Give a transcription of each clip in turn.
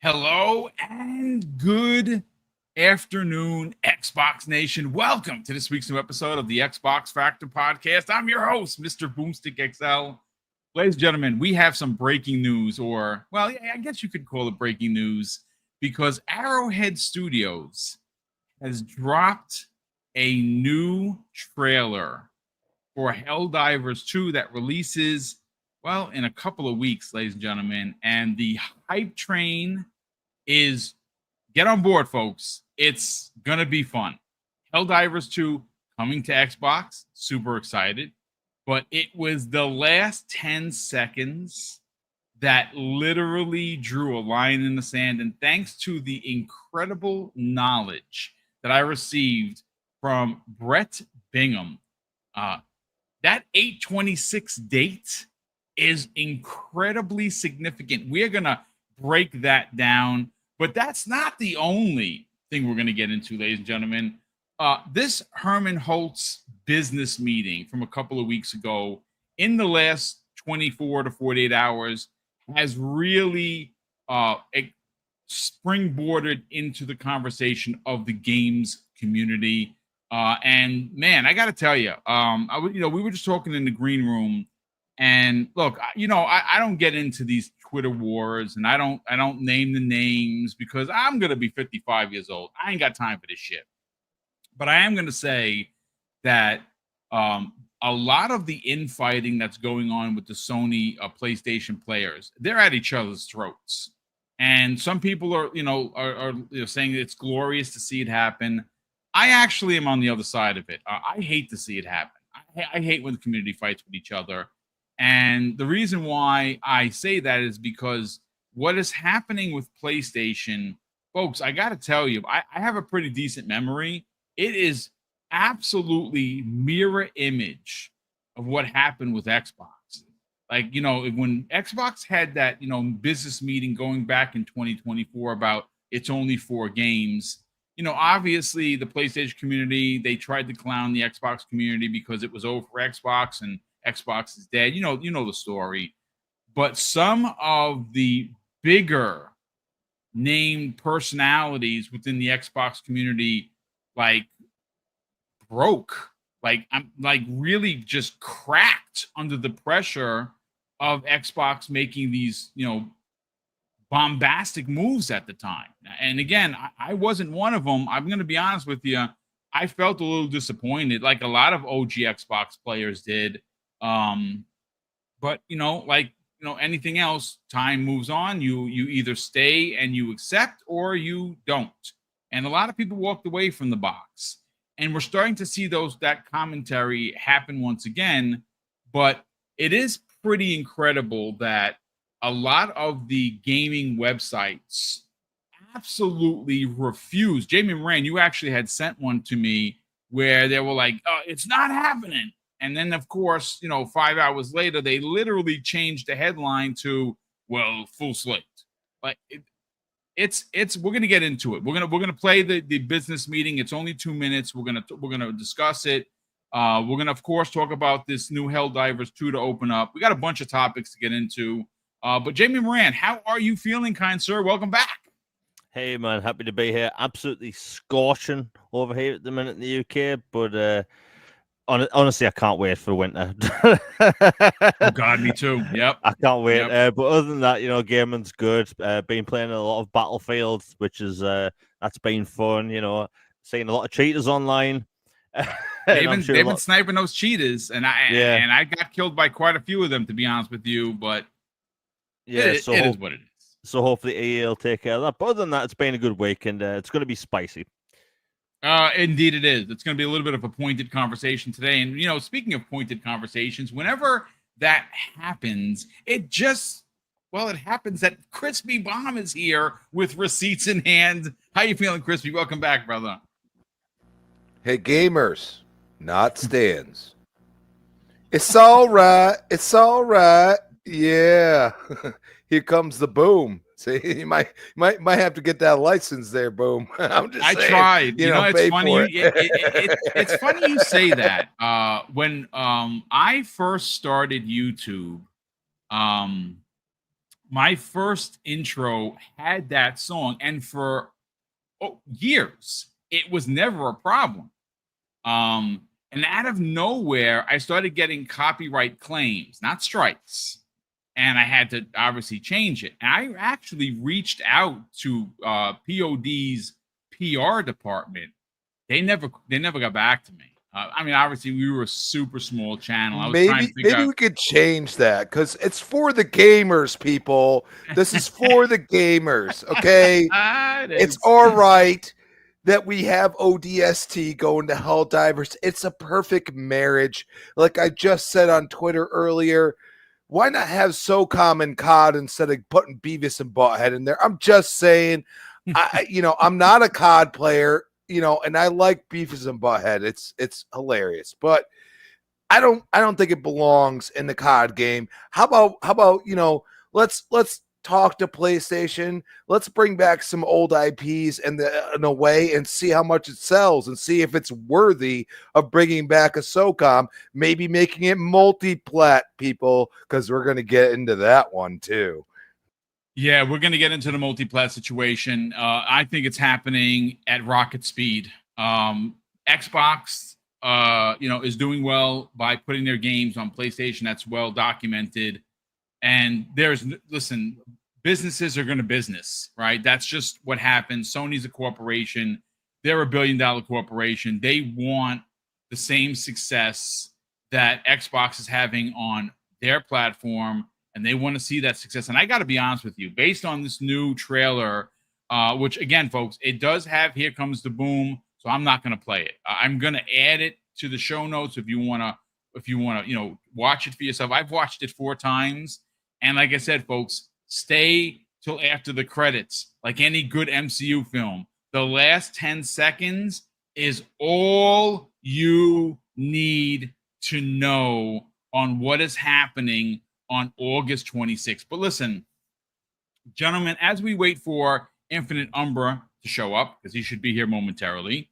Hello and good afternoon, Xbox Nation. Welcome to this week's new episode of the Xbox Factor Podcast. I'm your host, Mr. BoomStick XL. Ladies and gentlemen, we have some breaking news, or, well, yeah, I guess you could call it breaking news, because Arrowhead Studios has dropped a new trailer for Helldivers 2 that releases, well, in a couple of weeks, ladies and gentlemen. And the hype train is, get on board, folks. It's gonna be fun. Helldivers 2 coming to Xbox, super excited. But it was the last 10 seconds that literally drew a line in the sand. And thanks to the incredible knowledge that I received from Brett Bingham, that 8/26 date is incredibly significant. We're gonna break that down. But that's not the only thing we're going to get into, ladies and gentlemen. This Herman Hulst business meeting from a couple of weeks ago, in the last 24 to 48 hours, has really springboarded into the conversation of the games community. And man, I got to tell you, we were just talking in the green room. And look, I don't get into these Twitter wars, and I don't name the names because I'm gonna be 55 years old. I ain't got time for this shit. But I am gonna say that a lot of the infighting that's going on with the Sony PlayStation players, they're at each other's throats. And some people are saying it's glorious to see it happen. I actually am on the other side of it. I hate to see it happen. I hate when the community fights with each other. And the reason why I say that is because what is happening with PlayStation, folks, I got to tell you, I have a pretty decent memory. It is absolutely mirror image of what happened with Xbox. Like, when Xbox had that, business meeting going back in 2024 about it's only 4 games, obviously the PlayStation community, they tried to clown the Xbox community because it was over for Xbox and Xbox is dead. You know the story. But some of the bigger named personalities within the Xbox community broke. I'm really just cracked under the pressure of Xbox making these, bombastic moves at the time. And again, I wasn't one of them. I'm going to be honest with you. I felt a little disappointed, like a lot of OG Xbox players did. But anything else, time moves on. You either stay and you accept or you don't. And a lot of people walked away from the box. And we're starting to see that commentary happen once again. But it is pretty incredible that a lot of the gaming websites absolutely refuse. Jamie Moran, you actually had sent one to me where they were like, "Oh, it's not happening." And then, of course, 5 hours later, they literally changed the headline to, well, full slate. Like it's we're gonna get into it. We're gonna play the business meeting. It's only 2 minutes. We're gonna discuss it. We're gonna, of course, talk about this new Helldivers 2 to open up. We got a bunch of topics to get into. But Jamie Moran, how are you feeling, kind sir? Welcome back. Hey man, happy to be here. Absolutely scorching over here at the minute in the UK, but honestly, I can't wait for winter. Oh God, me too. Yep, I can't wait. Yep. But other than that, gaming's good. Been playing a lot of Battlefield, which is that's been fun. Seeing a lot of cheaters online. They've been sniping those cheaters, and I got killed by quite a few of them, to be honest with you. But yeah, it is what it is. So hopefully EA will take care of that. But other than that, it's been a good week, and it's going to be spicy. Indeed it is. It's going to be a little bit of a pointed conversation today. And, speaking of pointed conversations, whenever that happens, it happens that Crispy Bomb is here with receipts in hand. How you feeling, Crispy? Welcome back, brother. Hey, gamers, not stands. It's all right. It's all right. Yeah. Here comes the boom. See, you might have to get that license there, Boom. I'm just saying. I tried. It's funny. It's funny you say that. When I first started YouTube, my first intro had that song, and for years, it was never a problem. And out of nowhere, I started getting copyright claims, not strikes. And I had to obviously change it. And I actually reached out to POD's PR department. They never got back to me. I mean, obviously, we were a super small channel. I was trying to figure Maybe out. we could change that because it's for the gamers, people. This is for the gamers, okay? It's all right that we have ODST going to Helldivers. It's a perfect marriage. Like I just said on Twitter earlier, why not have SOCOM and COD instead of putting Beavis and Butthead in there? I'm just saying, I'm not a COD player, and I like Beavis and Butthead. It's hilarious, but I don't think it belongs in the COD game. How about let's talk to PlayStation. Let's bring back some old IPs in a way and see how much it sells and see if it's worthy of bringing back a SOCOM, maybe making it multi-plat, people, because we're going to get into that one too. Yeah, we're going to get into the multi-plat situation. I think it's happening at rocket speed. Xbox, is doing well by putting their games on PlayStation. That's well documented. And listen, businesses are going to business, right? That's just what happens. Sony's a corporation. They're a billion-dollar corporation. They want the same success that Xbox is having on their platform, and they want to see that success. And I got to be honest with you, based on this new trailer, which again, folks, it does have Here Comes the Boom, so I'm not going to play it. I'm going to add it to the show notes if you want to, watch it for yourself. I've watched it 4 times. And like I said, folks, stay till after the credits. Like any good MCU film, the last 10 seconds is all you need to know on what is happening on August 26th. But listen, gentlemen, as we wait for Infinite Umbra to show up, because he should be here momentarily,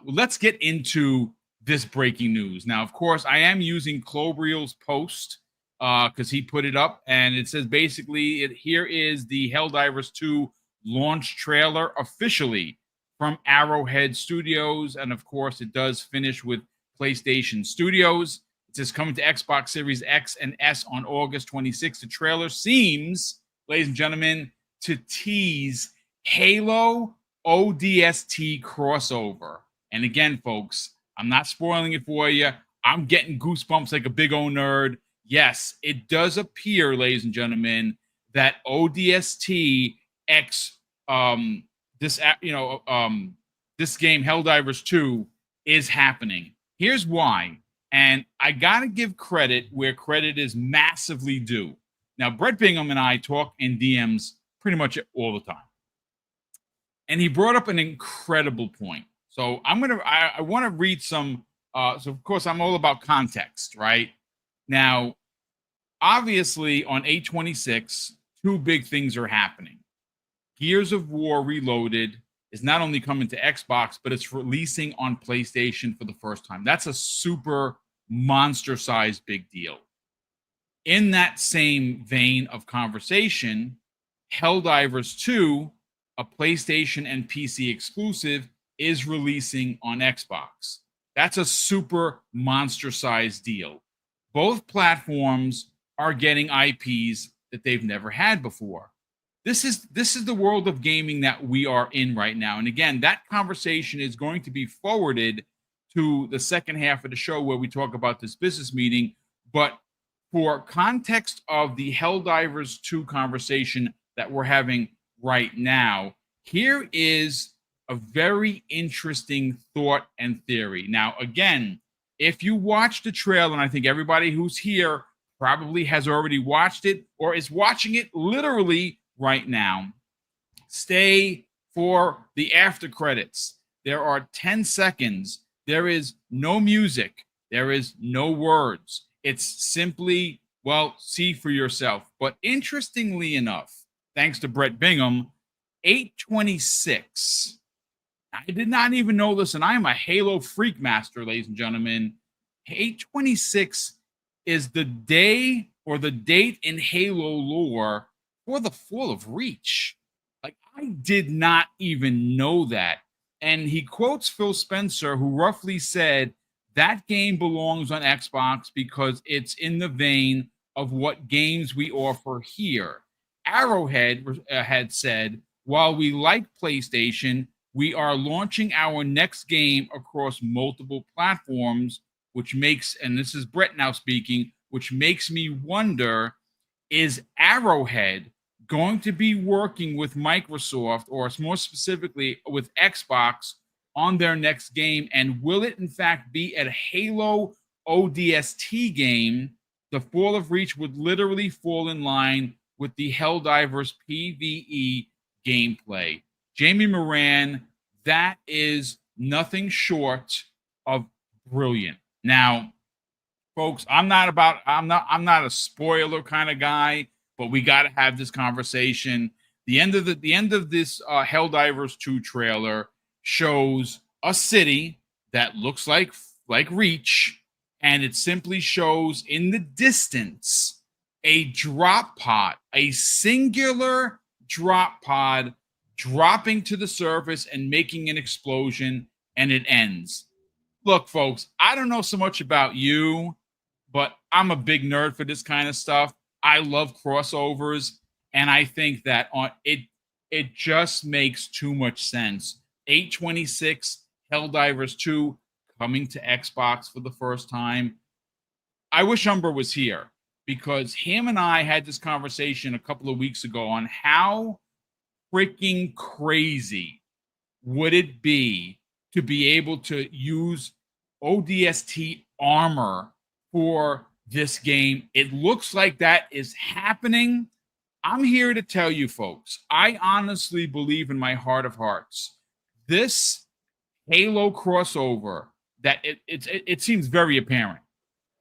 let's get into this breaking news. Now, of course, I am using Clobriel's post because he put it up, and it says basically, here is the Helldivers 2 launch trailer officially from Arrowhead Studios, and of course, it does finish with PlayStation Studios. It says coming to Xbox Series X and S on August 26th. The trailer seems, ladies and gentlemen, to tease Halo ODST crossover. And again, folks, I'm not spoiling it for you. I'm getting goosebumps like a big old nerd. Yes, it does appear, ladies and gentlemen, that ODST X this game Helldivers 2 is happening. Here's why. And I got to give credit where credit is massively due. Now, Brett Bingham and I talk in DMs pretty much all the time. And he brought up an incredible point. So I want to read some. So of course I'm all about context, right? Now, obviously on 8/26, 2 big things are happening. Gears of War Reloaded is not only coming to Xbox, but it's releasing on PlayStation for the first time. That's a super monster-sized big deal. In that same vein of conversation, Helldivers 2, a PlayStation and PC exclusive, is releasing on Xbox. That's a super monster-sized deal. Both platforms are getting IPs that they've never had before. This is the world of gaming that we are in right now. And again, that conversation is going to be forwarded to the second half of the show where we talk about this business meeting. But for context of the Helldivers 2 conversation that we're having right now, here is a very interesting thought and theory. Now, again, if you watch the trailer, and I think everybody who's here probably has already watched it or is watching it literally right now, stay for the after credits. There are 10 seconds. There is no music. There is no words. It's simply, well, see for yourself. But interestingly enough, thanks to Brett Bingham, 8/26. I did not even know this, and I am a Halo freak master, ladies and gentlemen. 8/26 is the day or the date in Halo lore for the fall of Reach. Like, I did not even know that. And he quotes Phil Spencer, who roughly said that game belongs on Xbox because it's in the vein of what games we offer here. Arrowhead had said, while we like PlayStation, we are launching our next game across multiple platforms, which makes, and this is Brett now speaking, which makes me wonder, is Arrowhead going to be working with Microsoft, or more specifically with Xbox, on their next game? And will it in fact be a Halo ODST game? The Fall of Reach would literally fall in line with the Helldivers PvE gameplay. Jamie Moran, that is nothing short of brilliant. Now, folks, I'm not a spoiler kind of guy, but we got to have this conversation. The end of this Helldivers 2 trailer shows a city that looks like Reach, and it simply shows in the distance a drop pod, a singular drop pod dropping to the surface and making an explosion, and it ends. Look, folks, I don't know so much about you, but I'm a big nerd for this kind of stuff. I love crossovers, and I think that it just makes too much sense. 8/26 Helldivers 2 coming to Xbox for the first time. I wish Umber was here, because him and I had this conversation a couple of weeks ago on how freaking crazy would it be to be able to use ODST armor for this game. It looks like that is happening. I'm here to tell you, folks, I honestly believe in my heart of hearts, this Halo crossover, that it seems very apparent,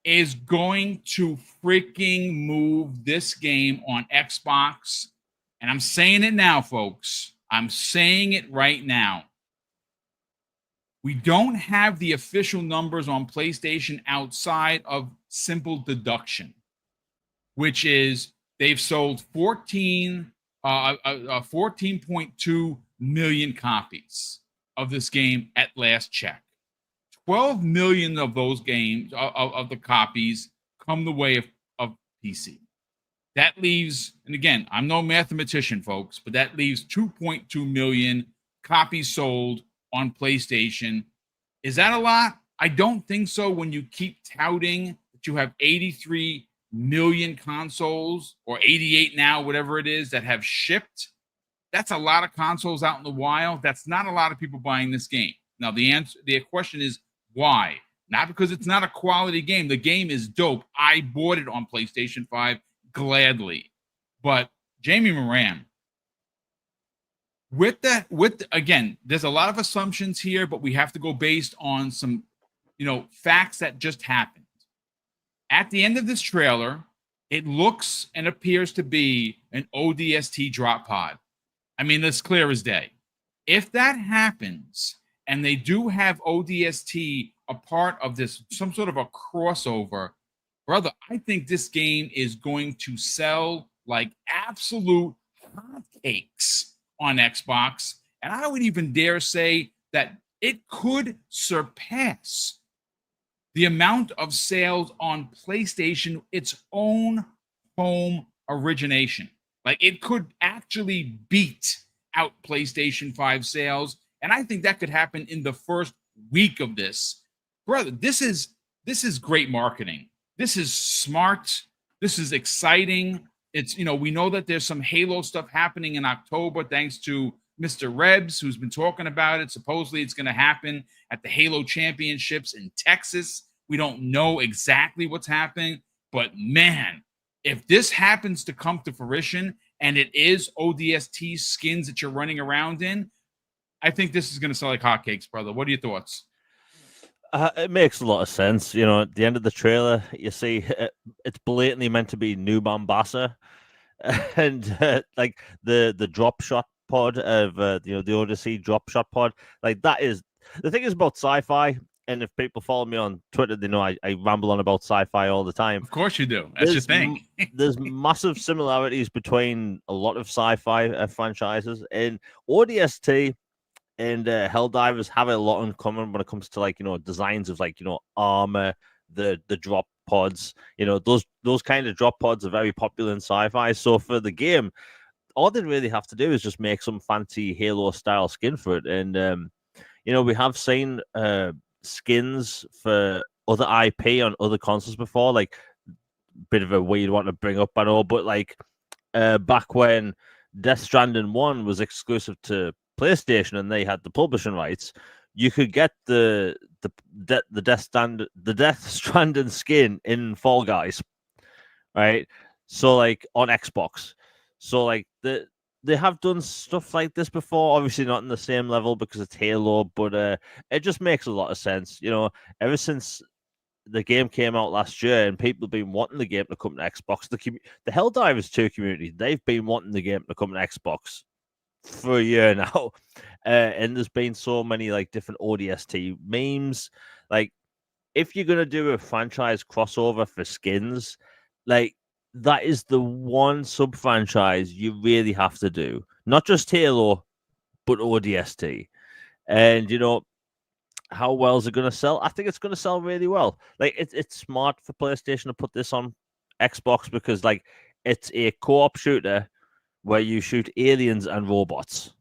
is going to freaking move this game on Xbox. And I'm saying it now, folks. I'm saying it right now. We don't have the official numbers on PlayStation outside of simple deduction, which is they've sold 14.2 million copies of this game at last check. 12 million of those games, of the copies, come the way of PC. That leaves, and again, I'm no mathematician, folks, but that leaves 2.2 million copies sold on PlayStation. Is that a lot? I don't think so, when you keep touting that you have 83 million consoles, or 88 now, whatever it is, that have shipped. That's a lot of consoles out in the wild. That's not a lot of people buying this game. Now, the question is why? Not because it's not a quality game. The game is dope. I bought it on PlayStation 5 gladly. But Jamie Moran, again, there's a lot of assumptions here, but we have to go based on some, facts that just happened. At the end of this trailer, it looks and appears to be an ODST drop pod. I mean, that's clear as day. If that happens, and they do have ODST a part of this, some sort of a crossover, brother, I think this game is going to sell like absolute hotcakes on Xbox. And I would even dare say that it could surpass the amount of sales on PlayStation, its own home origination. Like, it could actually beat out PlayStation 5 sales. And I think that could happen in the first week of this. Brother, this is great marketing. This is smart. This is exciting. It's, we know that there's some Halo stuff happening in October, thanks to Mr. Rebs, who's been talking about it. Supposedly it's going to happen at the Halo Championships in Texas. We don't know exactly what's happening, but man, if this happens to come to fruition and it is ODST skins that you're running around in, I think this is going to sell like hotcakes, brother. What are your thoughts? It makes a lot of sense. At the end of the trailer, you see it's blatantly meant to be New Mombasa, and like the drop shot pod of the Odyssey drop shot pod. Like, that is the thing is about sci-fi. and if people follow me on Twitter, they know I ramble on about sci-fi all the time. Of course you do. That's your thing. There's massive similarities between a lot of sci-fi franchises, and ODST and Helldivers have a lot in common when it comes to, like, designs of, like, armor, the drop pods. Those kind of drop pods are very popular in sci-fi. So for the game, all they really have to do is just make some fancy Halo style skin for it. And we have seen skins for other IP on other consoles before, like, bit of a weird one to bring up, I know, but like back when Death Stranding 1 was exclusive to PlayStation and they had the publishing rights, you could get the Death Stranding skin in Fall Guys, right? So, like, on Xbox. So, like, they have done stuff like this before, obviously not in the same level because it's Halo, but it just makes a lot of sense. Ever since the game came out last year and people have been wanting the game to come to Xbox, the Helldivers 2 community, they've been wanting the game to come to Xbox for a year now. And there's been so many, like, different ODST memes. Like, if you're going to do a franchise crossover for skins, like, that is the one sub-franchise you really have to do. Not just Halo, but ODST. And, how well is it going to sell? I think it's going to sell really well. Like, it's smart for PlayStation to put this on Xbox because, like, it's a co-op shooter where you shoot aliens and robots,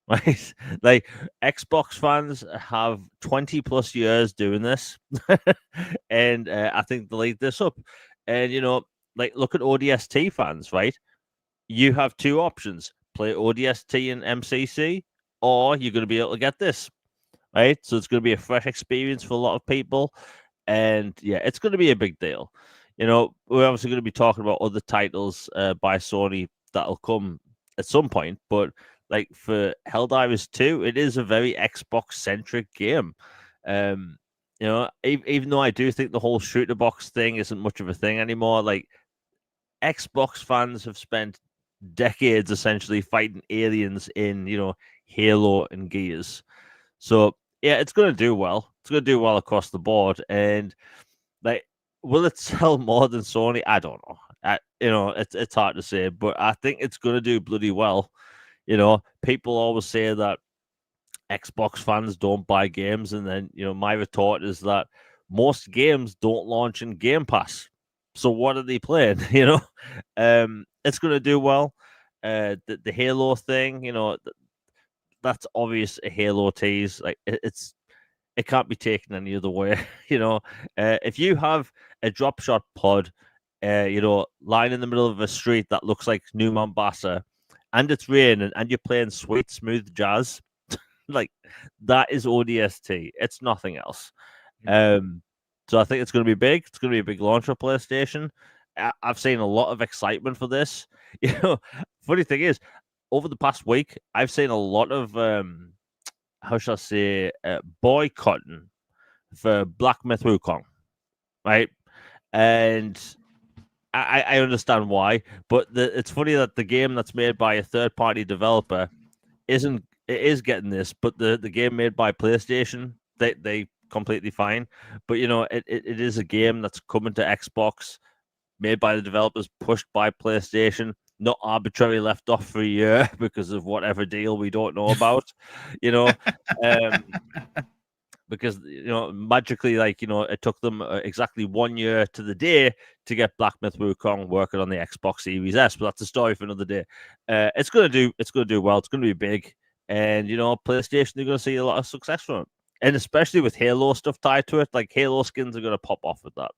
right? Like, Xbox fans have 20 plus years doing this, and I think they laid this up. And like, look at ODST fans, right? You have two options: play ODST and MCC, or you're going to be able to get this. Right, so it's going to be a fresh experience for a lot of people, and yeah, it's going to be a big deal. We're obviously going to be talking about other titles by Sony that'll come at some point, but like for Helldivers 2, it is a very Xbox centric game. Even though I do think the whole shooter box thing isn't much of a thing anymore, like, Xbox fans have spent decades essentially fighting aliens in Halo and Gears. So yeah, it's going to do well. It's going to do well across the board. And, like, will it sell more than Sony? I don't know. It's hard to say, but I think it's going to do bloody well. People always say that Xbox fans don't buy games, and then my retort is that most games don't launch in Game Pass. So what are they playing? It's going to do well. The Halo thing, that's obvious, a Halo tease. Like, it can't be taken any other way. If you have a drop shot pod, lying in the middle of a street that looks like New Mombasa, and it's raining, and you're playing sweet, smooth jazz, like, that is ODST. It's nothing else. So I think it's going to be big. It's going to be a big launch for PlayStation. I've seen a lot of excitement for this. Funny thing is, over the past week, I've seen a lot of, how shall I say, boycotting for Black Myth Wukong, right? And I understand why, but it's funny that the game that's made by a third-party developer is getting this, but the game made by PlayStation, they completely fine. But it is a game that's coming to Xbox, made by the developers, pushed by PlayStation, not arbitrarily left off for a year because of whatever deal we don't know about, because magically, like, it took them exactly 1 year to the day to get Black Myth Wukong working on the Xbox Series S, but that's a story for another day. It's gonna do well. It's gonna be big, and PlayStation are gonna see a lot of success from it, and especially with Halo stuff tied to it. Like, Halo skins are gonna pop off with that.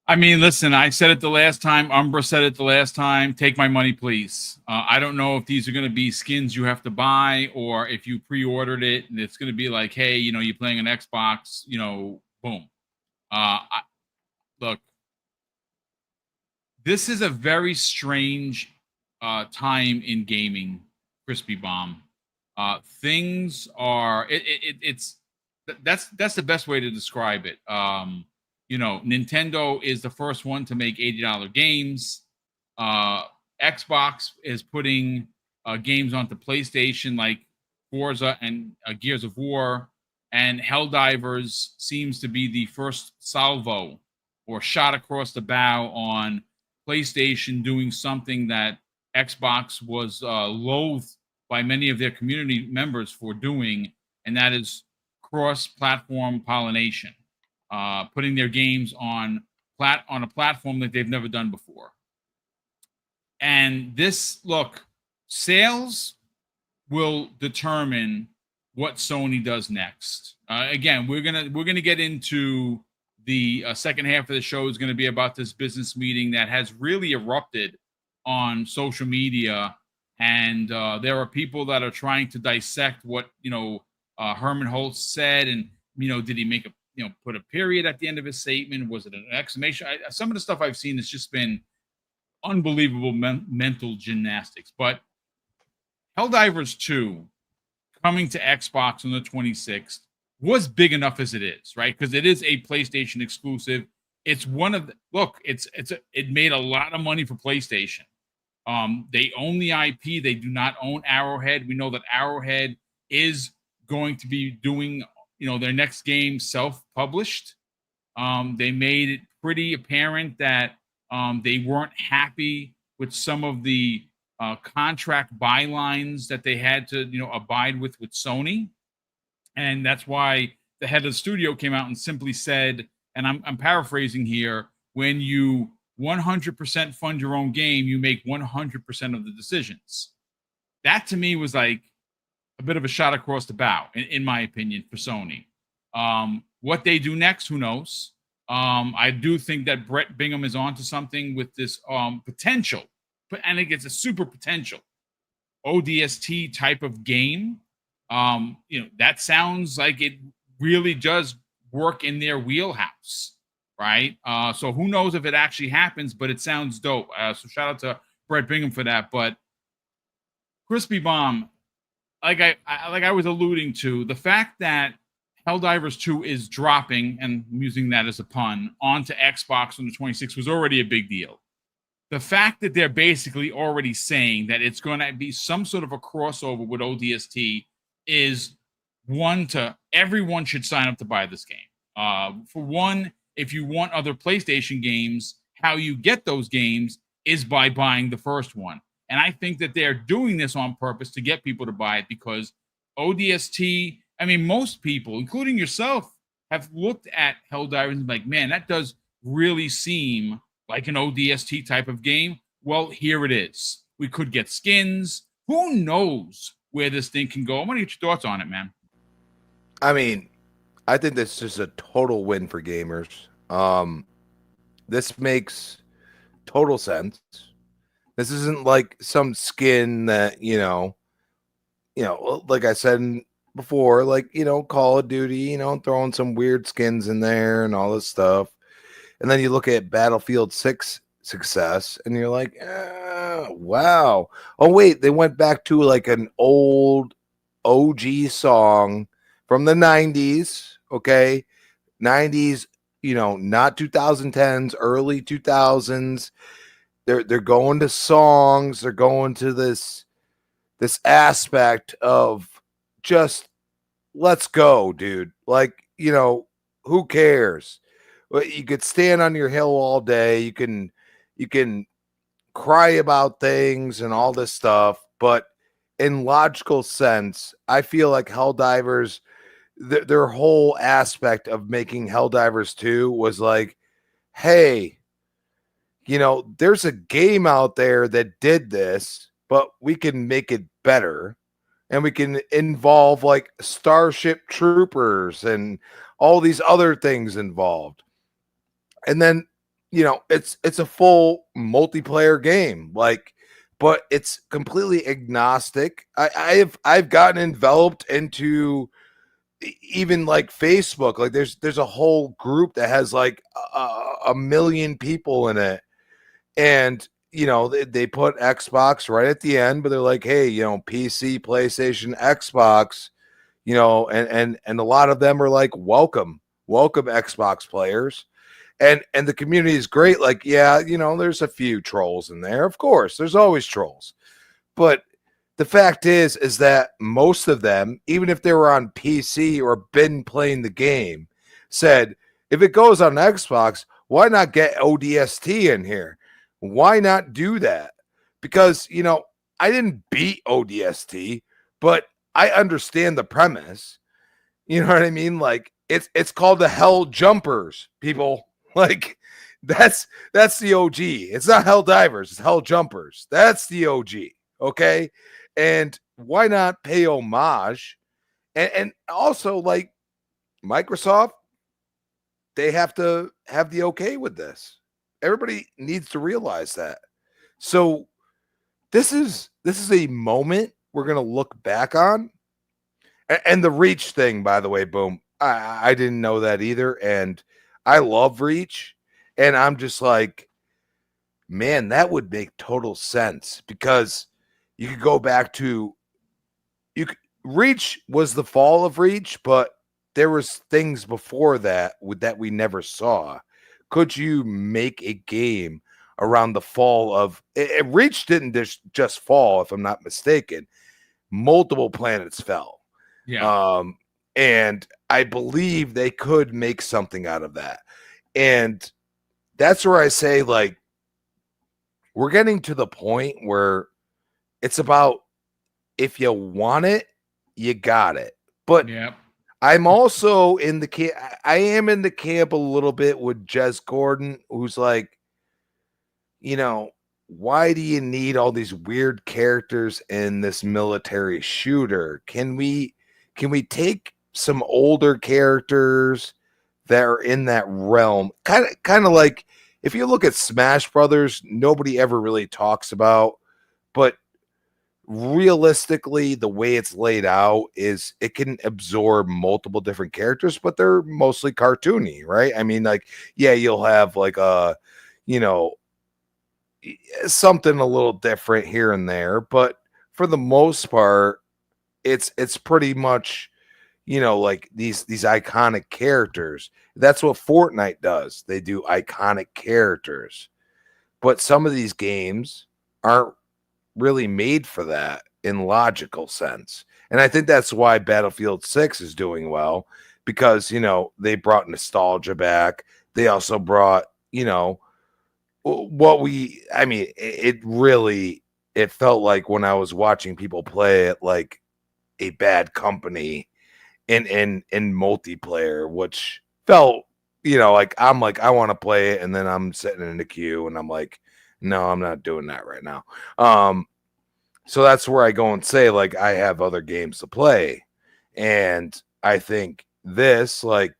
I mean, listen, I said it the last time. Umbra said it the last time. Take my money, please. I don't know if these are going to be skins you have to buy, or if you pre-ordered it and it's going to be like, hey, you're playing an Xbox, boom. Look, this is a very strange time in gaming, Crispy Bomb. Things are, that's the best way to describe it. Nintendo is the first one to make $80 games. Xbox is putting games onto PlayStation like Forza and Gears of War, and Helldivers seems to be the first salvo or shot across the bow on PlayStation doing something that Xbox was loathed by many of their community members for doing, and that is cross-platform pollination, putting their games on a platform that they've never done before. And this, look, sales will determine what Sony does next. Again, we're gonna get into the second half of the show is going to be about this business meeting that has really erupted on social media, and there are people that are trying to dissect what Herman Hulst said, and did he make a put a period at the end of his statement? Was it an exclamation? Some of the stuff I've seen has just been unbelievable mental gymnastics. But Helldivers 2 coming to Xbox on the 26th was big enough as it is, right? Because it is a PlayStation exclusive. It's one of it made a lot of money for PlayStation. They own the IP. They do not own Arrowhead. We know that Arrowhead is going to be doing their next game self-published. They made it pretty apparent that they weren't happy with some of the contract bylines that they had to abide with Sony, and that's why the head of the studio came out and simply said, and I'm paraphrasing here, when you 100% fund your own game, you make 100% of the decisions. That to me was like a bit of a shot across the bow, in my opinion, for Sony. What they do next, who knows? I do think that Brett Bingham is onto something with this potential, and it gets a super potential ODST type of game. That sounds like it really does work in their wheelhouse, right? So who knows if it actually happens, but it sounds dope. So shout out to Brett Bingham for that. But Crispy Bomb, like I was alluding to, the fact that Helldivers 2 is dropping, and I'm using that as a pun, onto Xbox on the 26th was already a big deal. The fact that they're basically already saying that it's going to be some sort of a crossover with ODST is one to everyone should sign up to buy this game. For one, if you want other PlayStation games, how you get those games is by buying the first one. And I think that they're doing this on purpose to get people to buy it, because ODST, I mean, most people, including yourself, have looked at Helldivers and like, man, that does really seem like an ODST type of game. Well, here it is. We could get skins. Who knows where this thing can go? I want to get your thoughts on it, man. I mean, I think this is a total win for gamers. This makes total sense. This isn't like some skin that, like I said before, like, Call of Duty, throwing some weird skins in there and all this stuff. And then you look at Battlefield 6 success and you're like, wow. Oh, wait, they went back to like an old OG song from the 90s, okay? 90s, not 2010s, early 2000s. They're going to songs. They're going to this aspect of just let's go, dude. Like, who cares? You could stand on your hill all day. You can cry about things and all this stuff, but in logical sense, I feel like Helldivers, their whole aspect of making Helldivers 2 was like, hey, there's a game out there that did this, but we can make it better, and we can involve like Starship Troopers and all these other things involved. And then, it's a full multiplayer game, like, but it's completely agnostic. I've gotten enveloped into even like Facebook. Like there's a whole group that has like a million people in it, and they put Xbox right at the end, but they're like, hey, PC, PlayStation, Xbox, and a lot of them are like, welcome Xbox players. And the community is great. Like, yeah, there's a few trolls in there. Of course, there's always trolls. But the fact is that most of them, even if they were on PC or been playing the game, said, if it goes on Xbox, why not get ODST in here? Why not do that? Because, I didn't beat ODST, but I understand the premise. You know what I mean? Like, it's called the Hell Jumpers, people. Like, that's the OG. It's not Helldivers, it's Hell Jumpers. That's the OG. Okay. And why not pay homage? And also, like, Microsoft, they have to have the okay with this. Everybody needs to realize that. So this is a moment we're gonna look back on. And the Reach thing, by the way, Boom, I didn't know that either. And I love Reach. And I'm just like, man, that would make total sense, because you could go back to Reach was the fall of Reach, but there was things before that that we never saw. Could you make a game around the fall of Reach? Didn't just fall, if I'm not mistaken. Multiple planets fell. Yeah. And I believe they could make something out of that. And that's where I say, like, we're getting to the point where it's about, if you want it, you got it. But Yeah. I'm also in the camp. I am in the camp a little bit with Jez Gordon, who's like, why do you need all these weird characters in this military shooter? Can we take some older characters that are in that realm? Kind of like, if you look at Smash Brothers, nobody ever really talks about, but realistically, the way it's laid out is it can absorb multiple different characters, but they're mostly cartoony, right? I mean, like, yeah, you'll have like something a little different here and there, but for the most part, it's pretty much, like these iconic characters. That's what Fortnite does. They do iconic characters. But some of these games aren't really made for that in logical sense. And I think that's why Battlefield 6 is doing well, because, they brought nostalgia back. They also brought, it felt like when I was watching people play it, like a Bad Company in multiplayer, which felt, like, I'm like, I want to play it, and then I'm sitting in the queue and I'm like, no, I'm not doing that right now. So that's where I go and say, like, I have other games to play. And I think this, like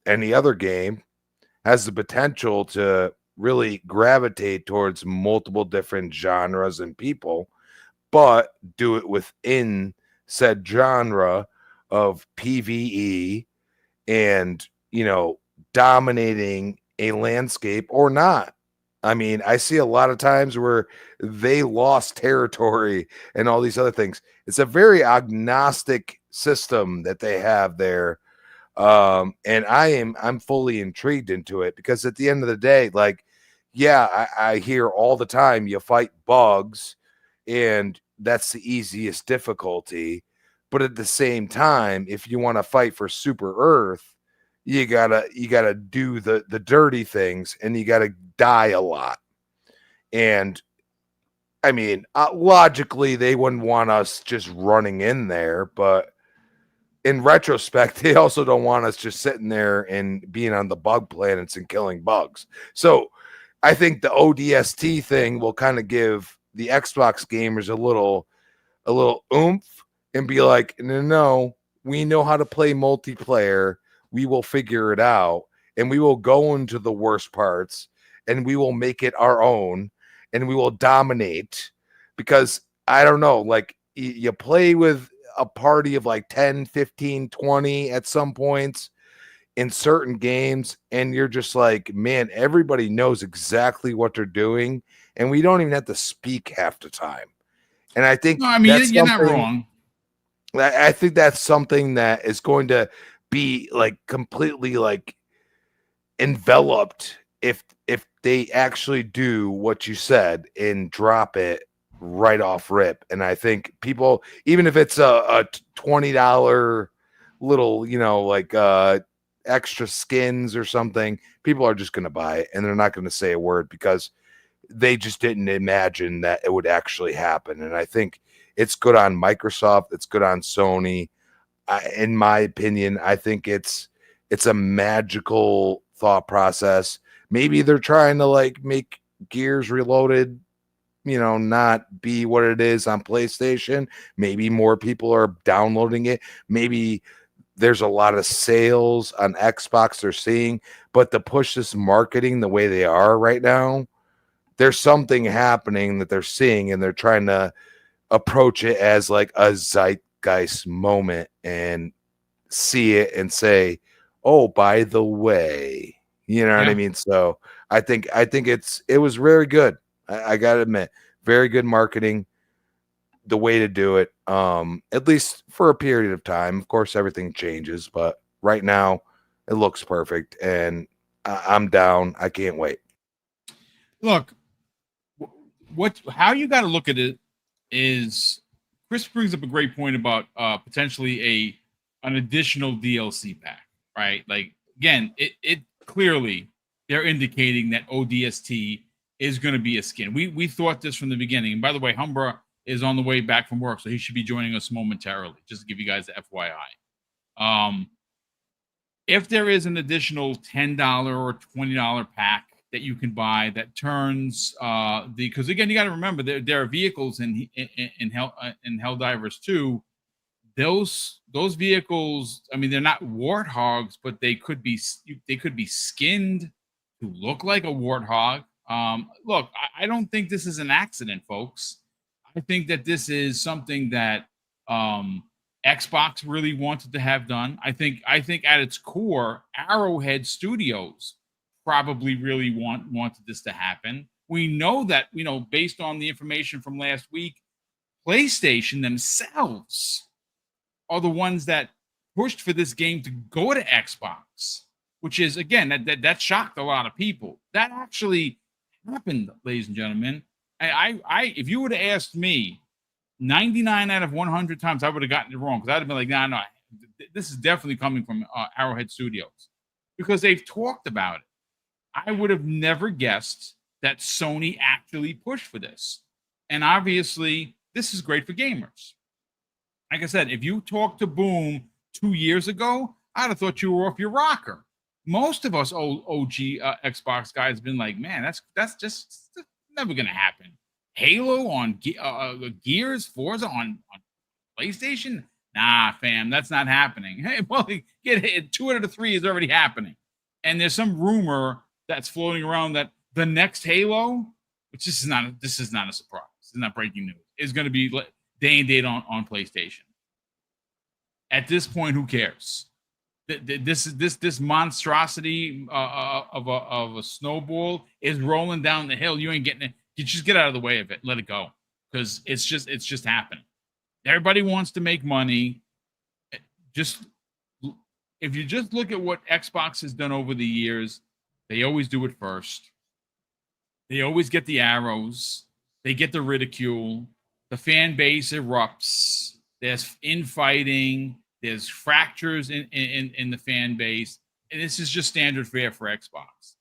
any other game, has the potential to really gravitate towards multiple different genres and people, but do it within said genre of PvE and, dominating a landscape or not. I mean, I see a lot of times where they lost territory and all these other things. It's a very agnostic system that they have there. And I'm fully intrigued into it, because at the end of the day, like, yeah, I hear all the time you fight bugs and that's the easiest difficulty. But at the same time, if you want to fight for Super Earth, you gotta do the dirty things, and you gotta die a lot. And I mean, logically, they wouldn't want us just running in there, but in retrospect, they also don't want us just sitting there and being on the bug planets and killing bugs. So I think the ODST thing will kind of give the Xbox gamers a little oomph and be like, no, we know how to play multiplayer. We will figure it out, and we will go into the worst parts, and we will make it our own, and we will dominate. Because I don't know, like, you play with a party of like 10, 15, 20 at some points in certain games, and you're just like, man, everybody knows exactly what they're doing, and we don't even have to speak half the time. And I think, No, I mean, you're not wrong. I think that's something that is going to be like completely like enveloped if they actually do what you said and drop it right off rip. And I think people, even if it's a $20 little, like extra skins or something, people are just going to buy it and they're not going to say a word because they just didn't imagine that it would actually happen. And I think it's good on Microsoft. It's good on Sony. In my opinion, I think it's a magical thought process. Maybe they're trying to like make Gears Reloaded, not be what it is on PlayStation. Maybe more people are downloading it. Maybe there's a lot of sales on Xbox they're seeing, but to push this marketing the way they are right now, there's something happening that they're seeing and they're trying to approach it as like a zeitgeist moment and see it and say, oh, by the way, what I mean? So I think it was very good. I gotta admit, very good marketing, the way to do it. At least for a period of time. Of course, everything changes, but right now it looks perfect and I'm down. I can't wait. Look, how you got to look at it is Chris brings up a great point about potentially an additional DLC pack, right? Like again, it clearly they're indicating that ODST is going to be a skin. We thought this from the beginning. And by the way, Humbra is on the way back from work, so he should be joining us momentarily. Just to give you guys the FYI. If there is an additional $10 or $20 pack that you can buy that turns because again, you got to remember there are vehicles in Helldivers 2. Those vehicles, I mean, they're not warthogs, but they could be skinned to look like a warthog. Look, I don't think this is an accident, folks. I think that this is something that Xbox really wanted to have done. I think at its core, Arrowhead Studios probably really wanted this to happen. We know that, based on the information from last week, PlayStation themselves are the ones that pushed for this game to go to Xbox, which is, again, that shocked a lot of people. That actually happened, ladies and gentlemen. I if you would have asked me 99 out of 100 times, I would have gotten it wrong because I'd have been like, no, this is definitely coming from Arrowhead Studios because they've talked about it. I would have never guessed that Sony actually pushed for this. And obviously, this is great for gamers. Like I said, if you talked to Boom 2 years ago, I'd have thought you were off your rocker. Most of us OG Xbox guys have been like, man, that's just never going to happen. Halo on Gears, Forza on PlayStation? Nah, fam, that's not happening. Hey, well, get hit. 2 out of 3 is already happening. And there's some rumor that's floating around that the next Halo, which this is not a surprise. This is not breaking news. Is going to be day and date on PlayStation. At this point, who cares? This monstrosity of a snowball is rolling down the hill. You ain't getting it. You just get out of the way of it. Let it go, because it's just happening. Everybody wants to make money. If you just look at what Xbox has done over the years, they always do it first. They always get the arrows. They get the ridicule. The fan base erupts. There's infighting. There's fractures in the fan base. And this is just standard fare for Xbox.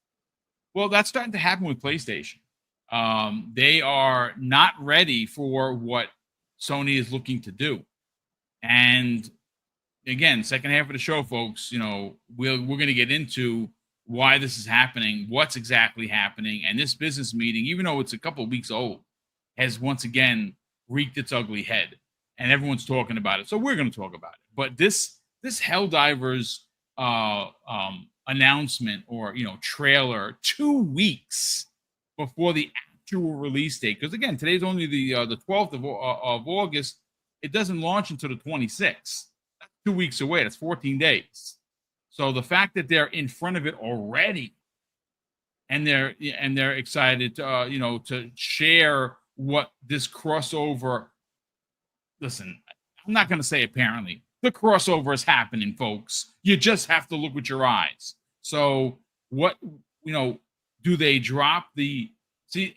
Well, that's starting to happen with PlayStation. They are not ready for what Sony is looking to do. And again, second half of the show, folks, we're going to get into why this is happening, what's exactly happening. And this business meeting, even though it's a couple of weeks old, has once again wreaked its ugly head. And everyone's talking about it. So we're going to talk about it. But this Helldivers announcement or, trailer 2 weeks before the actual release date. Because again, today's only the 12th of August. It doesn't launch until the 26th. That's 2 weeks away. That's 14 days. So the fact that they're in front of it already, and they're excited to to share what this crossover. Listen, I'm not going to say apparently. The crossover is happening, folks. You just have to look with your eyes. So what do they drop the? See,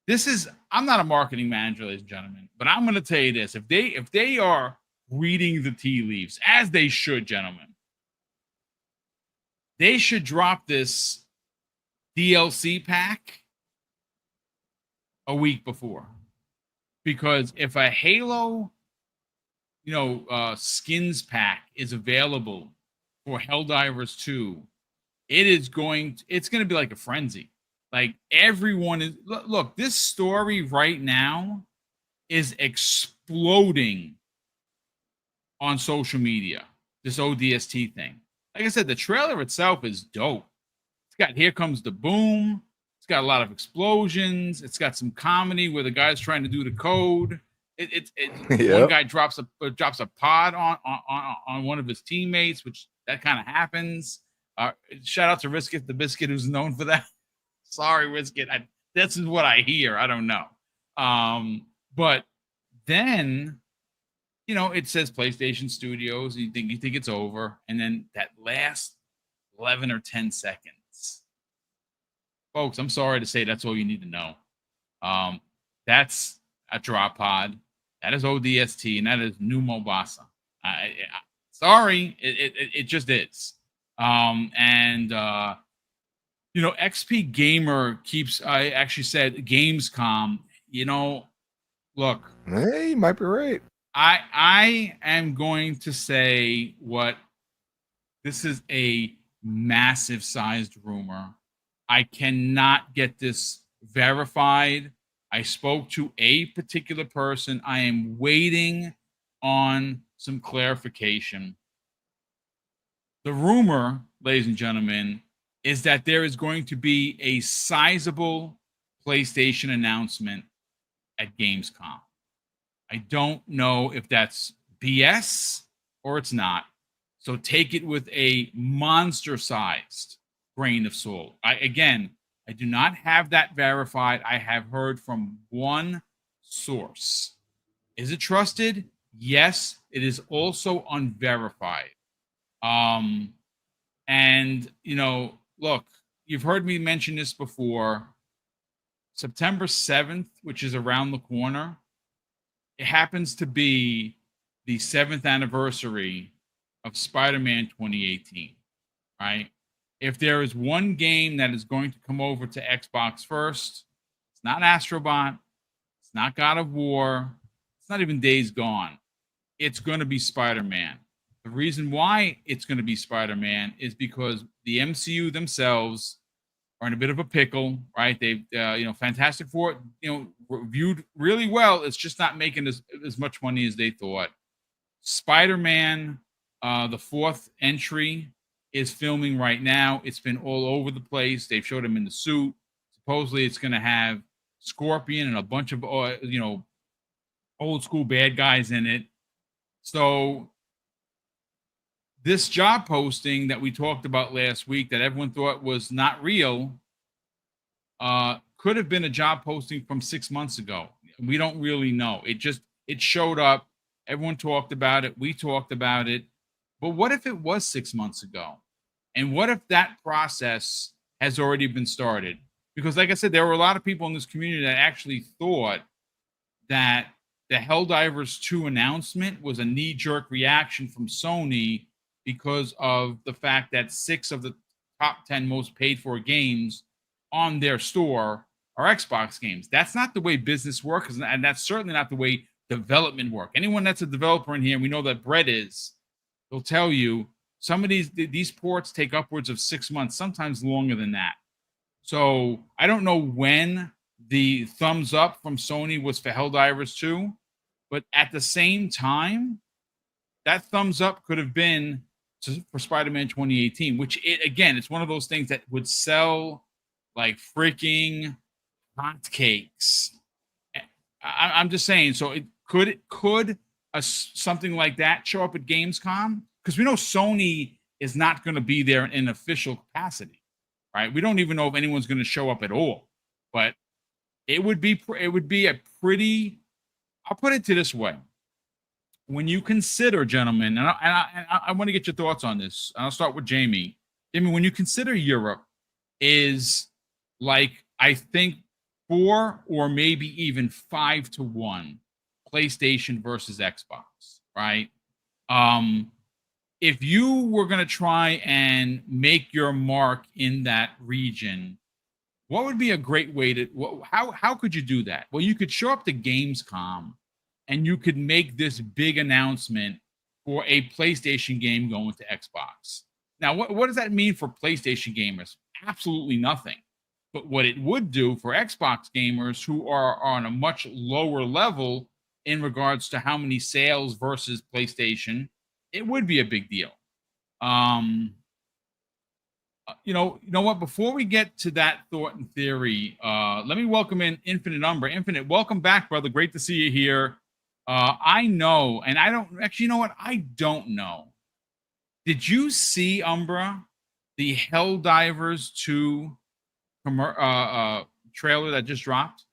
this is, I'm not a marketing manager, ladies and gentlemen, but I'm going to tell you this. If they are reading the tea leaves, as they should, gentlemen, they should drop this DLC pack a week before. Because if a Halo, skins pack is available for Helldivers 2, it's going to be like a frenzy. Like everyone is, look, this story right now is exploding on social media. This ODST thing. Like I said, the trailer itself is dope. It's got Here Comes the Boom. It's got a lot of explosions. It's got some comedy where the guy's trying to do the code. One guy drops a pod on one of his teammates, which that kind of happens. Shout out to Risket the Biscuit, who's known for that. Sorry, Risket. This is what I hear. I don't know. But then, it says PlayStation Studios. You think it's over, and then that last 11 or 10 seconds, folks. I'm sorry to say that's all you need to know. That's a drop pod. That is ODST, and that is New Mombasa. Sorry, it just is. XP Gamer I actually said Gamescom. Look. Hey, you might be right. I am going to say this is a massive sized rumor. I cannot get this verified. I spoke to a particular person. I am waiting on some clarification. The rumor, ladies and gentlemen, is that there is going to be a sizable PlayStation announcement at Gamescom. I don't know if that's BS or it's not. So take it with a monster-sized grain of salt. I do not have that verified. I have heard from one source. Is it trusted? Yes. It is also unverified. Look, you've heard me mention this before. September 7th, which is around the corner, it happens to be the 7th anniversary of Spider-Man 2018, right? If there is one game that is going to come over to Xbox first, it's not Astrobot, it's not God of War, it's not even Days Gone. It's going to be Spider-Man. The reason why it's going to be Spider-Man is because the MCU themselves are in a bit of a pickle, right? They've, Fantastic Four, reviewed really well. It's just not making as much money as they thought. Spider-Man, the 4th entry, is filming right now. It's been all over the place. They've showed him in the suit. Supposedly, it's going to have Scorpion and a bunch of, old school bad guys in it. So this job posting that we talked about last week that everyone thought was not real could have been a job posting from 6 months ago. We don't really know. It showed up. Everyone talked about it. We talked about it. But what if it was 6 months ago? And what if that process has already been started? Because like I said, there were a lot of people in this community that actually thought that the Helldivers 2 announcement was a knee-jerk reaction from Sony because of the fact that 6 of the top 10 most paid-for games on their store are Xbox games. That's not the way business works, and that's certainly not the way development works. Anyone that's a developer in here, and we know that Brett is, they'll tell you some of these ports take upwards of 6 months, sometimes longer than that. So I don't know when the thumbs up from Sony was for Helldivers 2, but at the same time, that thumbs up could have been for Spider-Man 2018, which it's one of those things that would sell like freaking hotcakes. I'm just saying. So could something like that show up at Gamescom? Because we know Sony is not going to be there in official capacity, right? We don't even know if anyone's going to show up at all. But it would be a pretty. I'll put it to this way. When you consider, gentlemen, and I want to get your thoughts on this. I'll start with Jamie. Jamie, when you consider Europe is like, I think 4 or maybe even 5-1 PlayStation versus Xbox, right? If you were going to try and make your mark in that region, what would be a great way to how could you do that? Well, you could show up to Gamescom and you could make this big announcement for a PlayStation game going to Xbox. Now, what does that mean for PlayStation gamers? Absolutely nothing. But what it would do for Xbox gamers who are on a much lower level in regards to how many sales versus PlayStation, it would be a big deal. You know what? Before we get to that thought and theory, let me welcome in Infinite Umbra. Infinite, welcome back, brother. Great to see you here. I know, and I don't actually, you know what? I don't know. Did you see, Umbra, the Helldivers 2 trailer that just dropped?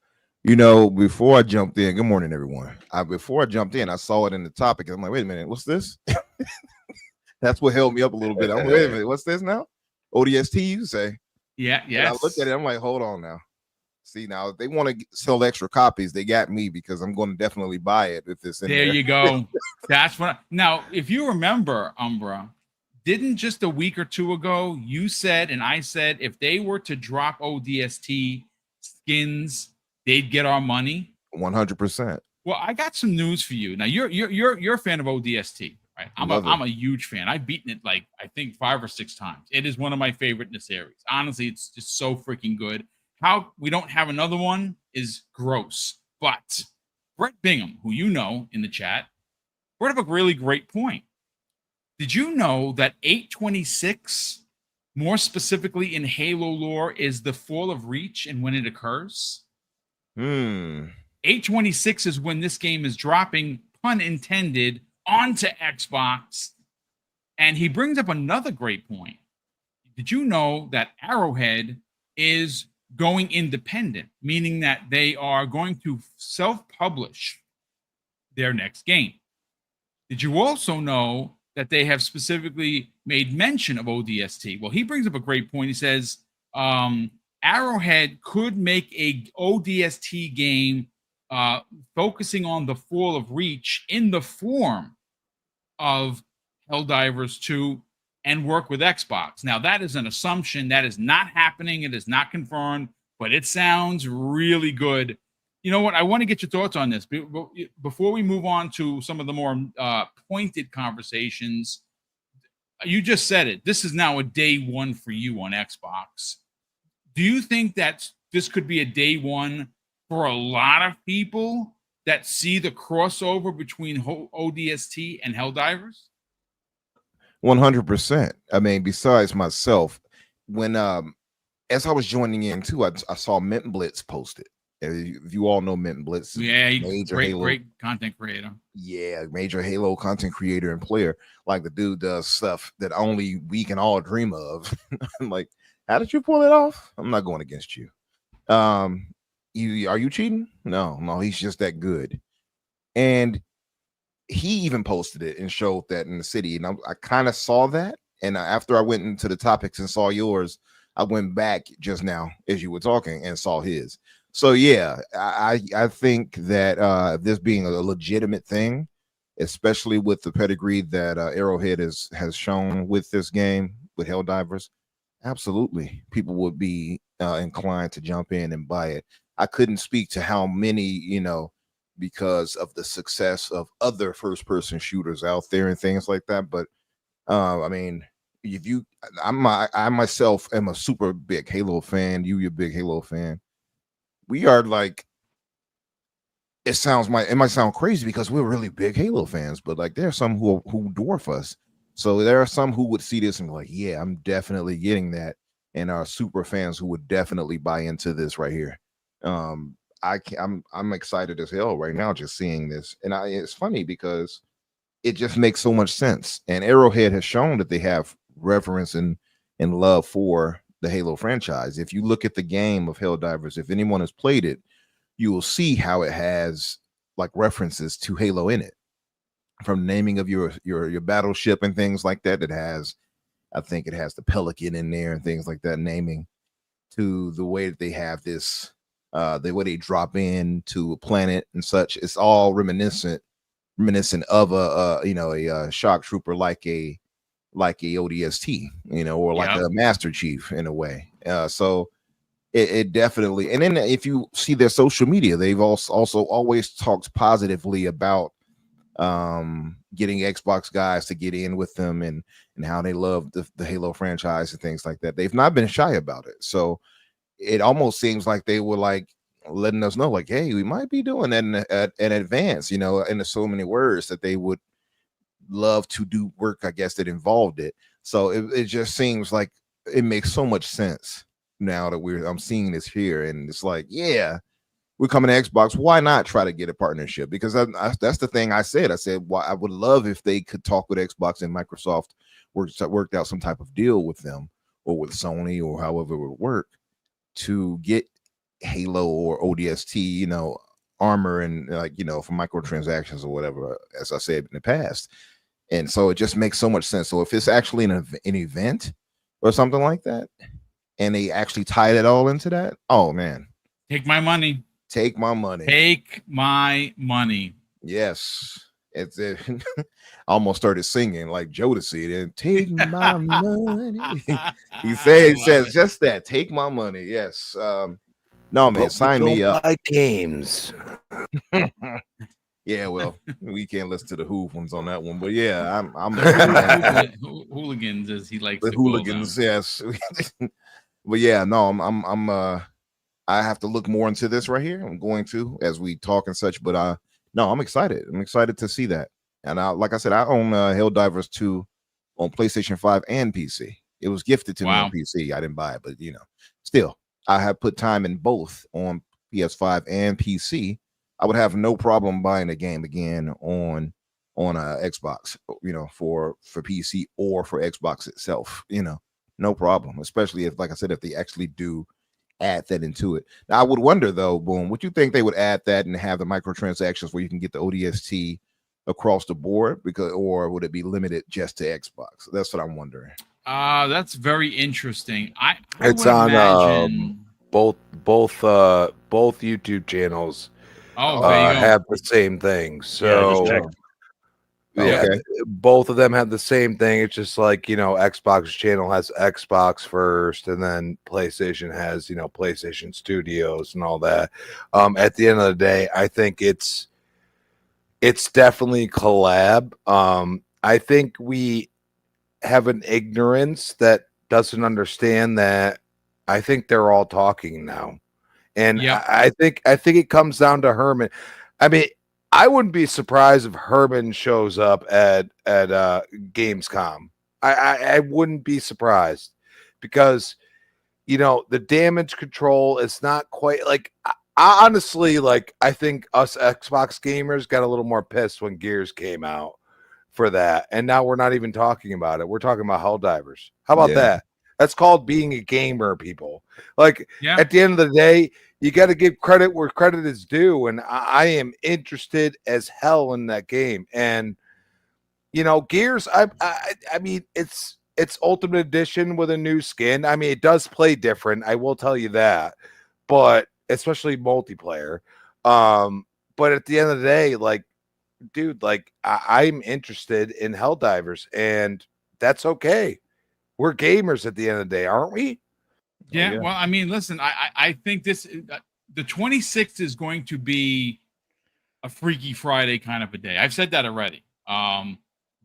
You know, before I jumped in, good morning, everyone. Before I jumped in, I saw it in the topic. And I'm like, wait a minute, what's this? That's what held me up a little bit. I'm like, wait a minute, what's this now? ODST, you say? Yeah, yeah. I looked at it. I'm like, hold on now. See, now if they want to sell extra copies, they got me because I'm going to definitely buy it if it's in there. There you go. That's what. Now, if you remember, Umbra, didn't just a week or two ago you said and I said if they were to drop ODST skins, they'd get our money? 100%. Well, I got some news for you. Now, you're a fan of ODST, right? I'm a huge fan. I've beaten it like I think 5 or 6 times. It is one of my favorite in the series. Honestly, it's just so freaking good. How we don't have another one is gross. But Brett Bingham, who you know in the chat, brought up a really great point. Did you know that 826, more specifically in Halo lore, is the fall of Reach and when it occurs? 826 is when this game is dropping, pun intended, onto Xbox. And he brings up another great point. Did you know that Arrowhead is going independent, meaning that they are going to self-publish their next game? Did you also know that they have specifically made mention of ODST? Well, he brings up a great point. He says Arrowhead could make a ODST game focusing on the fall of Reach in the form of Helldivers 2 and work with Xbox. Now, that is an assumption. That is not happening. It is not confirmed, but it sounds really good. You know what? I want to get your thoughts on this. Before we move on to some of the more pointed conversations, you just said it. This is now a day one for you on Xbox. Do you think that this could be a day one for a lot of people that see the crossover between ODST and Helldivers? 100%. I mean, besides myself, when as I was joining in too, I saw Mint Blitz posted. If you all know Mint Blitz, yeah, great content creator. Yeah, major Halo content creator and player. Like the dude does stuff that only we can all dream of. I'm like, how did you pull it off? I'm not going against you. Are you cheating? No, he's just that good. And he even posted it and showed that in the city, and I kind of saw that. And after I went into the topics and saw yours, I went back just now as you were talking and saw his. So yeah, I think that this being a legitimate thing, especially with the pedigree that Arrowhead has shown with this game with Helldivers, absolutely people would be inclined to jump in and buy it. I couldn't speak to how many, because of the success of other first-person shooters out there and things like that. But I mean, I myself am a super big Halo fan. You're a big Halo fan. We are like, it might sound crazy because we're really big Halo fans, but like there are some who dwarf us. So there are some who would see this and be like, yeah, I'm definitely getting that, and are super fans who would definitely buy into this right here. I'm excited as hell right now just seeing this, and it's funny because it just makes so much sense. And Arrowhead has shown that they have reverence and love for the Halo franchise. If you look at the game of Helldivers, if anyone has played it, you will see how it has like references to Halo in it, from naming of your battleship and things like that. I think it has the Pelican in there and things like that, naming, to the way that they have this the way they drop in to a planet and such. It's all reminiscent of a shock trooper like a ODST, or like Yep. a Master Chief in a way. So it definitely. And then if you see their social media, they've also always talked positively about getting Xbox guys to get in with them, and how they love the Halo franchise and things like that. They've not been shy about it. So it almost seems like they were like letting us know, like, hey, we might be doing that in advance, in so many words, that they would love to do work, I guess, that involved it. So it just seems like it makes so much sense now that I'm seeing this here, and it's like, yeah, we're coming to Xbox. Why not try to get a partnership? Because that's the thing I said. I said, well, I would love if they could talk with Xbox and Microsoft, worked out some type of deal with them or with Sony or however it would work to get Halo or ODST, armor and for microtransactions or whatever, as I said in the past. And so it just makes so much sense. So if it's actually an event or something like that, and they actually tied it all into that, oh man, Take my money. take my money. Take my money. Yes. It's I almost started singing like Jodeci. And take my money. He says just that. Take my money. Yes. No, man, But sign we me don't up. like games. Yeah, well, we can't listen to the Who ones on that one, but yeah, I'm Hooligans, as he likes the to call hooligans. them. Yes, but yeah, no, I'm I have to look more into this right here. I'm going to, as we talk and such, but no, I'm excited. I'm excited to see that. And like I said, I own Helldivers 2 on PlayStation 5 and PC. It was gifted to me on PC. I didn't buy it, but still, I have put time in both on PS5 and PC. I would have no problem buying the game again on Xbox, for PC or for Xbox itself, no problem. Especially if, like I said, if they actually do add that into it. Now, I would wonder though, Boom, would you think they would add that and have the microtransactions where you can get the ODST across the board, or would it be limited just to Xbox? That's what I'm wondering. That's very interesting. I It's would on imagine both YouTube channels. Oh, there you go. Have the same thing. So just checked. yeah, Okay. both of them have the same thing. It's just like, Xbox channel has Xbox first, and then PlayStation has, PlayStation Studios and all that. At the end of the day, I think it's definitely collab. I think we have an ignorance that doesn't understand that. I think they're all talking now. And Yep. I think it comes down to Herman. I mean, I wouldn't be surprised if Herman shows up at Gamescom. I wouldn't be surprised, because the damage control is not quite like. I honestly, like, I think us Xbox gamers got a little more pissed when Gears came out for that, and now we're not even talking about it. We're talking about Helldivers. How about that? That's called being a gamer, people. Like, at the end of the day, you got to give credit where credit is due, and I am interested as hell in that game. And Gears, I mean, it's Ultimate Edition with a new skin. I mean, it does play different, I will tell you that, but especially multiplayer. But at the end of the day, like, dude, like, I'm interested in Helldivers, and that's okay. We're gamers at the end of the day, aren't we? Yeah. Well, I mean, listen, I think this the 26th is going to be a Freaky Friday kind of a day. I've said that already.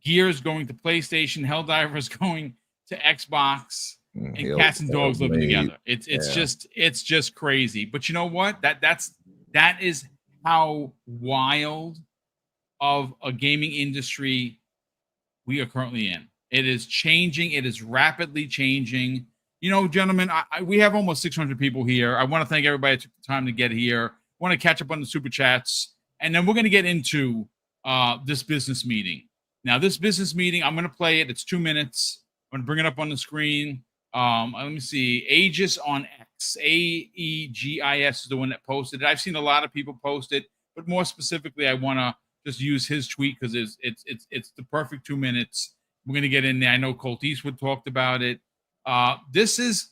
Gears going to PlayStation, Helldivers going to Xbox, and cats and dogs living together. It's just crazy. But you know what? That is how wild of a gaming industry we are currently in. It is changing. It is rapidly changing. Gentlemen, we have almost 600 people here. I want to thank everybody that took the time to get here. I want to catch up on the super chats, and then we're going to get into this business meeting. Now, this business meeting, I'm going to play it. It's 2 minutes. I'm going to bring it up on the screen. Let me see. Aegis on X. AEGIS is the one that posted it. I've seen a lot of people post it, but more specifically, I want to just use his tweet because it's the perfect 2 minutes. We're going to get in there. I know Colt Eastwood talked about it. This is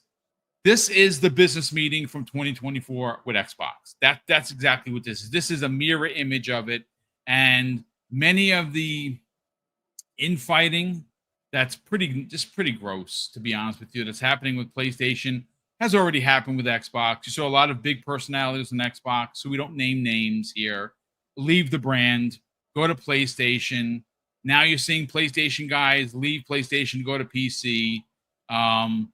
This is the business meeting from 2024 with Xbox. That's exactly what this is. This is a mirror image of it. And many of the infighting that's pretty gross, to be honest with you, that's happening with PlayStation has already happened with Xbox. You saw a lot of big personalities in Xbox, so we don't name names here, leave the brand, go to PlayStation. Now you're seeing PlayStation guys leave PlayStation, go to PC. And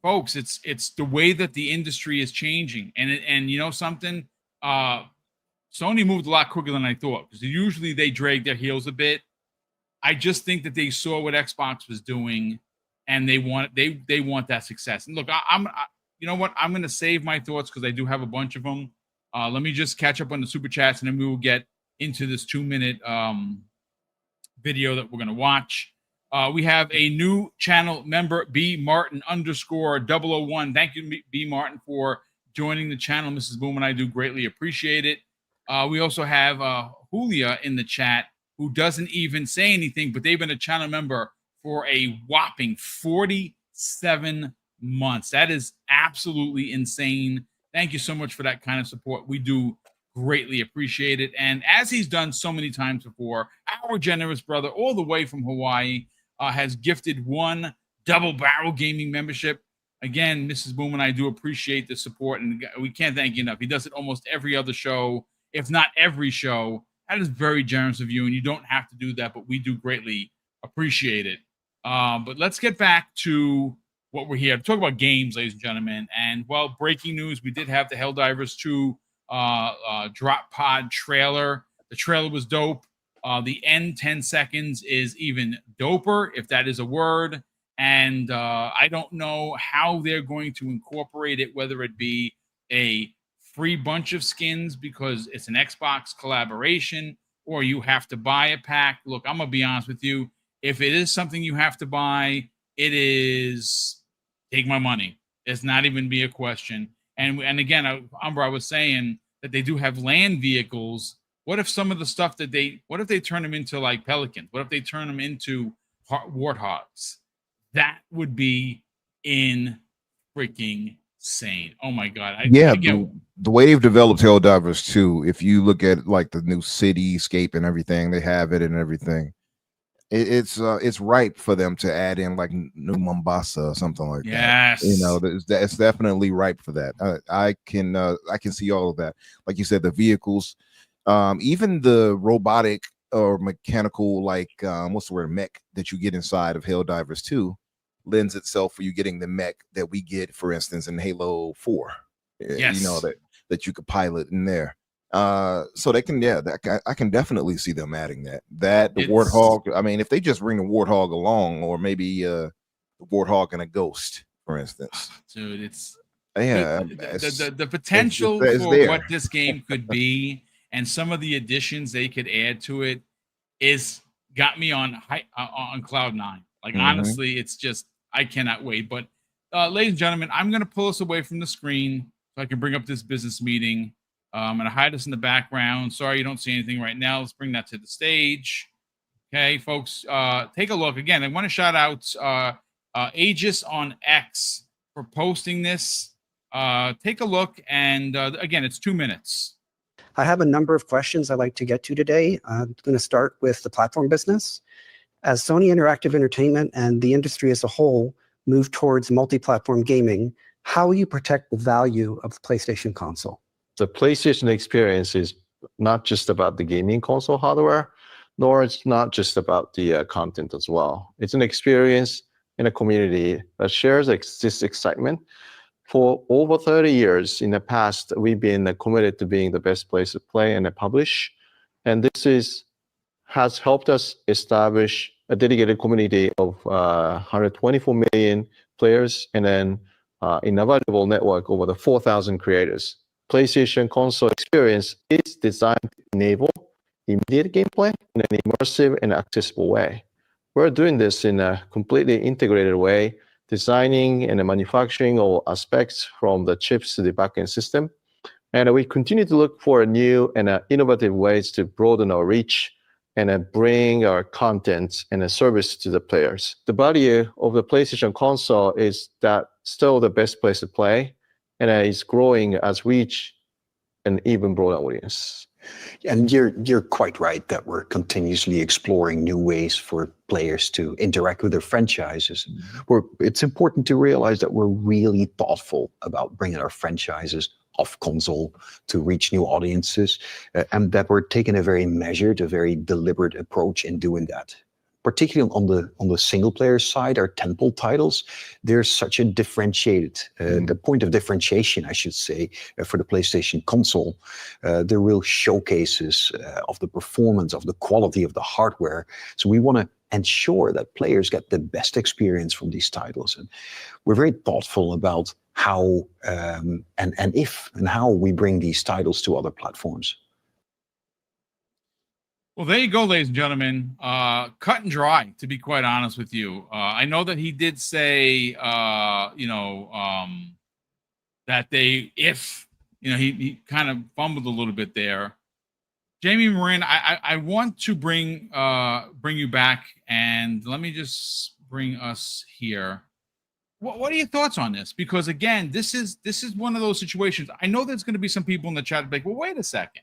folks, it's the way that the industry is changing. And you know something? Sony moved a lot quicker than I thought, because usually they drag their heels a bit. I just think that they saw what Xbox was doing, and they want that success. And look, you know what? I'm going to save my thoughts because I do have a bunch of them. Let me just catch up on the super chats, and then we will get into this 2-minute video that we're going to watch. We have a new channel member, B Martin _001. Thank you, B Martin, for joining the channel. Mrs. Boom and I do greatly appreciate it. We also have Julia in the chat, who doesn't even say anything, but they've been a channel member for a whopping 47 months. That is absolutely insane. Thank you so much for that kind of support. We do greatly appreciate it. And as he's done so many times before, our generous brother, all the way from Hawaii, has gifted 1 Double Barrel Gaming membership. Again, Mrs. Boom and I do appreciate the support, and we can't thank you enough. He does it almost every other show, if not every show. That is very generous of you, and you don't have to do that, but we do greatly appreciate it. But let's get back to what we're here to talk about, games, ladies and gentlemen. And, well, breaking news, we did have the Helldivers 2 drop pod trailer. The trailer was dope. The end 10 seconds is even doper, if that is a word. And I don't know how they're going to incorporate it, whether it be a free bunch of skins because it's an Xbox collaboration, or you have to buy a pack. Look, I'm going to be honest with you. If it is something you have to buy, it is take my money. It's not even be a question. And again, Umber, I was saying that they do have land vehicles. What if some of the stuff what if they turn them into like Pelicans? What if they turn them into warthogs? That would be in freaking insane. Oh my God. The way they've developed Helldivers 2, if you look at like the new cityscape and everything, they have it and everything. It's ripe for them to add in like New Mombasa or something like that. Yes. You know, it's definitely ripe for that. I can see all of that. Like you said, the vehicles, even the robotic or mechanical, like what's the word, mech that you get inside of Helldivers 2 lends itself for you getting the mech that we get, for instance, in Halo 4. Yes. You know, that you could pilot in there. So they can, I can definitely see them adding that. The Warthog. I mean, if they just bring the Warthog along, or maybe the Warthog and a Ghost, for instance. Dude, it's the potential for what this game could be, and some of the additions they could add to it is got me on cloud 9. Like honestly, it's just I cannot wait. But ladies and gentlemen, I'm going to pull us away from the screen so I can bring up this business meeting. I'm going to hide us in the background. Sorry you don't see anything right now. Let's bring that to the stage. Okay, folks, take a look. Again, I want to shout out Aegis on X for posting this. Take a look. And again, it's 2 minutes. I have a number of questions I'd like to get to today. I'm going to start with the platform business. As Sony Interactive Entertainment and the industry as a whole move towards multi-platform gaming, how will you protect the value of the PlayStation console? The PlayStation experience is not just about the gaming console hardware, nor it's not just about the content as well. It's an experience in a community that shares this excitement. For over 30 years in the past, we've been committed to being the best place to play and publish. And this has helped us establish a dedicated community of 124 million players, and then invaluable network over the 4,000 creators. PlayStation console experience is designed to enable immediate gameplay in an immersive and accessible way. We're doing this in a completely integrated way, designing and manufacturing all aspects from the chips to the backend system. And we continue to look for new and innovative ways to broaden our reach and then bring our content and a service to the players. The value of the PlayStation console is that still the best place to play, and it's growing as reach an even broader audience. And you're quite right that we're continuously exploring new ways for players to interact with their franchises. It's important to realize that we're really thoughtful about bringing our franchises off console to reach new audiences, and that we're taking a very measured, a very deliberate approach in doing that. Particularly on the single player side, our tentpole titles, there's such a differentiated, the point of differentiation, I should say, for the PlayStation console, the real showcases of the performance, of the quality of the hardware. So we want to ensure that players get the best experience from these titles. And we're very thoughtful about how and if and how we bring these titles to other platforms. Well, there you go, ladies and gentlemen. Cut and dry, to be quite honest with you. I know that he did say, that he kind of fumbled a little bit there. Jamie Morin, I want to bring you back, and let me just bring us here. What are your thoughts on this? Because again, this is one of those situations. I know there's going to be some people in the chat like, well, wait a second.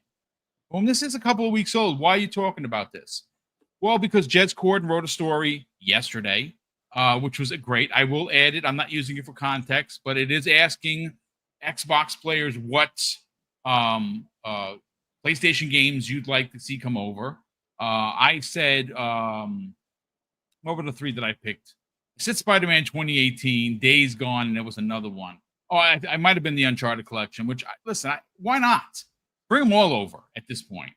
Well, this is a couple of weeks old. Why are you talking about this? Well, because Jez Corden wrote a story yesterday, which was great. I will add it. I'm not using it for context, but it is asking Xbox players what PlayStation games you'd like to see come over. I said, what were the three that I picked? I said Spider-Man 2018, Days Gone, and there was another one. Oh, I might have been the Uncharted collection, which, why not? Bring them all over at this point.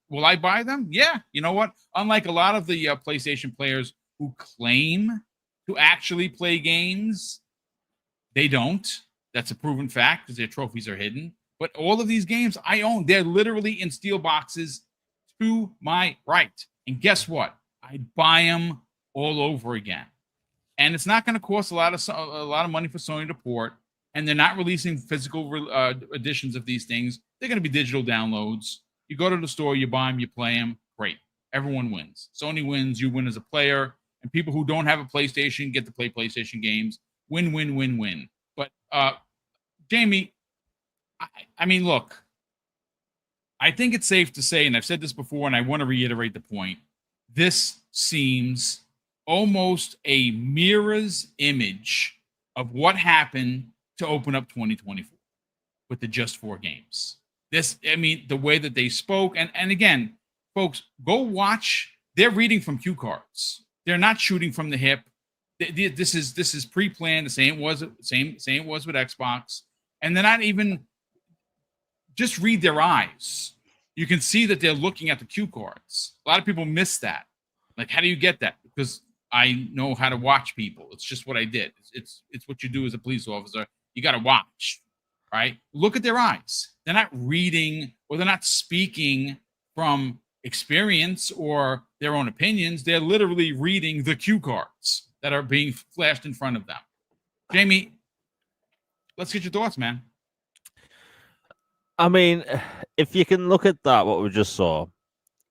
Will I buy them? Yeah. You know what? Unlike a lot of the PlayStation players who claim to actually play games, they don't. That's a proven fact because their trophies are hidden. But all of these games I own, they're literally in steel boxes to my right. And guess what? I'd buy them all over again. And it's not going to cost a lot of money for Sony to port. And they're not releasing physical editions of these things. They're going to be digital downloads. You go to the store, you buy them, you play them. Great. Everyone wins. Sony wins. You win as a player. And people who don't have a PlayStation get to play PlayStation games. Win, win, win, win. But, Jamie, I mean, look, I think it's safe to say, and I've said this before, and I want to reiterate the point, this seems almost a mirror's image of what happened to open up 2024 with the just 4 games. The way that they spoke, and again, folks, go watch. They're reading from cue cards. They're not shooting from the hip. This is pre-planned. The same it was with Xbox, and they're not even. Just read their eyes. You can see that they're looking at the cue cards. A lot of people miss that. Like, how do you get that? Because I know how to watch people. It's just what I did. It's what you do as a police officer. You got to watch, right? Look at their eyes. They're not reading or they're not speaking from experience or their own opinions. They're literally reading the cue cards that are being flashed in front of them. Jamie, let's get your thoughts, man. I mean, if you can look at that, what we just saw,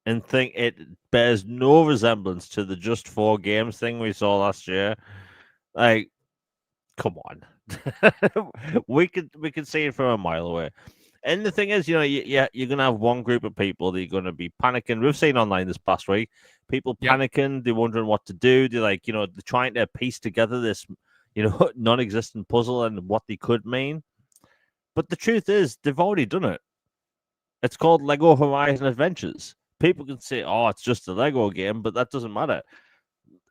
and think it bears no resemblance to the just 4 games thing we saw last year, like, come on. we could see it from a mile away. And the thing is, you're going to have one group of people that are going to be panicking. We've seen online this past week, people panicking, they're wondering what to do. They're like, they're trying to piece together this, non-existent puzzle and what they could mean. But the truth is, they've already done it. It's called Lego Horizon Adventures. People can say, oh, it's just a Lego game, but that doesn't matter.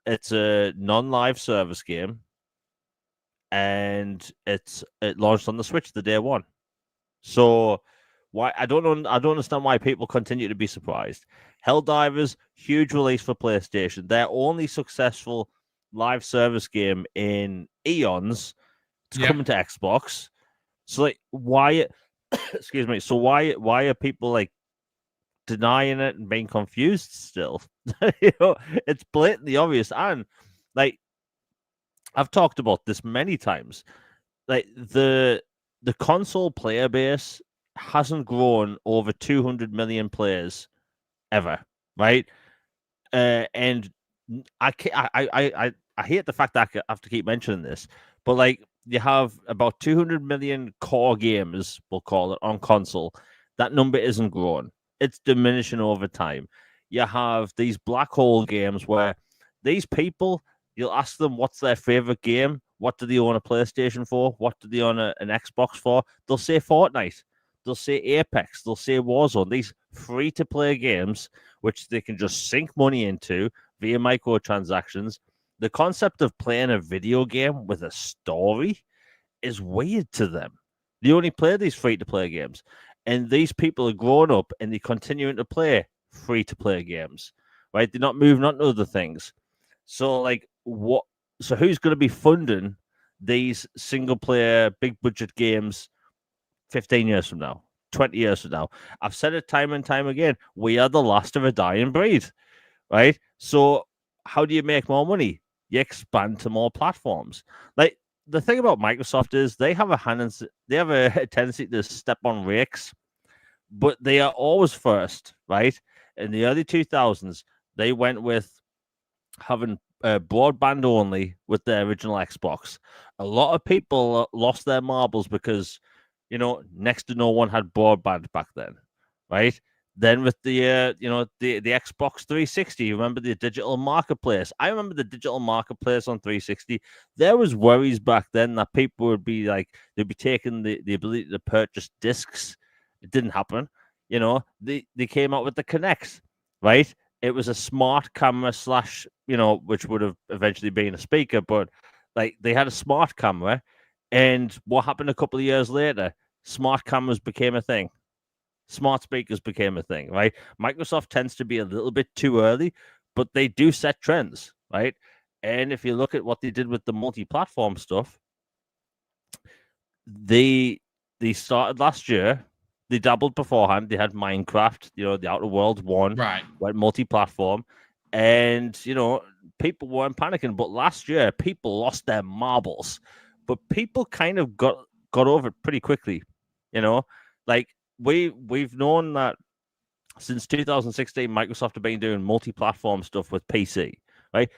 It's a non-live service game, and it launched on the Switch the day one. So why I don't understand why people continue to be surprised. Helldivers, huge release for PlayStation. Their only successful live service game in eons. It's coming to Xbox. So like, why? Excuse me. So why are people like denying it and being confused still? It's blatantly obvious. And like, I've talked about this many times. Like the console player base hasn't grown over 200 million players ever, right? And I hate the fact that I have to keep mentioning this, but like you have about 200 million core gamers, we'll call it, on console. That number isn't growing. It's diminishing over time. You have these black hole games where these people, you'll ask them what's their favorite game, what do they own a PlayStation for, what do they own an Xbox for? They'll say Fortnite, they'll say Apex, they'll say Warzone. These free-to-play games, which they can just sink money into via microtransactions. The concept of playing a video game with a story is weird to them. They only play these free-to-play games. And these people are grown up and they're continuing to play free-to-play games, right? They're not moving on to other things. So, like, what? So, who's going to be funding these single-player, big-budget games 15 years from now, 20 years from now? I've said it time and time again. We are the last of a dying breed, right? So, how do you make more money? You expand to more platforms. Like, the thing about Microsoft is they have a tendency to step on rakes, but they are always first, right? In the early 2000s, they went with having broadband only with their original Xbox. A lot of people lost their marbles because, next to no one had broadband back then, right? Then with the Xbox 360, remember the digital marketplace? I remember the digital marketplace on 360. There was worries back then that people would be like, they'd be taking the ability to purchase discs. It didn't happen. They came out with the Kinect, right? It was a smart camera / which would have eventually been a speaker, but like they had a smart camera. And what happened a couple of years later? Smart cameras became a thing. Smart speakers became a thing, right? Microsoft tends to be a little bit too early, but they do set trends, right? And if you look at what they did with the multi-platform stuff, they started last year. They dabbled beforehand. They had Minecraft, the Outer Worlds 1, right? Went multi-platform, and people weren't panicking. But last year, people lost their marbles, but people kind of got over it pretty quickly. Like we've known that since 2016, Microsoft have been doing multi-platform stuff with PC, right?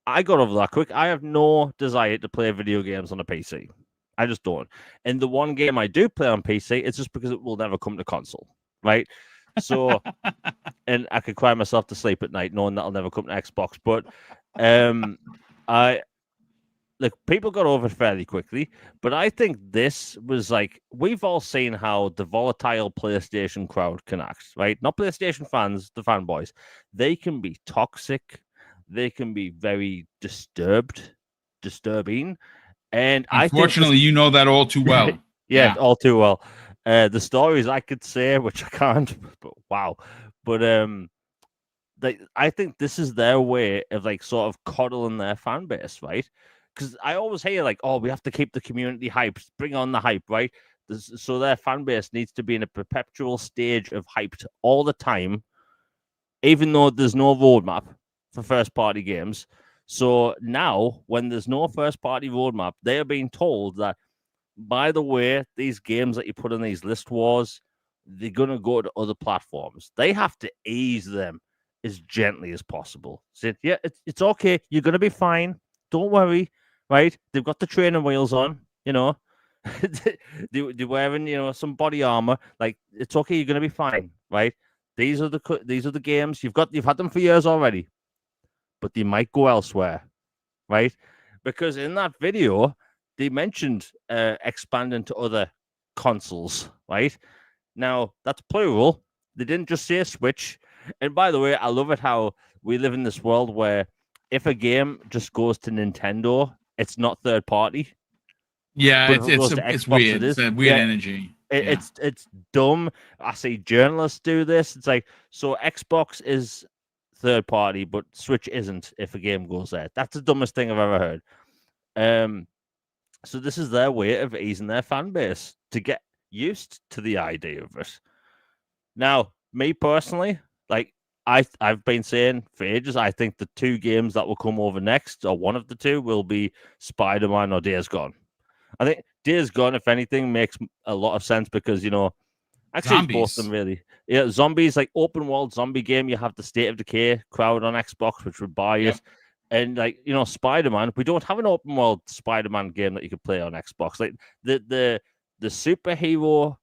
I got over that quick. I have no desire to play video games on a PC. I just don't. And the one game I do play on PC, it's just because it will never come to console, right? So, and I could cry myself to sleep at night knowing that'll never come to Xbox. But people got over it fairly quickly. But I think this was like, we've all seen how the volatile PlayStation crowd can act, right? Not PlayStation fans, the fanboys. They can be toxic. They can be very disturbing. And unfortunately, you know that all too well. yeah, all too well. The stories I could say, which I can't, but wow. But I think this is their way of like sort of coddling their fan base, right? Because I always hear like, oh, we have to keep the community hyped, bring on the hype, right? So their fan base needs to be in a perpetual stage of hyped all the time, even though there's no roadmap for first-party games. So now, when there's no first-party roadmap, they are being told that, by the way, these games that you put in these list wars, they're going to go to other platforms. They have to ease them as gently as possible. Say, yeah, it's okay. You're going to be fine. Don't worry, right? They've got the training wheels on, they're wearing, some body armor. Like, it's okay. You're going to be fine, right? These are the games. You've had them for years already. But they might go elsewhere, right? Because in that video, they mentioned expanding to other consoles, right? Now, that's plural. They didn't just say Switch. And by the way, I love it how we live in this world where if a game just goes to Nintendo, it's not third party. Yeah, it's weird. It's a weird energy. It's dumb. I see journalists do this. It's like, so Xbox is third party, but Switch isn't if a game goes there. That's the dumbest thing I've ever heard. So this is their way of easing their fan base to get used to the idea of it. Now, me personally, like I've been saying for ages, I think the two games that will come over next, or one of the two, will be Spider-Man or Days Gone. I think Days Gone, if anything, makes a lot of sense because, Actually, both of them really. Yeah, zombies, like open world zombie game. You have the State of Decay crowd on Xbox, which would buy it. And like, you know, Spider-Man, we don't have an open world Spider-Man game that you could play on Xbox. Like the superhero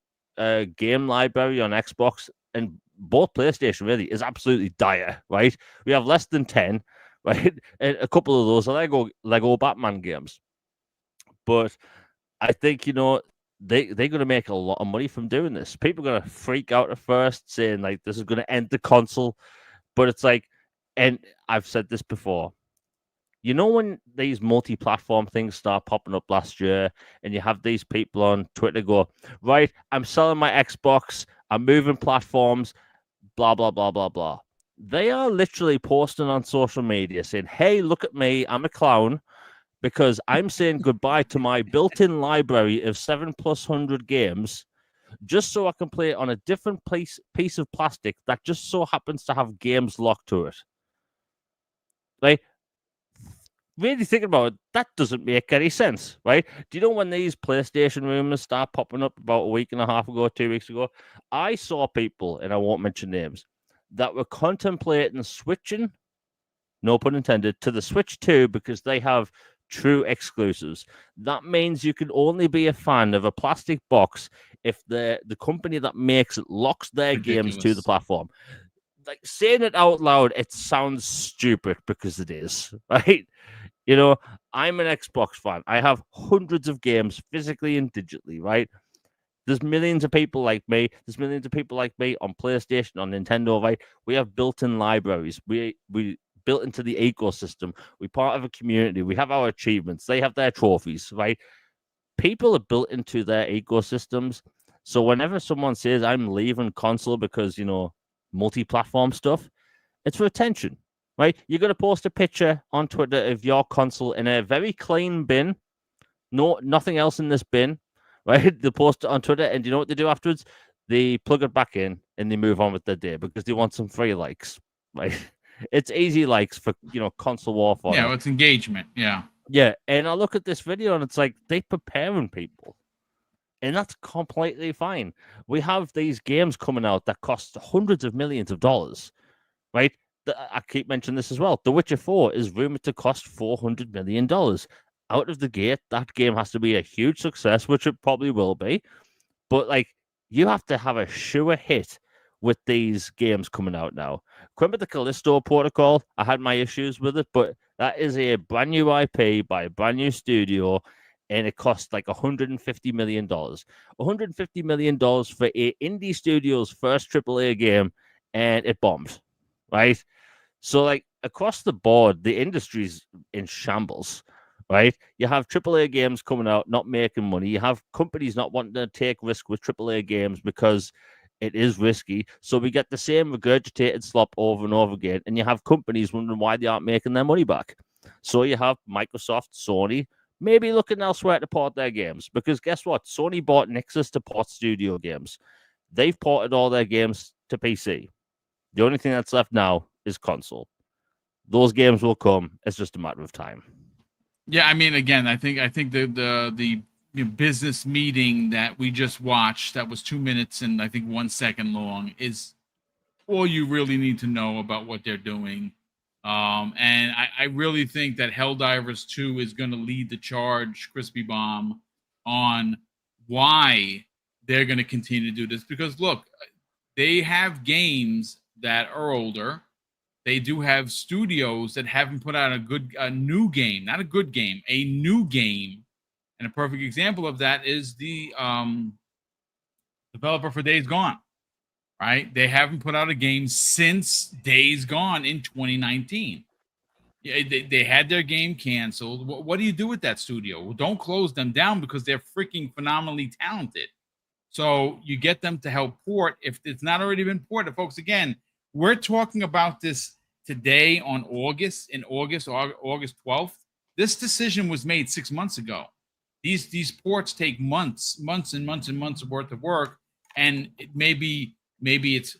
game library on Xbox and both PlayStation really is absolutely dire, right? We have less than 10, right? And a couple of those are Lego Batman games. But I think, you know, they're going to make a lot of money from doing this. People are going to freak out at first, saying like this is going to end the console. But it's like, and I've said this before, you know, when these multi-platform things start popping up last year, and you have these people on Twitter go, right, I'm selling my Xbox, I'm moving platforms, blah, blah, blah, blah, blah. They are literally posting on social media saying, hey, look at me, I'm a clown, because I'm saying goodbye to my built-in library of 700+ games just so I can play it on a different piece of plastic that just so happens to have games locked to it. Like, really thinking about it, that doesn't make any sense, right? Do you know when these PlayStation rumors start popping up about a week and a half ago, 2 weeks ago? I saw people, and I won't mention names, that were contemplating switching, no pun intended, to the Switch 2 because they have true exclusives. That means you can only be a fan of a plastic box if the company that makes it locks their games to the platform. Like, saying it out loud, it sounds stupid because it is, right? You know, I'm an Xbox fan. I have hundreds of games physically and digitally, right? There's millions of people like me. There's millions of people like me on PlayStation, on Nintendo, right? We have built-in libraries. We built into the ecosystem. We're part of a community. We have our achievements. They have their trophies, right? People are built into their ecosystems. So whenever someone says I'm leaving console because, you know, multi-platform stuff, it's for attention, right? You're going to post a picture on Twitter of your console in a very clean bin. No, nothing else in this bin, right? They post it on Twitter, and you know what they do afterwards? They plug it back in and they move on with their day because they want some free likes, right? It's easy likes for, you know, console warfare. Yeah, well, it's engagement. Yeah. Yeah, and I look at this video and it's like they're preparing people. And that's completely fine. We have these games coming out that cost hundreds of millions of dollars, right? I keep mentioning this as well. The Witcher 4 is rumored to cost $400 million. Out of the gate, that game has to be a huge success, which it probably will be. But, like, you have to have a sure hit with these games coming out now. Remember the Callisto Protocol? I had my issues with it, but that is a brand new IP by a brand new studio, and it cost like $150 million. $150 million for a indie studio's first AAA game, and it bombed, right? So, like, across the board, the industry's in shambles, right? You have AAA games coming out, not making money. You have companies not wanting to take risk with AAA games because it is risky. So we get the same regurgitated slop over and over again, and you have companies wondering why they aren't making their money back. So you have Microsoft, Sony, maybe looking elsewhere to port their games. Because guess what? Sony bought Nixxes to port studio games. They've ported all their games to PC. The only thing that's left now is console. Those games will come. It's just a matter of time. Yeah, I mean, again, I think the business meeting that we just watched, that was 2 minutes and I think 1 second long, is all you really need to know about what they're doing. And I really think that Helldivers 2 is going to lead the charge, Crispy Bomb, on why they're going to continue to do this. Because look, they have games that are older. They do have studios that haven't put out a new game, not a good game, a new game. And a perfect example of that is the developer for Days Gone, right? They haven't put out a game since Days Gone in 2019. Yeah, they had their game canceled. What do you do with that studio? Well, don't close them down because they're freaking phenomenally talented. So you get them to help port if it's not already been ported. Folks, again, we're talking about this today on August 12th. This decision was made 6 months ago. These ports take months and months worth of work, and maybe it's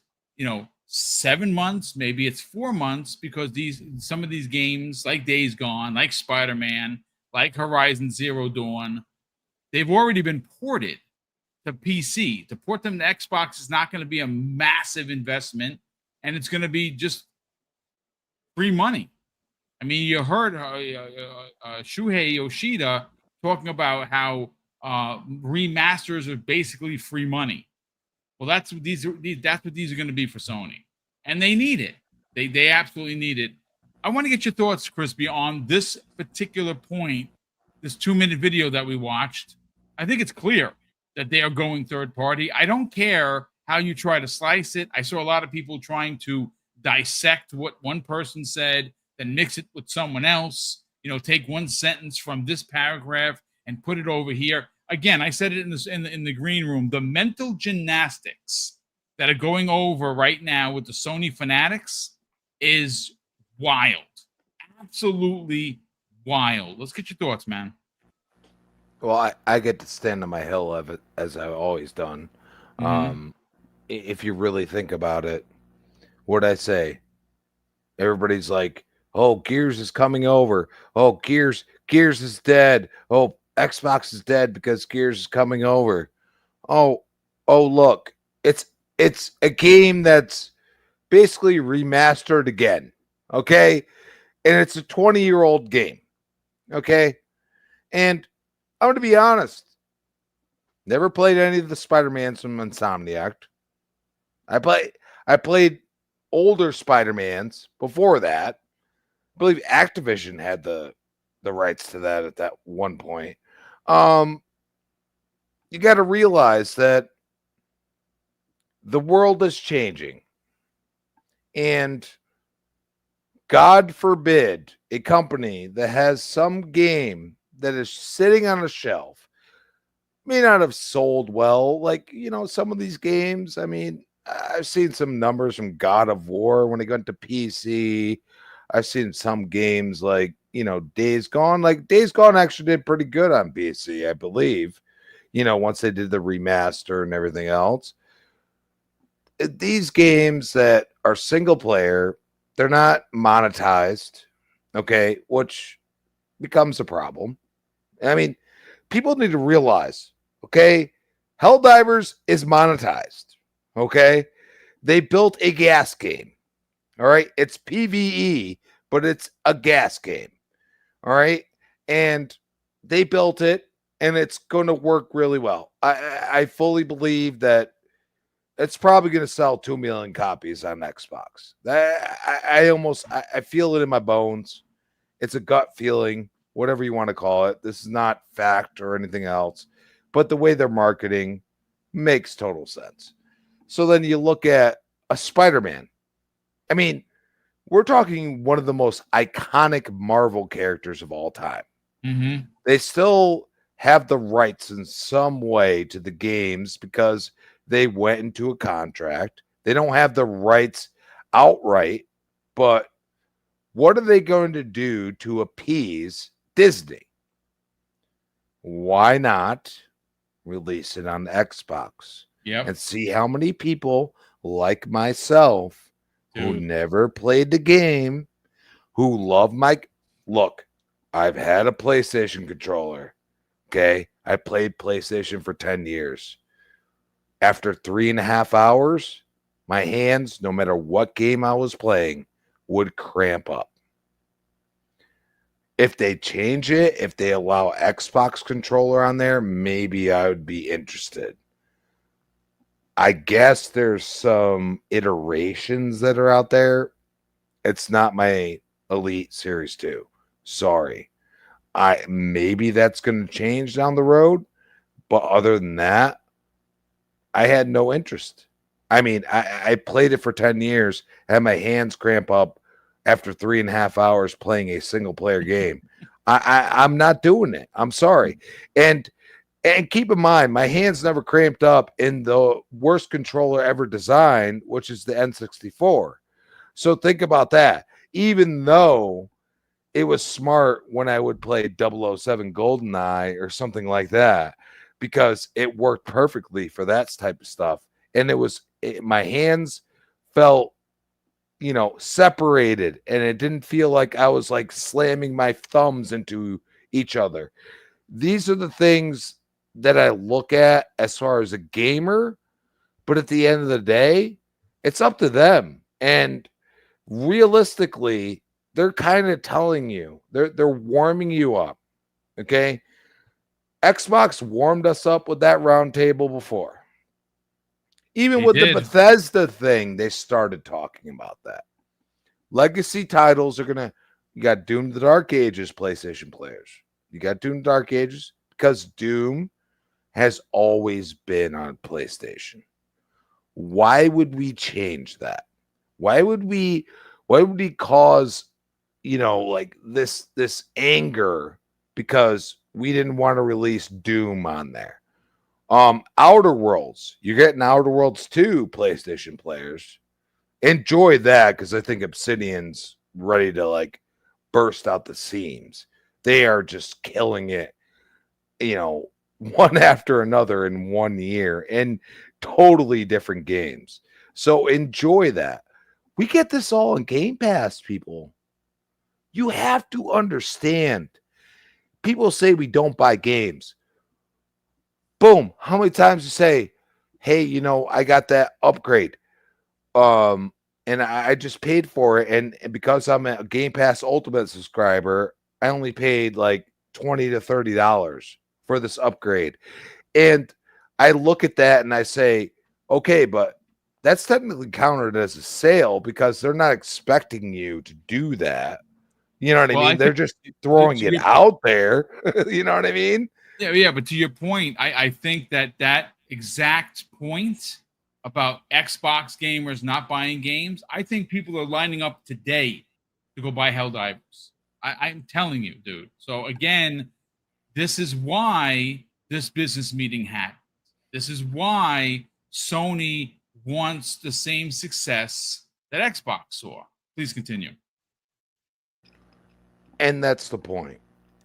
7 months, maybe it's 4 months, because some of these games like Days Gone, like Spider-Man, like Horizon Zero Dawn, they've already been ported to PC. To port them to Xbox is not going to be a massive investment, and it's going to be just free money. I mean, you heard Shuhei Yoshida talking about how remasters are basically free money. Well, that's what these are going to be for Sony, and they need it. They absolutely need it. I want to get your thoughts, Crispy, on this particular point. This 2-minute video that we watched. I think it's clear that they are going third party. I don't care how you try to slice it. I saw a lot of people trying to dissect what one person said, then mix it with someone else. You know, take one sentence from this paragraph and put it over here. Again, I said it in the green room. The mental gymnastics that are going over right now with the Sony fanatics is wild. Absolutely wild. Let's get your thoughts, man. Well, I get to stand on my hill of it, as I've always done. If you really think about it, what'd I say? Everybody's like, oh, Gears is coming over. Oh, Gears is dead. Oh, Xbox is dead because Gears is coming over. Oh, look, it's a game that's basically remastered again. Okay. And it's a 20-year-old game. Okay. And I'm going to be honest. Never played any of the Spider-Mans from Insomniac. I played older Spider-Mans before that. I believe Activision had the rights to that at that one point. You got to realize that the world is changing. And God forbid a company that has some game that is sitting on a shelf may not have sold well. Like, you know, some of these games, I mean, I've seen some numbers from God of War when it went to PC. I've seen some games like, you know, Days Gone. Like, Days Gone actually did pretty good on PC, I believe, you know, once they did the remaster and everything else. These games that are single player, they're not monetized, okay, which becomes a problem. I mean, people need to realize, okay, Helldivers is monetized, okay? They built a gas game, all right? It's PvE, but it's a gas game, all right? And they built it, and it's going to work really well. I fully believe that it's probably going to sell 2 million copies on Xbox. I feel it in my bones. It's a gut feeling, whatever you want to call it. This is not fact or anything else, but the way they're marketing makes total sense. So then you look at a Spider-Man. I mean, we're talking one of the most iconic Marvel characters of all time. Mm-hmm. They still have the rights in some way to the games because they went into a contract. They don't have the rights outright, but what are they going to do to appease Disney? Why not release it on Xbox? Yep. And see how many people like myself who never played the game, who love my look. I've had a PlayStation controller. Okay. I played PlayStation for 10 years. After 3.5 hours, my hands, no matter what game I was playing, would cramp up. If they change it, if they allow Xbox controller on there, maybe I would be interested. I guess there's some iterations that are out there. It's not my Elite Series 2. Sorry. Maybe that's going to change down the road. But other than that, I had no interest. I mean, I played it for 10 years, had my hands cramp up after 3.5 hours playing a single player game. I'm not doing it. I'm sorry. And keep in mind, my hands never cramped up in the worst controller ever designed, which is the N64. So think about that. Even though it was smart when I would play 007 GoldenEye or something like that, because it worked perfectly for that type of stuff. And my hands felt, you know, separated, and it didn't feel like I was like slamming my thumbs into each other. These are the things that I look at as far as a gamer, but at the end of the day, it's up to them. And realistically, they're kind of telling you, they're warming you up. Okay. Xbox warmed us up with that roundtable before. Even They with did. the Bethesda thing, they started talking about that. Legacy titles are gonna. You got Doom: The Dark Ages, PlayStation players. You got Doom: Dark Ages because Doom has always been on PlayStation. Why would we change that? Why would we cause, like this anger because we didn't want to release Doom on there? Outer Worlds. You're getting Outer Worlds 2, PlayStation players. Enjoy that because I think Obsidian's ready to like burst out the seams. They are just killing it, one after another in 1 year and totally different games. So enjoy that. We get this all in Game Pass, people. You have to understand. People say we don't buy games. Boom. How many times you say, hey, I got that upgrade. And I just paid for it. And because I'm a Game Pass Ultimate subscriber, I only paid like $20 to $30 for this upgrade. And I look at that and I say, okay, but that's technically counted as a sale because they're not expecting you to do that. You know what I mean? They're just throwing it out there. You know what I mean? Yeah. But to your point, I think that exact point about Xbox gamers not buying games, I think people are lining up today to go buy Helldivers. I'm telling you, dude. So again, this is why this business meeting happened. This is why Sony wants the same success that Xbox saw. Please continue. And that's the point.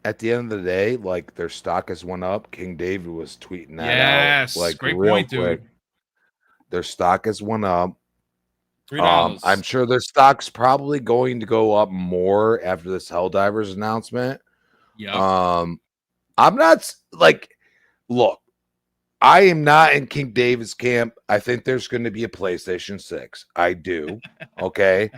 At the end of the day, like their stock has went up. King David was tweeting that out. Like great real point, quick. dude. Their stock has went up. $3. I'm sure their stock's probably going to go up more after this Helldivers announcement. Yeah. I'm not like, look, I am not in King David's camp. I think there's going to be a PlayStation 6. I do. Okay.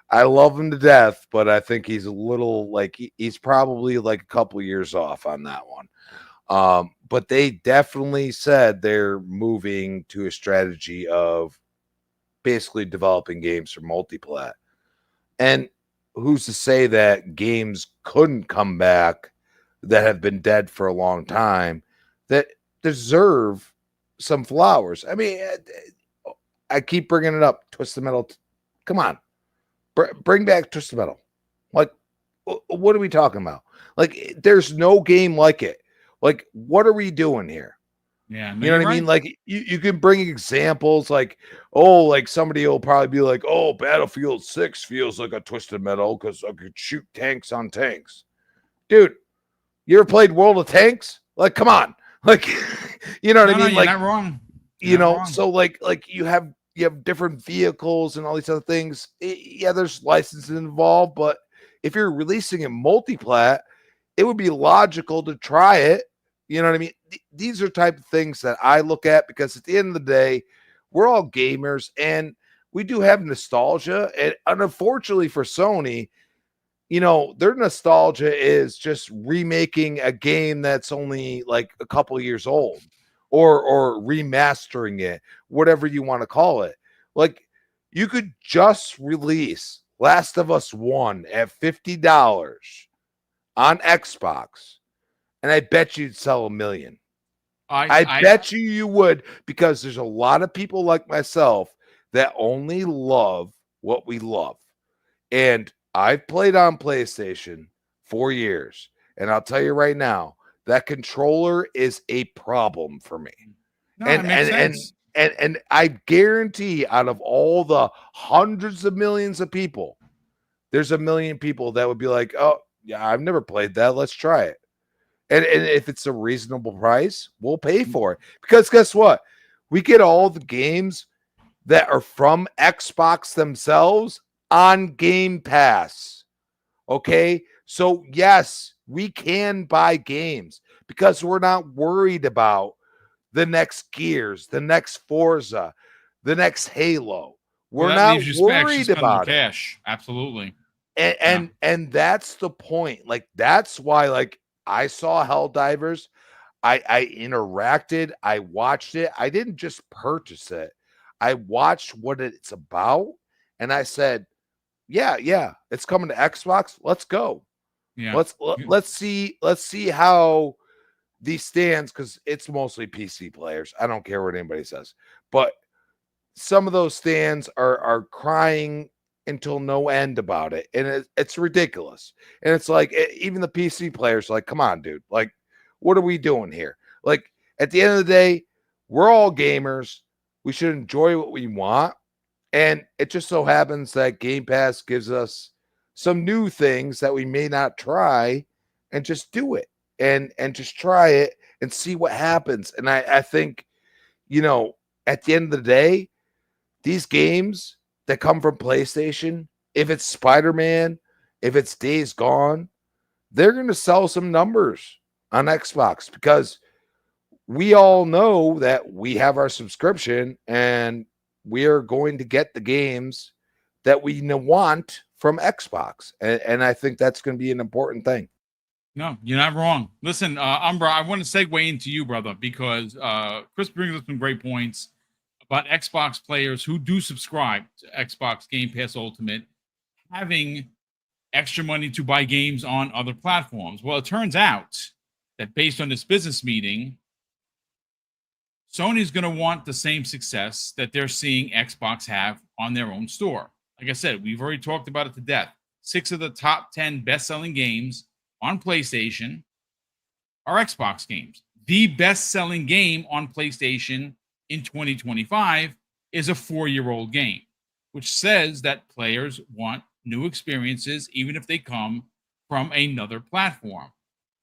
I love him to death, but I think he's a little like he's probably like a couple years off on that one. But they definitely said they're moving to a strategy of basically developing games for multiplat. And who's to say that games couldn't come back that have been dead for a long time that deserve some flowers? I mean, I keep bringing it up. Twisted Metal. Come on. Bring back Twisted Metal. Like, what are we talking about? Like, there's no game like it. Like, what are we doing here? Yeah, you know what I mean? Like, you can bring examples like, oh, like somebody will probably be like, oh, Battlefield 6 feels like a Twisted Metal because I could shoot tanks on tanks. Dude, you ever played World of Tanks? Like, come on. Like, you know what I mean? You're Like, not wrong. So like you have different vehicles and all these other things. Yeah, there's licensing involved, but if you're releasing a multiplat, it would be logical to try it. You know what I mean? These are type of things that I look at because at the end of the day, we're all gamers and we do have nostalgia. And unfortunately for Sony, their nostalgia is just remaking a game that's only like a couple years old. Or remastering it, whatever you want to call it. Like, you could just release Last of Us 1 at $50 on Xbox, and I bet you'd sell 1 million. I bet you would, because there's a lot of people like myself that only love what we love. And I've played on PlayStation 4 years, and I'll tell you right now, that controller is a problem for me. No, it makes sense. And I guarantee out of all the hundreds of millions of people, there's 1 million people that would be like, oh, yeah, I've never played that. Let's try it. And if it's a reasonable price, we'll pay for it. Because guess what? We get all the games that are from Xbox themselves on Game Pass. Okay? So, yes, we can buy games because we're not worried about the next Gears, the next Forza, the next Halo. We're Well, that not leaves you actually worried spending about it. cash. Absolutely. And that's the point. Like, that's why, like, I saw Helldivers. I interacted. I watched it. I didn't just purchase it. I watched what it's about, and I said, yeah, it's coming to Xbox. Let's go. Yeah. Let's see how these stands, because it's mostly PC players. I don't care what anybody says, but some of those stands are crying until no end about it, and it's ridiculous. And it's like, even the PC players are like, come on, dude, like, what are we doing here? Like, at the end of the day, we're all gamers. We should enjoy what we want, and it just so happens that Game Pass gives us some new things that we may not try, and just do it, and just try it and see what happens. And I think, at the end of the day, these games that come from PlayStation, if it's Spider-Man, if it's Days Gone, they're going to sell some numbers on Xbox, because we all know that we have our subscription and we are going to get the games that we want from Xbox. And I think that's going to be an important thing. No, you're not wrong. Listen, Umbra, I want to segue into you, brother, because Chris brings up some great points about Xbox players who do subscribe to Xbox Game Pass Ultimate having extra money to buy games on other platforms. Well, it turns out that based on this business meeting, Sony's going to want the same success that they're seeing Xbox have on their own store. Like I said, we've already talked about it to death. 6 of the top 10 best-selling games on PlayStation are Xbox games. The best-selling game on PlayStation in 2025 is a 4-year-old game, which says that players want new experiences, even if they come from another platform.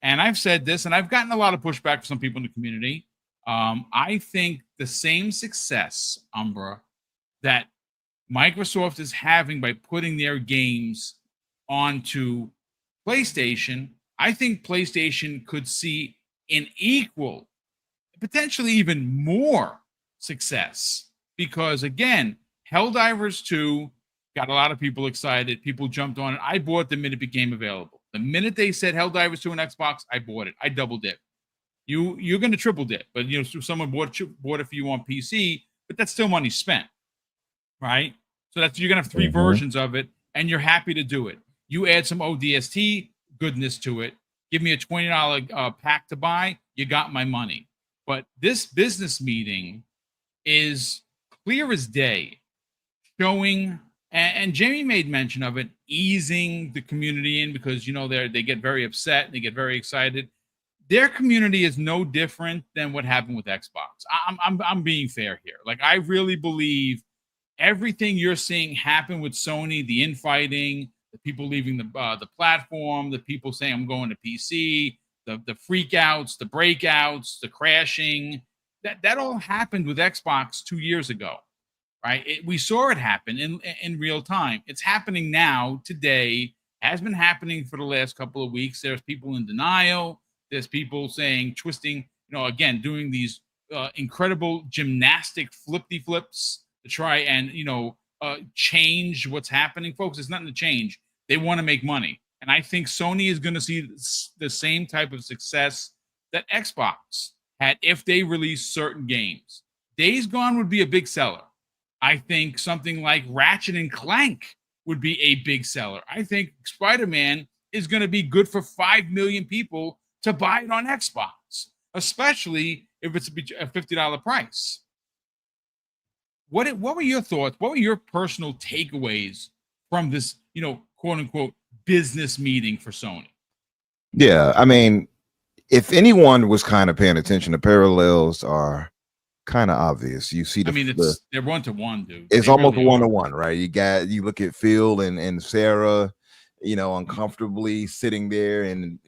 And I've said this, and I've gotten a lot of pushback from some people in the community. I think the same success, Umbra, that Microsoft is having by putting their games onto PlayStation, I think PlayStation could see an equal, potentially even more success, because again, Helldivers 2 got a lot of people excited. People jumped on it. I bought the minute it became available. The minute they said Helldivers 2 on Xbox, I bought it. I double dip. You're going to triple dip, but someone bought it for you on PC, but that's still money spent, right? So you're going to have 3 versions of it, and you're happy to do it. You add some ODST goodness to it. Give me a $20 pack to buy. You got my money. But this business meeting is clear as day, showing, and Jamie made mention of it, easing the community in, because they get very upset and they get very excited. Their community is no different than what happened with Xbox. I'm being fair here. Like, I really believe everything you're seeing happen with Sony, the infighting, the people leaving the platform, the people saying I'm going to PC, the freakouts, the breakouts, the crashing, that all happened with Xbox 2 years ago, right? We saw it happen in real time. It's happening now, today, has been happening for the last couple of weeks. There's people in denial. There's people saying, twisting, again, doing these incredible gymnastic flips to try and, change what's happening. Folks, it's nothing to change. They want to make money. And I think Sony is going to see the same type of success that Xbox had if they release certain games. Days Gone would be a big seller. I think something like Ratchet and Clank would be a big seller. I think Spider-Man is going to be good for 5 million people to buy it on Xbox, especially if it's a $50 price. What were your thoughts? What were your personal takeaways from this, quote unquote, business meeting for Sony? Yeah, I mean, if anyone was kind of paying attention, the parallels are kind of obvious. You see, they're 1-to-1, dude. It's almost really 1-to-1, right? You look at Phil and Sarah, uncomfortably sitting there, and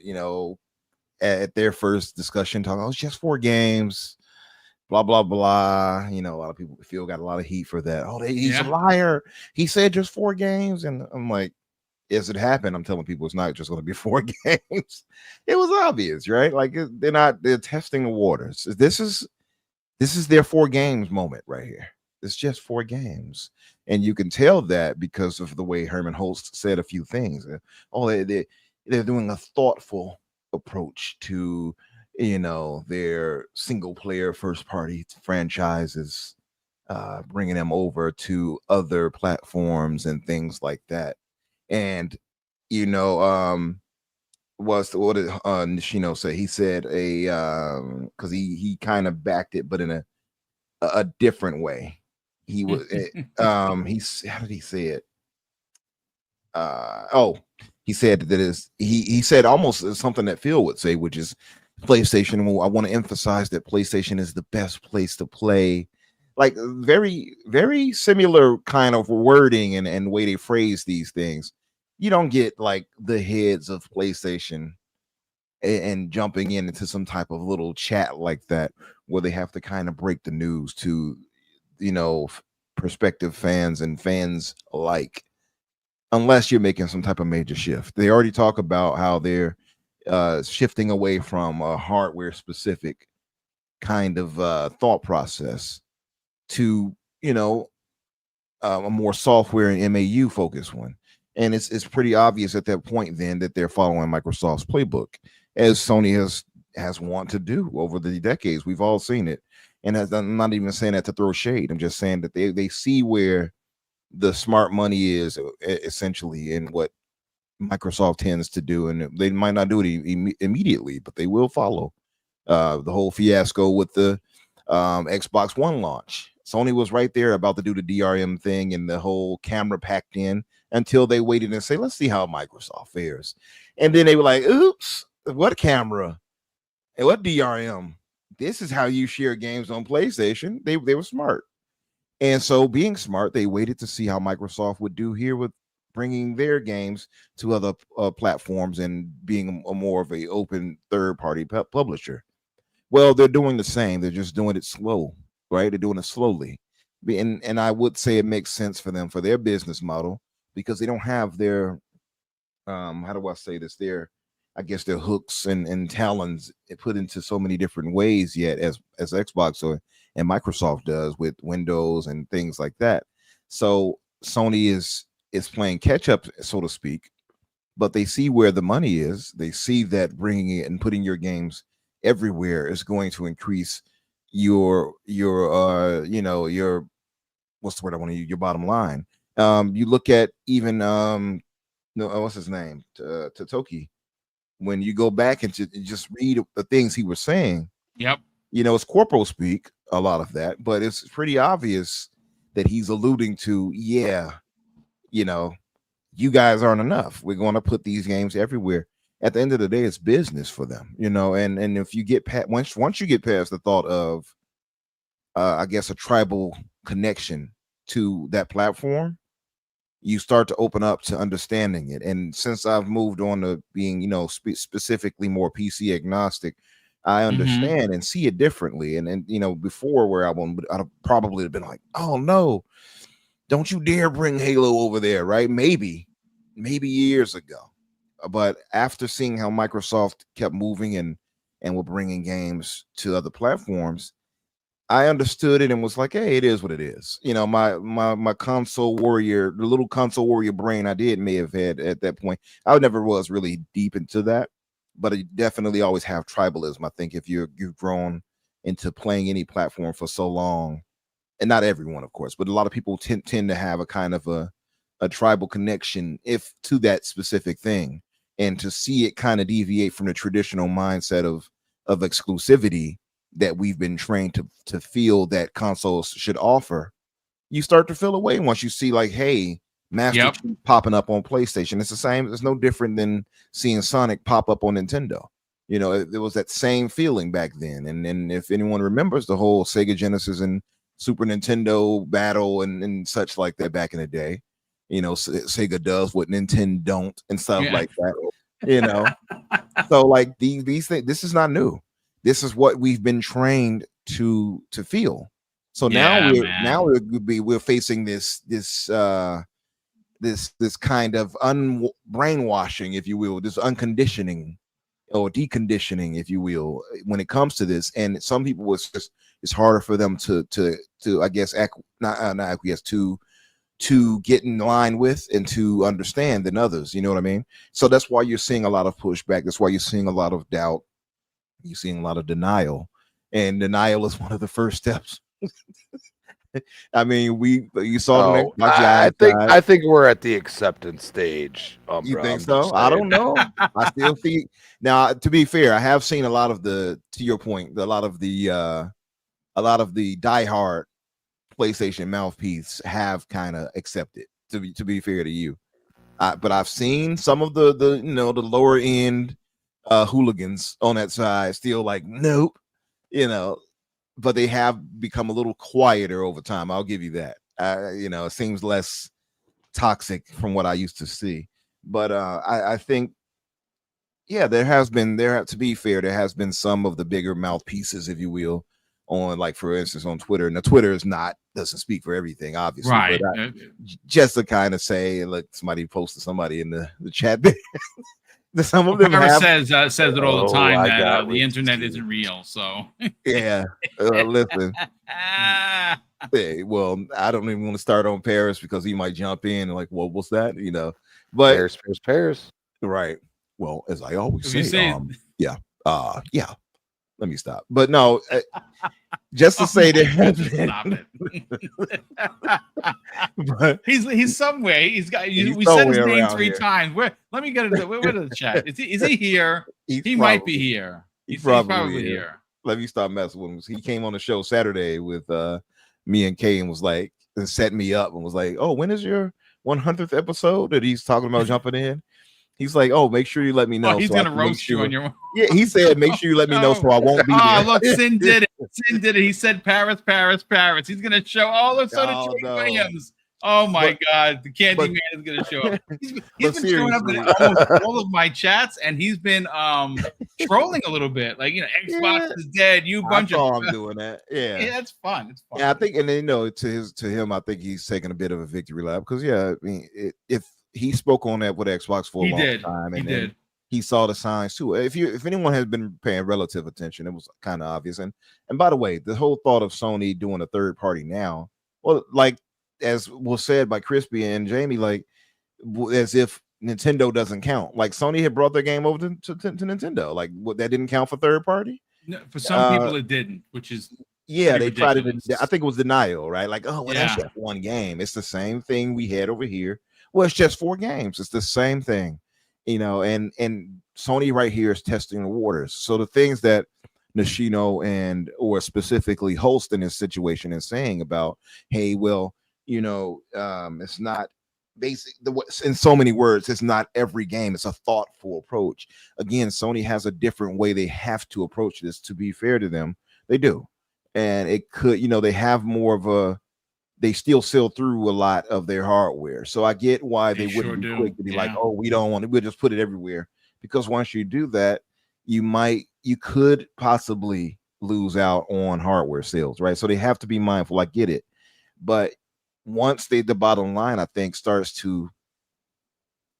at their first discussion, talking, it's just 4 games. Blah blah blah. A lot of people got a lot of heat for that. He's a liar. He said just 4 games, and I'm like, as it happened, I'm telling people it's not just going to be 4 games. It was obvious, right? Like they're testing the waters. This is their 4 games moment right here. It's just 4 games. And you can tell that because of the way Herman Hulst said a few things. They're doing a thoughtful approach to, their single player first party franchises, bringing them over to other platforms and things like that. And, what did Nishino say? He said because he kind of backed it, but in a different way. He was how did he say it? He said that he said almost something that Phil would say, which is PlayStation. Well, I want to emphasize that PlayStation is the best place to play. Like very, very similar kind of wording and way they phrase these things. You don't get like the heads of PlayStation and jumping into some type of little chat like that where they have to kind of break the news to, prospective fans and fans alike, unless you're making some type of major shift. They already talk about how they're shifting away from a hardware specific kind of thought process to, a more software and MAU focused one. And it's pretty obvious at that point then that they're following Microsoft's playbook, as Sony has wanted to do over the decades. We've all seen it. And I'm not even saying that to throw shade. I'm just saying that they see where the smart money is essentially in what Microsoft tends to do. And they might not do it immediately, but they will follow. The whole fiasco with the Xbox One launch. Sony was right there about to do the DRM thing and the whole camera packed in until they waited and say, let's see how Microsoft fares. And then they were like, oops, what camera? And what DRM? This is how you share games on PlayStation. They were smart. And so being smart, they waited to see how Microsoft would do here with bringing their games to other platforms and being a more of a open third-party publisher. Well, they're doing the same. They're just doing it slow, right? They're doing it slowly. And I would say it makes sense for them, for their business model, because they don't have their, how do I say this? I guess their hooks and talons put into so many different ways yet as Xbox and Microsoft does with Windows and things like that. So Sony is playing catch up, so to speak, but they see where the money is. They see that bringing it and putting your games everywhere is going to increase your what's the word I want to use? Your bottom line. You look at even what's his name? Totoki. When you go back and just read the things he was saying, yep, it's corporal speak, a lot of that, but it's pretty obvious that he's alluding to, you guys aren't enough. We're going to put these games everywhere. At the end of the day, it's business for them, and if you get past once you get past the thought of, I guess, a tribal connection to that platform, you start to open up to understanding it. And since I've moved on to being, specifically more PC agnostic, I understand and see it differently. And before where I'd probably have been like, oh no, don't you dare bring Halo over there, right? Maybe years ago. But after seeing how Microsoft kept moving and were bringing games to other platforms, I understood it and was like, hey, it is what it is. My console warrior, the little console warrior brain may have had at that point. I never was really deep into that, but I definitely always have tribalism. I think if you've grown into playing any platform for so long, and not everyone, of course, but a lot of people tend to have a kind of a tribal connection to that specific thing, and to see it kind of deviate from the traditional mindset of exclusivity that we've been trained to feel that consoles should offer, you start to feel away once you see like, hey, Master Chief popping up on PlayStation. It's the same. It's no different than seeing Sonic pop up on Nintendo. It was that same feeling back then. And if anyone remembers the whole Sega Genesis and Super Nintendo battle and such like that back in the day, Sega does what Nintendo don't and stuff like that. So like these things, this is not new. This is what we've been trained to feel. So now we're facing this this kind of brainwashing, if you will, this unconditioning or deconditioning, if you will, when it comes to this. And some people it's harder for them to I guess not acquiesce to get in line with and to understand than others. You know what I mean? So that's why you're seeing a lot of pushback. That's why you're seeing a lot of doubt. You're seeing a lot of denial, and denial is one of the first steps. I mean, you saw. I think we're at the acceptance stage. You Bro, think I'm so? just I saying. don't know. I still think now. To be fair, I have seen a lot of to your point, a lot of the diehard PlayStation mouthpiece have kind of accepted. To be fair to you, but I've seen some of the the lower end hooligans on that side still like nope, but they have become a little quieter over time. I'll give you that. It seems less toxic from what I used to see. But I think, yeah, to be fair, there has been some of the bigger mouthpieces, if you will, on, like, for instance, on Twitter. Now, Twitter doesn't speak for everything, obviously. Right. But just to kind of say, look, somebody posted somebody in the chat there. Some of them says it all the time that the internet isn't real. So yeah, listen. Hey, well, I don't even want to start on Paris because he might jump in and like, well, what's that? But Paris. Right. Well, as I always If say, you yeah. Let me stop. But no, just to say that. Stop it. But he's somewhere. We said his name 3 times. Let me get into where the chat. Is he here? He might be here. He's probably here. Let me stop messing with him. He came on the show Saturday with me and Kay and was like, and set me up and was like, oh, when is your 100th episode that he's talking about jumping in? He's like, oh, make sure you let me know. Oh, he's gonna roast you on your. Yeah, he said, make sure you let me know so I won't be there. Look, Sin did it. Sin did it. He said Paris. He's gonna show all of Williams. Oh my God, the Candy Man is gonna show up. He's been showing up in almost all of my chats, and he's been trolling a little bit. Like, Xbox is dead. You bunch of. I'm doing that. Yeah, that's fun. It's fun. Yeah, I think, and then to him, I think he's taking a bit of a victory lap because I mean, if he spoke on that with Xbox for a long time, and then he saw the signs too. If anyone has been paying relative attention, it was kind of obvious. And by the way, the whole thought of Sony doing a third party now, well, like as was said by Crispy and Jamie, like as if Nintendo doesn't count. Like Sony had brought their game over to Nintendo. Like that didn't count for third party. No, for some people, it didn't, which is they tried to. I think it was denial, right? Like, oh, well, that's just one game. It's the same thing we had over here. Well, it's just 4 games. It's the same thing, and Sony right here is testing the waters. So the things that Nishino or specifically Hulst in this situation is saying about, hey, well, it's not basic. In so many words, it's not every game. It's a thoughtful approach. Again, Sony has a different way they have to approach this. To be fair to them, they do, and it could, they have more of a. They still sell through a lot of their hardware. So I get why they wouldn't be quick to be like, oh, we don't want it. We'll just put it everywhere. Because once you do that, you could possibly lose out on hardware sales, right? So they have to be mindful. I get it. But once the bottom line, I think, starts to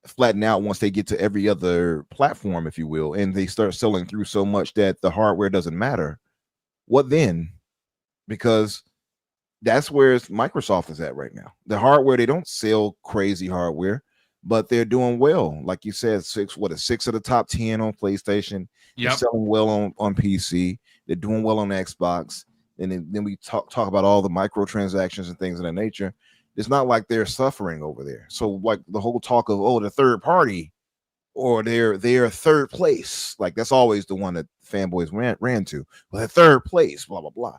flatten out once they get to every other platform, if you will, and they start selling through so much that the hardware doesn't matter, what then? Because that's where Microsoft is at right now. The hardware, they don't sell crazy hardware, but they're doing well. Like you said, 6 of the top 10 on PlayStation. They're selling well on PC. They're doing well on Xbox. And then we talk about all the microtransactions and things of that nature. It's not like they're suffering over there. So like the whole talk of, the third party or they're third place. Like that's always the one that fanboys ran to. Well, they're third place, blah, blah, blah.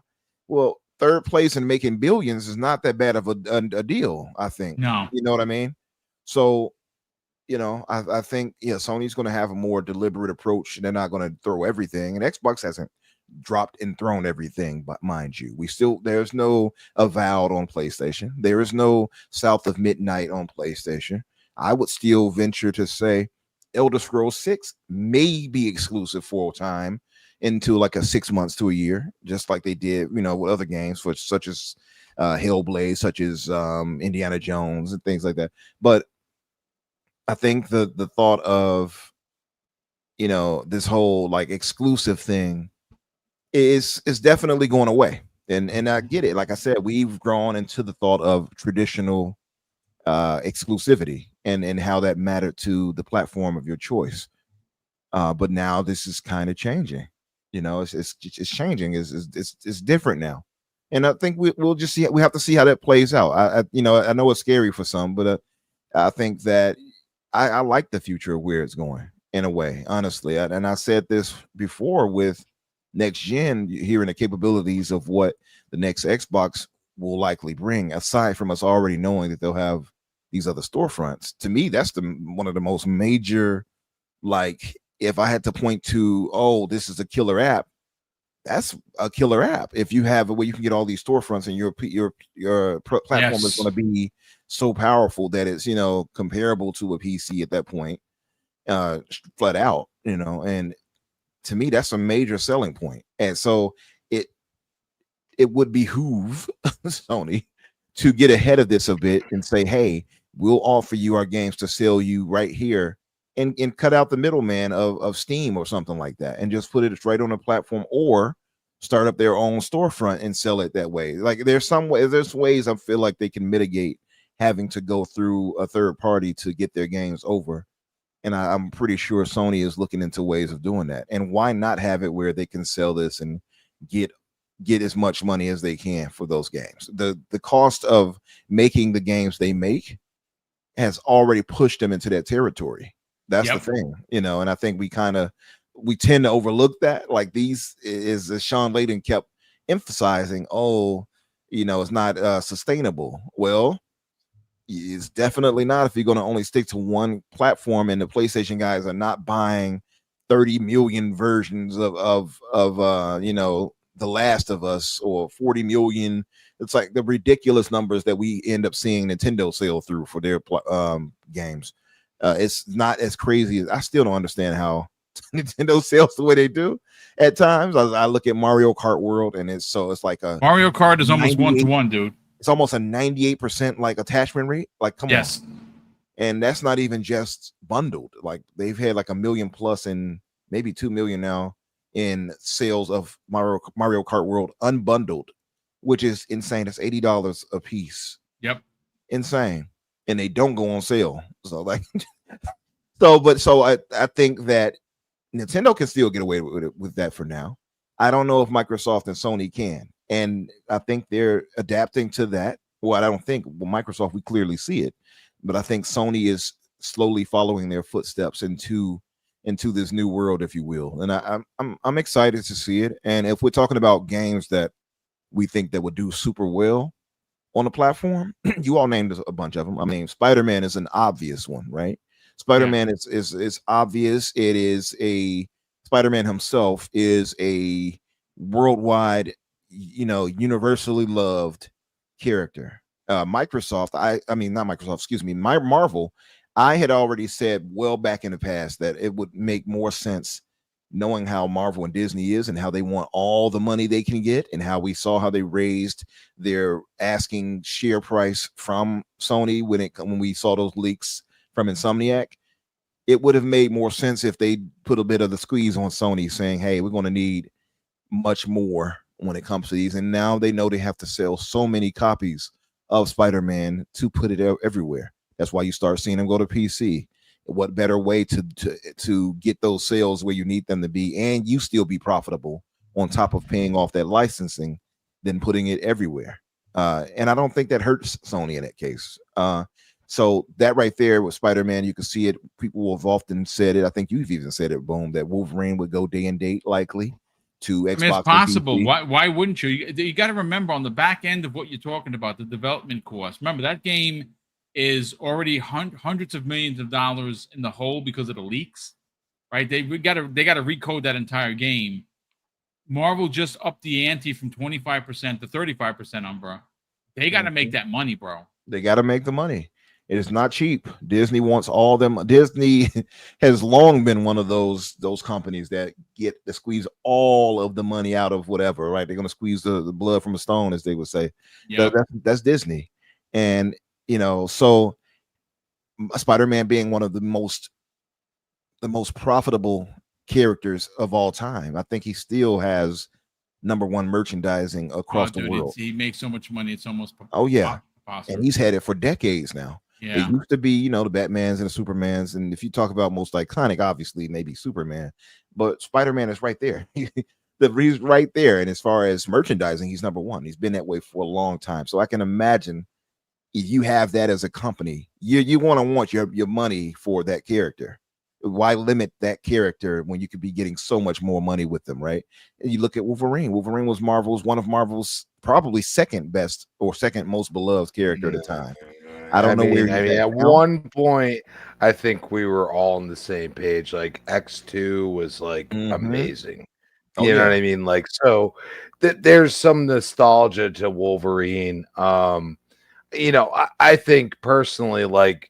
Well, third place and making billions is not that bad of a deal, I think. No. You know what I mean? So, I think, Sony's going to have a more deliberate approach. They're not going to throw everything. And Xbox hasn't dropped and thrown everything, but mind you, there's no Avowed on PlayStation. There is no South of Midnight on PlayStation. I would still venture to say Elder Scrolls 6 may be exclusive for a time into like a 6 months to a year, just like they did, with other games such as Hellblade, such as Indiana Jones and things like that. But I think the thought of, you know, this whole like exclusive thing is definitely going away. And I get it. Like I said, we've grown into the thought of traditional exclusivity and how that mattered to the platform of your choice. But now this is kind of changing. You know, it's changing. It's different now, and I think we'll just see. We have to see how that plays out. I know it's scary for some, but I think that I like the future of where it's going in a way, honestly. And I said this before with next gen, hearing the capabilities of what the next Xbox will likely bring, aside from us already knowing that they'll have these other storefronts. To me, that's one of the most major, like, if I had to point to, oh, this is a killer app, that's a killer app. If you have a way you can get all these storefronts and your platform is Yes. going to be so powerful that it's, you know, comparable to a PC at that point, flat out, you know. And to me, that's a major selling point. And so it would behoove Sony to get ahead of this a bit and say, hey, we'll offer you our games to sell you right here, and cut out the middleman of Steam or something like that, and just put it right on the platform, or start up their own storefront and sell it that way. Like there's ways I feel like they can mitigate having to go through a third party to get their games over. And I'm pretty sure Sony is looking into ways of doing that. And why not have it where they can sell this and get as much money as they can for those games? The cost of making the games they make has already pushed them into that territory. That's the thing, you know. And I think we tend to overlook that. Like these is, as Sean Layden kept emphasizing, oh, you know, it's not sustainable. Well, it's definitely not if you're going to only stick to one platform, and the PlayStation guys are not buying 30 million versions of you know, The Last of Us, or 40 million. It's like the ridiculous numbers that we end up seeing Nintendo sell through for their games. It's not as crazy as, I still don't understand how Nintendo sells the way they do at times. I look at Mario Kart World, and it's like a Mario Kart is almost 1-to-1, dude. It's almost a 98% like attachment rate. Like, come on. And that's not even just bundled. Like they've had like 1 million plus and maybe 2 million now in sales of Mario Kart World unbundled, which is insane. It's $80 a piece. Yep. Insane. And they don't go on sale. So like, so I think that Nintendo can still get away with that for now. I don't know if Microsoft and Sony can. And I think they're adapting to that. Well, I don't think, well, Microsoft, we clearly see it, but I think Sony is slowly following their footsteps into this new world, if you will. And I'm excited to see it. And if we're talking about games that we think that would do super well on the platform, you all named a bunch of them. I mean, Spider-Man is an obvious one, right? Spider-Man is obvious. It is Spider-Man himself is a worldwide, you know, universally loved character. Microsoft, I mean not Microsoft, excuse me, Marvel, I had already said well back in the past that it would make more sense, knowing how Marvel and Disney is and how they want all the money they can get, and how we saw how they raised their asking share price from Sony when we saw those leaks from Insomniac. It would have made more sense if they put a bit of the squeeze on Sony, saying, hey, we're going to need much more when it comes to these. And now they know they have to sell so many copies of Spider-Man to put it everywhere. That's why you start seeing them go to PC. What better way to get those sales where you need them to be, and you still be profitable on top of paying off that licensing, than putting it everywhere. And I don't think that hurts Sony in that case. So that right there with Spider-Man, you can see it. People have often said it. I think you've even said it, Boom, that Wolverine would go day and date likely to Xbox. I mean, it's possible. Why wouldn't you? You got to remember, on the back end of what you're talking about, the development cost. Remember, that game is already hundreds of millions of dollars in the hole because of the leaks, right? They got to recode that entire game. Marvel just upped the ante from 25% to 35%, bro. They got to make that money, bro. They got to make the money. It is not cheap. Disney wants all them. Disney has long been one of those companies that squeeze all of the money out of whatever, right? They're going to squeeze the blood from a stone, as they would say. Yeah, that's Disney. And, you know, so Spider-Man being one of the most profitable characters of all time. I think he still has #1 merchandising across the world. He makes so much money, it's almost Oh yeah, possible. and he's had it for decades now. Yeah. It used to be, the Batmans and the Supermans, and if you talk about most iconic, obviously maybe Superman, but Spider-Man is right there. He's right there, and as far as merchandising, he's #1. He's been that way for a long time. So I can imagine if you have that as a company, you want your money for that character. Why limit that character when you could be getting so much more money with them, right? And you look at Wolverine. Wolverine was one of Marvel's probably second best or second most beloved character at the time. I don't know where. I mean, at one point, I think we were all on the same page. Like X2 was like amazing. Oh, You know what I mean? Like, so there's some nostalgia to Wolverine. I think personally, like,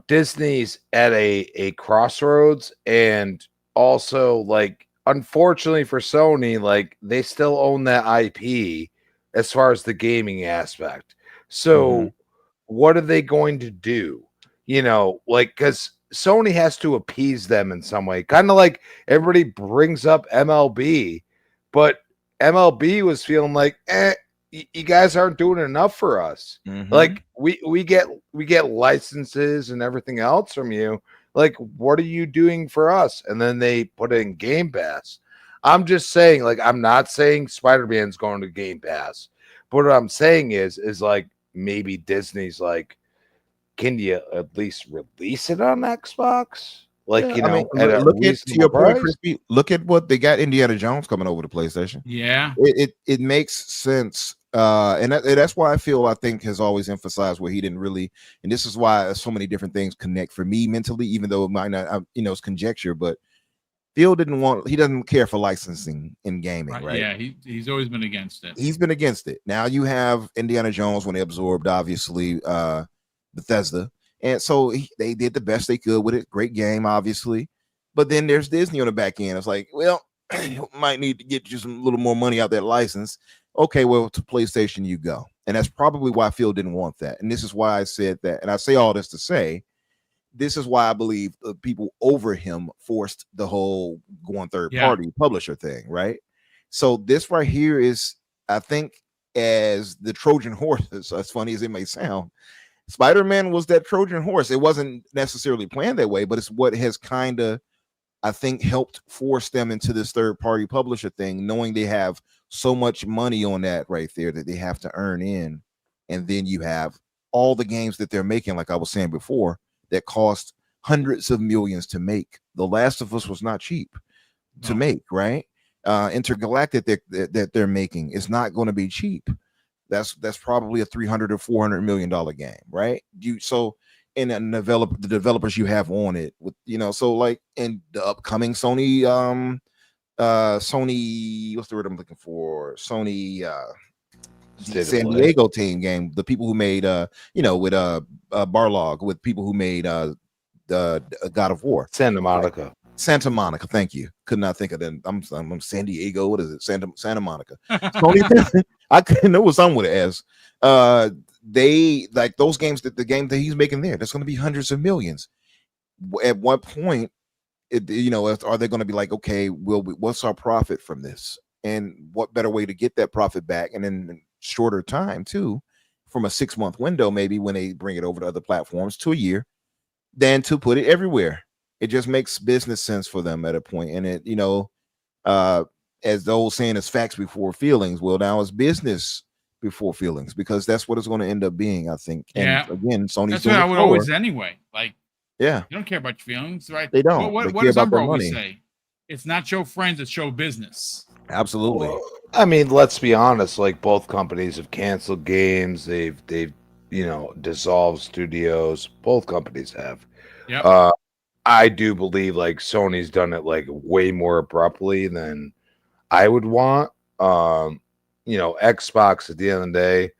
Disney's at a crossroads, and also, like, unfortunately for Sony, like, they still own that IP as far as the gaming aspect. So what are they going to do? Like, because Sony has to appease them in some way, kind of like everybody brings up MLB, but MLB was feeling like, you guys aren't doing enough for us. Like, we get licenses and everything else from you. Like, what are you doing for us? And then they put it in Game Pass. I'm just saying, like, I'm not saying Spider-Man's going to Game Pass, but what I'm saying is like, maybe Disney's like, can you at least release it on Xbox? Like, look at, to your point, Crispy, look at what they got. Indiana Jones coming over to PlayStation. Yeah, it makes sense. And that's why I think has always emphasized where he didn't really, and this is why so many different things connect for me mentally, even though it might not, it's conjecture, but Phil he doesn't care for licensing in gaming, right? Yeah, he's always been against it. He's been against it. Now you have Indiana Jones when they absorbed, obviously, Bethesda. And so they did the best they could with it. Great game, obviously. But then there's Disney on the back end. It's like, well, you might need to get you some little more money out that license. Okay, well, to PlayStation you go. And that's probably why Phil didn't want that. And this is why I said that. And I say all this to say, this is why I believe the people over him forced the whole going third-party publisher thing, right? So this right here is, I think, as the Trojan horse, as funny as it may sound, Spider-Man was that Trojan horse. It wasn't necessarily planned that way, but it's what has kind of, I think, helped force them into this third-party publisher thing, knowing they have so much money on that right there that they have to earn in. And then you have all the games that they're making, like I was saying before, that cost hundreds of millions to make. The Last of Us was not cheap to make, right? Intergalactic that they're making is not going to be cheap. That's probably a $300 or $400 million game, right? And the developers you have on it with, so like in the upcoming Sony, what's the word I'm looking for? Sony San Diego team game, the people who made with Barlog, with people who made the God of War. Santa Monica, thank you. Could not think of that. I'm San Diego. What is it? Santa Monica. Sony, I couldn't know what someone would ask. They like those games, the game that he's making there, that's going to be hundreds of millions. At what point, are they going to be like, okay, what's our profit from this? And what better way to get that profit back? And in shorter time too, from a 6-month window, maybe when they bring it over to other platforms, to a year, than to put it everywhere. It just makes business sense for them at a point. And it, as the old saying is, facts before feelings. Well, now it's business before feelings, because that's what it's going to end up being, I think. And again, Sony's that's what I would always anyway. Like, you don't care about your feelings, right? They don't. What does Umber always say? It's not show friends, it's show business. Absolutely. Well, I mean, let's be honest. Like, both companies have canceled games. They've dissolved studios. Both companies have. Yeah. I do believe like Sony's done it like way more abruptly than I would want. Xbox, at the end of the day,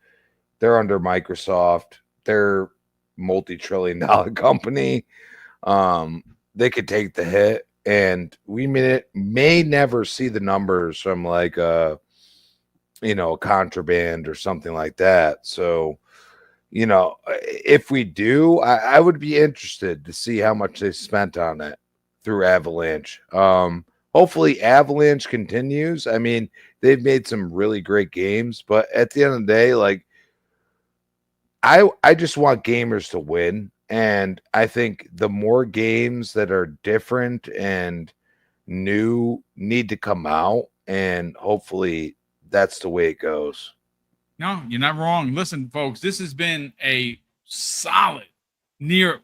they're under Microsoft. They're multi-trillion-dollar company. They could take the hit, and we may never see the numbers from like contraband or something like that. So, you know, if we do, I would be interested to see how much they spent on it through Avalanche. Hopefully Avalanche continues. I mean, they've made some really great games, but at the end of the day, like I just want gamers to win. And I think the more games that are different and new need to come out, and hopefully that's the way it goes. No, you're not wrong. Listen, folks, this has been a solid, near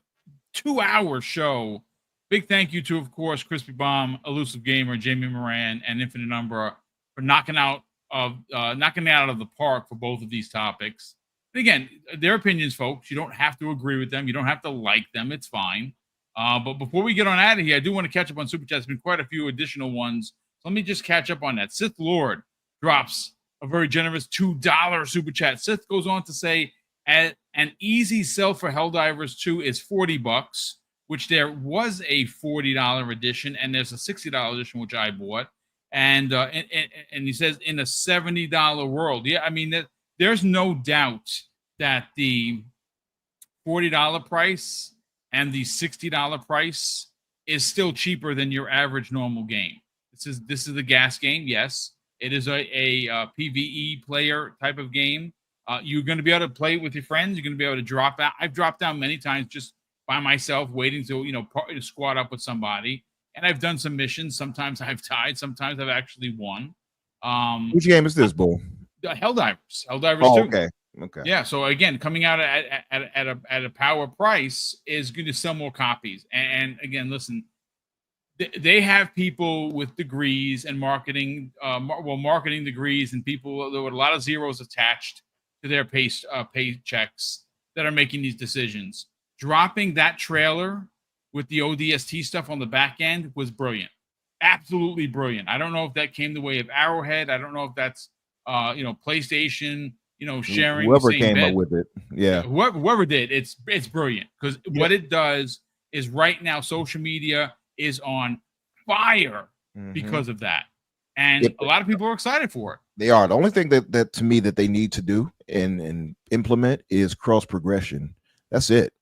2-hour show. Big thank you to, of course, Crispy Bomb, Elusive Gamer, Jamie Moran, and Infinite Number for knocking it out of the park for both of these topics. And again, their opinions, folks. You don't have to agree with them. You don't have to like them. It's fine. But before we get on out of here, I do want to catch up on Super Chat. There's been quite a few additional ones. So let me just catch up on that. Sith Lord drops a very generous $2 Super Chat. Sith goes on to say, an easy sell for Helldivers 2 is $40, which there was a $40 edition, and there's a $60 edition, which I bought. And he says, in a $70 world. Yeah, I mean, there's no doubt that the $40 price and the $60 price is still cheaper than your average normal game. This is a gas game, yes. It is a PvE player type of game. You're going to be able to play it with your friends. You're going to be able to drop out. I've dropped down many times just by myself, waiting to squad up with somebody. And I've done some missions. Sometimes I've tied. Sometimes I've actually won. Which game is this, Bull? Helldivers. Helldivers 2. Okay. Okay. Yeah. So again, coming out at a power price is going to sell more copies. And again, listen, they have people with degrees and marketing, marketing degrees, and people with a lot of zeros attached to their paychecks that are making these decisions. Dropping that trailer with the ODST stuff on the back end was brilliant. Absolutely brilliant. I don't know if that came the way of Arrowhead. I don't know if that's PlayStation, sharing. Whoever came up with it. Yeah. Whoever did, it's brilliant, because what it does is right now social media is on fire because of that. And a lot of people are excited for it. They are. The only thing that to me that they need to do and implement is cross progression. That's it.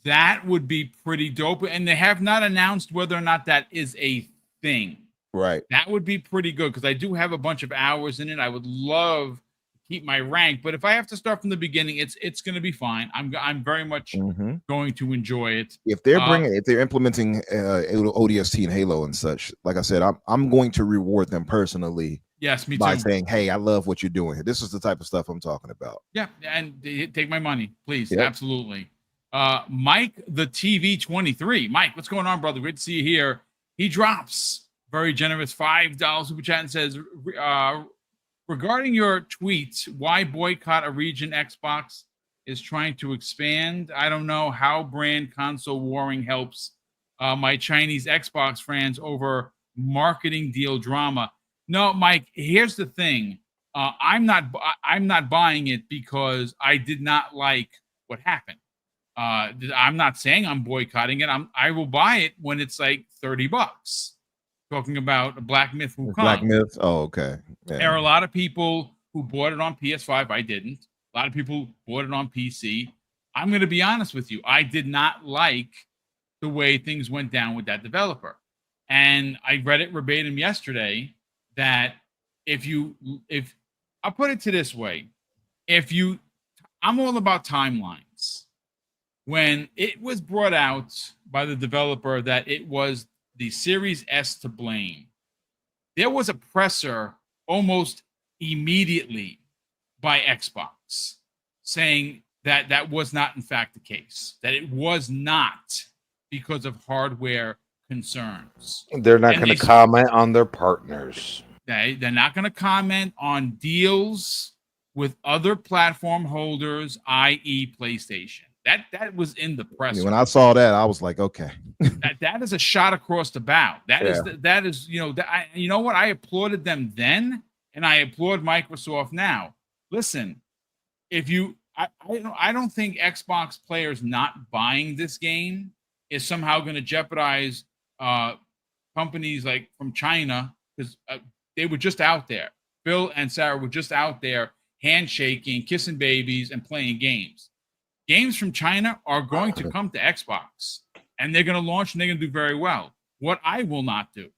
That would be pretty dope. And they have not announced whether or not that is a thing. Right. That would be pretty good, because I do have a bunch of hours in it. I would love to keep my rank, but if I have to start from the beginning, it's going to be fine. I'm very much going to enjoy it. If they're implementing ODST and Halo and such, like I said, I'm going to reward them personally. Yes, me too. By saying, "Hey, I love what you're doing here. This is the type of stuff I'm talking about." Yeah, and take my money, please. Yep. Absolutely. Mike, the TV 23. Mike, what's going on, brother? Great to see you here. He drops very generous $5 super chat and says, regarding your tweets, why boycott a region Xbox is trying to expand? I don't know how brand console warring helps my Chinese Xbox fans over marketing deal drama. No, Mike, here's the thing. I'm not buying it because I did not like what happened. I'm not saying I'm boycotting it. I will buy it when it's like $30. Talking about Black Myth Wukong. Black Myth. Oh, okay. Yeah. There are a lot of people who bought it on PS5. I didn't. A lot of people bought it on PC. I'm going to be honest with you. I did not like the way things went down with that developer. And I read it verbatim yesterday that if I'll put it to this way, I'm all about timelines. When it was brought out by the developer that it was the Series S to blame, there was a presser almost immediately by Xbox saying that that was not in fact the case, that it was not because of hardware concerns. They're not going to comment on their partners. They're not going to comment on deals with other platform holders, i.e. PlayStation. That was in the press. When I saw that, I was like, okay. that is a shot across the bow. That is you know what? I applauded them then, and I applaud Microsoft now. Listen, I don't think Xbox players not buying this game is somehow going to jeopardize companies like from China, because they were just out there. Bill and Sarah were just out there handshaking, kissing babies, and playing games. Games from China are going to come to Xbox, and they're going to launch and they're going to do very well. What I will not do,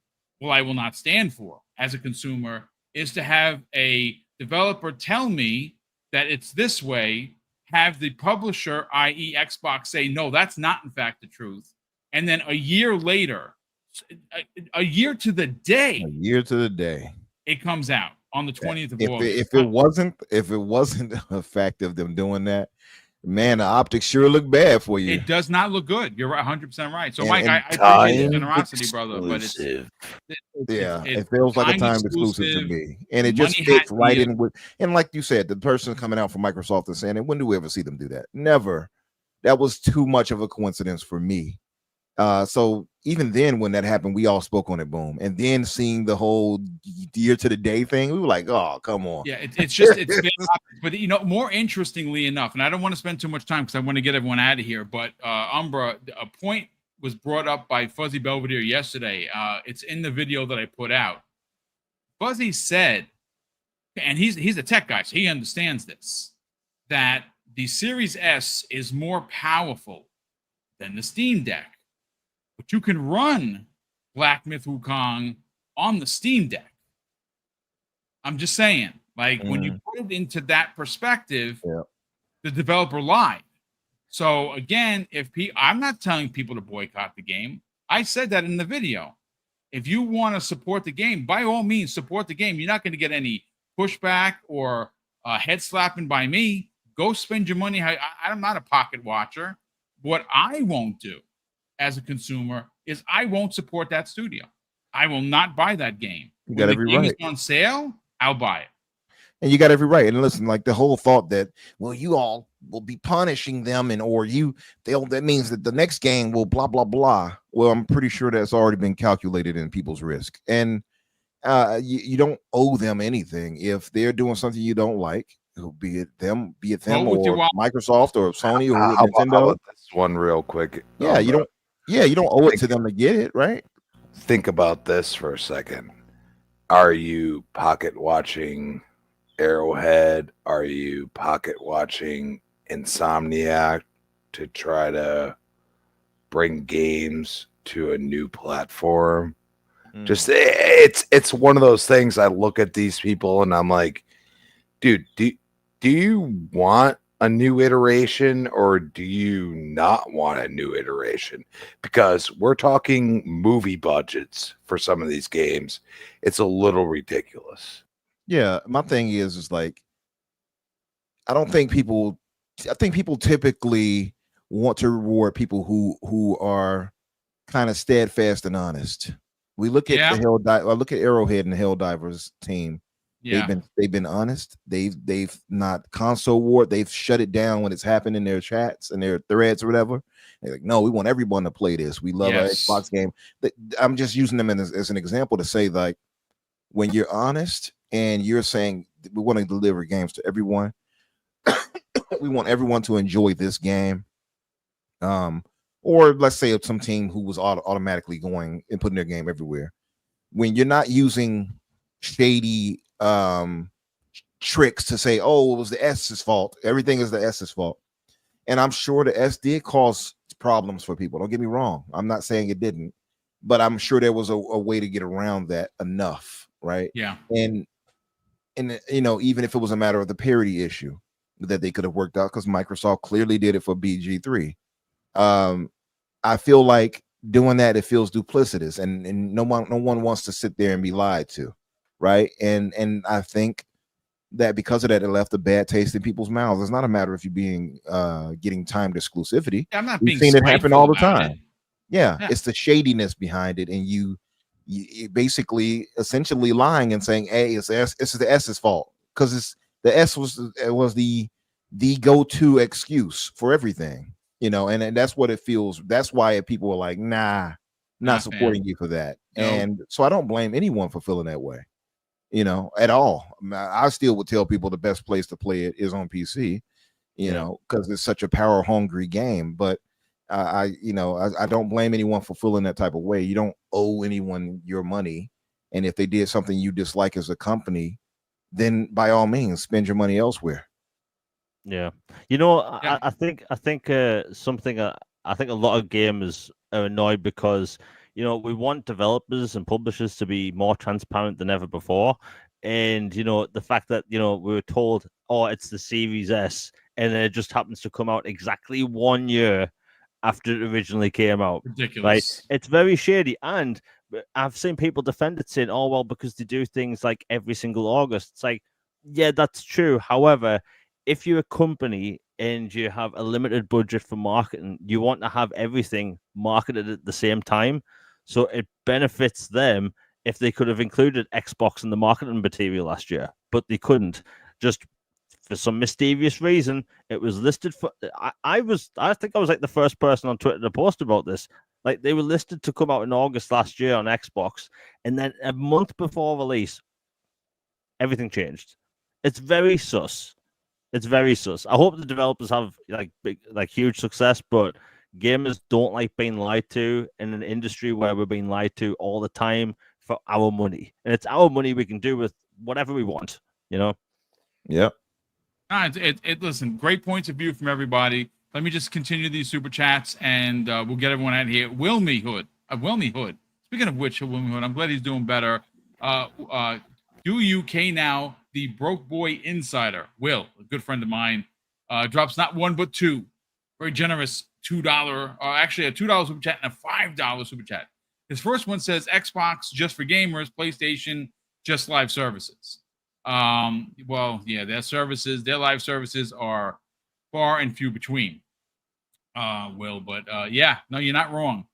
I will not stand for as a consumer, is to have a developer tell me that it's this way, have the publisher, i.e. Xbox, say, no, that's not in fact the truth. And then a year later, a year to the day, it comes out on the 20th of August. If it wasn't a fact of them doing that, man, the optics sure look bad for you. It does not look good. You're 100% right. So, And- Mike, and I appreciate your generosity, brother, but it feels like a time time exclusive to me, and it money just fits hat right deal. in with. And like you said, the person coming out from Microsoft and saying, "And when do we ever see them do that? Never." That was too much of a coincidence for me. So even then, when that happened, we all spoke on it, boom. And then seeing the whole year to the day thing, we were like, "Oh, come on." Yeah, it's just it's been, but you know, more interestingly enough, and I don't want to spend too much time because I want to get everyone out of here. But Umbra, a point was brought up by Fuzzy Belvedere yesterday. It's in the video that I put out. Fuzzy said, and he's a tech guy, so he understands this, that the Series S is more powerful than the Steam Deck. But you can run Black Myth Wukong on the Steam Deck. I'm just saying, like, when you put it into that perspective, the developer lied. So again, I'm not telling people to boycott the game. I said that in the video. If you want to support the game, by all means, support the game. You're not going to get any pushback or head slapping by me. Go spend your money. I'm not a pocket watcher. What I won't do as a consumer is I won't support that studio. I will not buy that game. You got every game right. is on sale, I'll buy it. And you got every right. And listen, like the whole thought that, well, you all will be punishing them, and that means that the next game will blah blah blah. Well, I'm pretty sure that's already been calculated in people's risk. And you don't owe them anything if they're doing something you don't like. Be it them or Microsoft or Sony or How Nintendo. about this one real quick? Yeah, you don't owe it to them to get it, right? Think about this for a second. Are you pocket watching Arrowhead? Are you pocket watching Insomniac to try to bring games to a new platform? Just it's one of those things. I look at these people and I'm like, dude, do you want a new iteration or do you not want a new iteration? Because we're talking movie budgets for some of these games. It's a little ridiculous. Yeah, my thing is like, I think people typically want to reward people who are kind of steadfast and honest. We look at I look at Arrowhead and the Helldivers team. Yeah. They've been honest. They've not console war. They've shut it down when it's happened in their chats and their threads or whatever. They're like, no, we want everyone to play this. We love our Xbox game. I'm just using them as an example to say, like, when you're honest and you're saying we want to deliver games to everyone, we want everyone to enjoy this game. Or let's say some team who was automatically going and putting their game everywhere. When you're not using shady tricks to say, oh, it was the S's fault. Everything is the S's fault. And I'm sure the S did cause problems for people. Don't get me wrong. I'm not saying it didn't, but I'm sure there was a way to get around that enough, right? Yeah. And you know, even if it was a matter of the parity issue that they could have worked out, because Microsoft clearly did it for BG3. I feel like doing that, it feels duplicitous, and no one wants to sit there and be lied to, right? And I think that because of that, it left a bad taste in people's mouths. It's not a matter of you being getting timed exclusivity. I'm not We've being seen it happen all the about time. it. Yeah, it's the shadiness behind it, and you basically essentially lying and saying, hey, this is the S's fault, because it's the S was the go-to excuse for everything. You know, and that's what it feels. That's why people are like, nah, not supporting you for that. No. And so I don't blame anyone for feeling that way, you know, at all. I still would tell people the best place to play it is on PC, you know, because it's such a power hungry game. But I don't blame anyone for feeling that type of way. You don't owe anyone your money. And if they did something you dislike as a company, then by all means, spend your money elsewhere. Yeah, you know, Yeah. I think something. I think a lot of gamers are annoyed because we want developers and publishers to be more transparent than ever before, and the fact that we were told, oh, it's the Series S, and then it just happens to come out exactly 1 year after it originally came out. Right? Ridiculous. It's very shady, and I've seen people defend it saying, oh well, because they do things like every single August. It's like, yeah, that's true. However, if you're a company and you have a limited budget for marketing, you want to have everything marketed at the same time. So it benefits them if they could have included Xbox in the marketing material last year, but they couldn't. Just for some mysterious reason, it was listed for. I think I was like the first person on Twitter to post about this. Like they were listed to come out in August last year on Xbox, and then a month before release, everything changed. It's very sus. It's very sus. I hope the developers have huge success, but gamers don't like being lied to in an industry where we're being lied to all the time for our money, and it's our money we can do with whatever we want. Yep. Listen, great points of view from everybody. Let me just continue these super chats, and we'll get everyone out here. Wilmy Hood. Speaking of which, Wilmy Hood, I'm glad he's doing better. Do UK now, the broke boy insider, Will, a good friend of mine, drops not one but two. Very generous $2, actually a $2 super chat and a $5 super chat. His first one says Xbox just for gamers, PlayStation just live services. Well, yeah, their live services are far and few between. Will, but yeah, no, you're not wrong.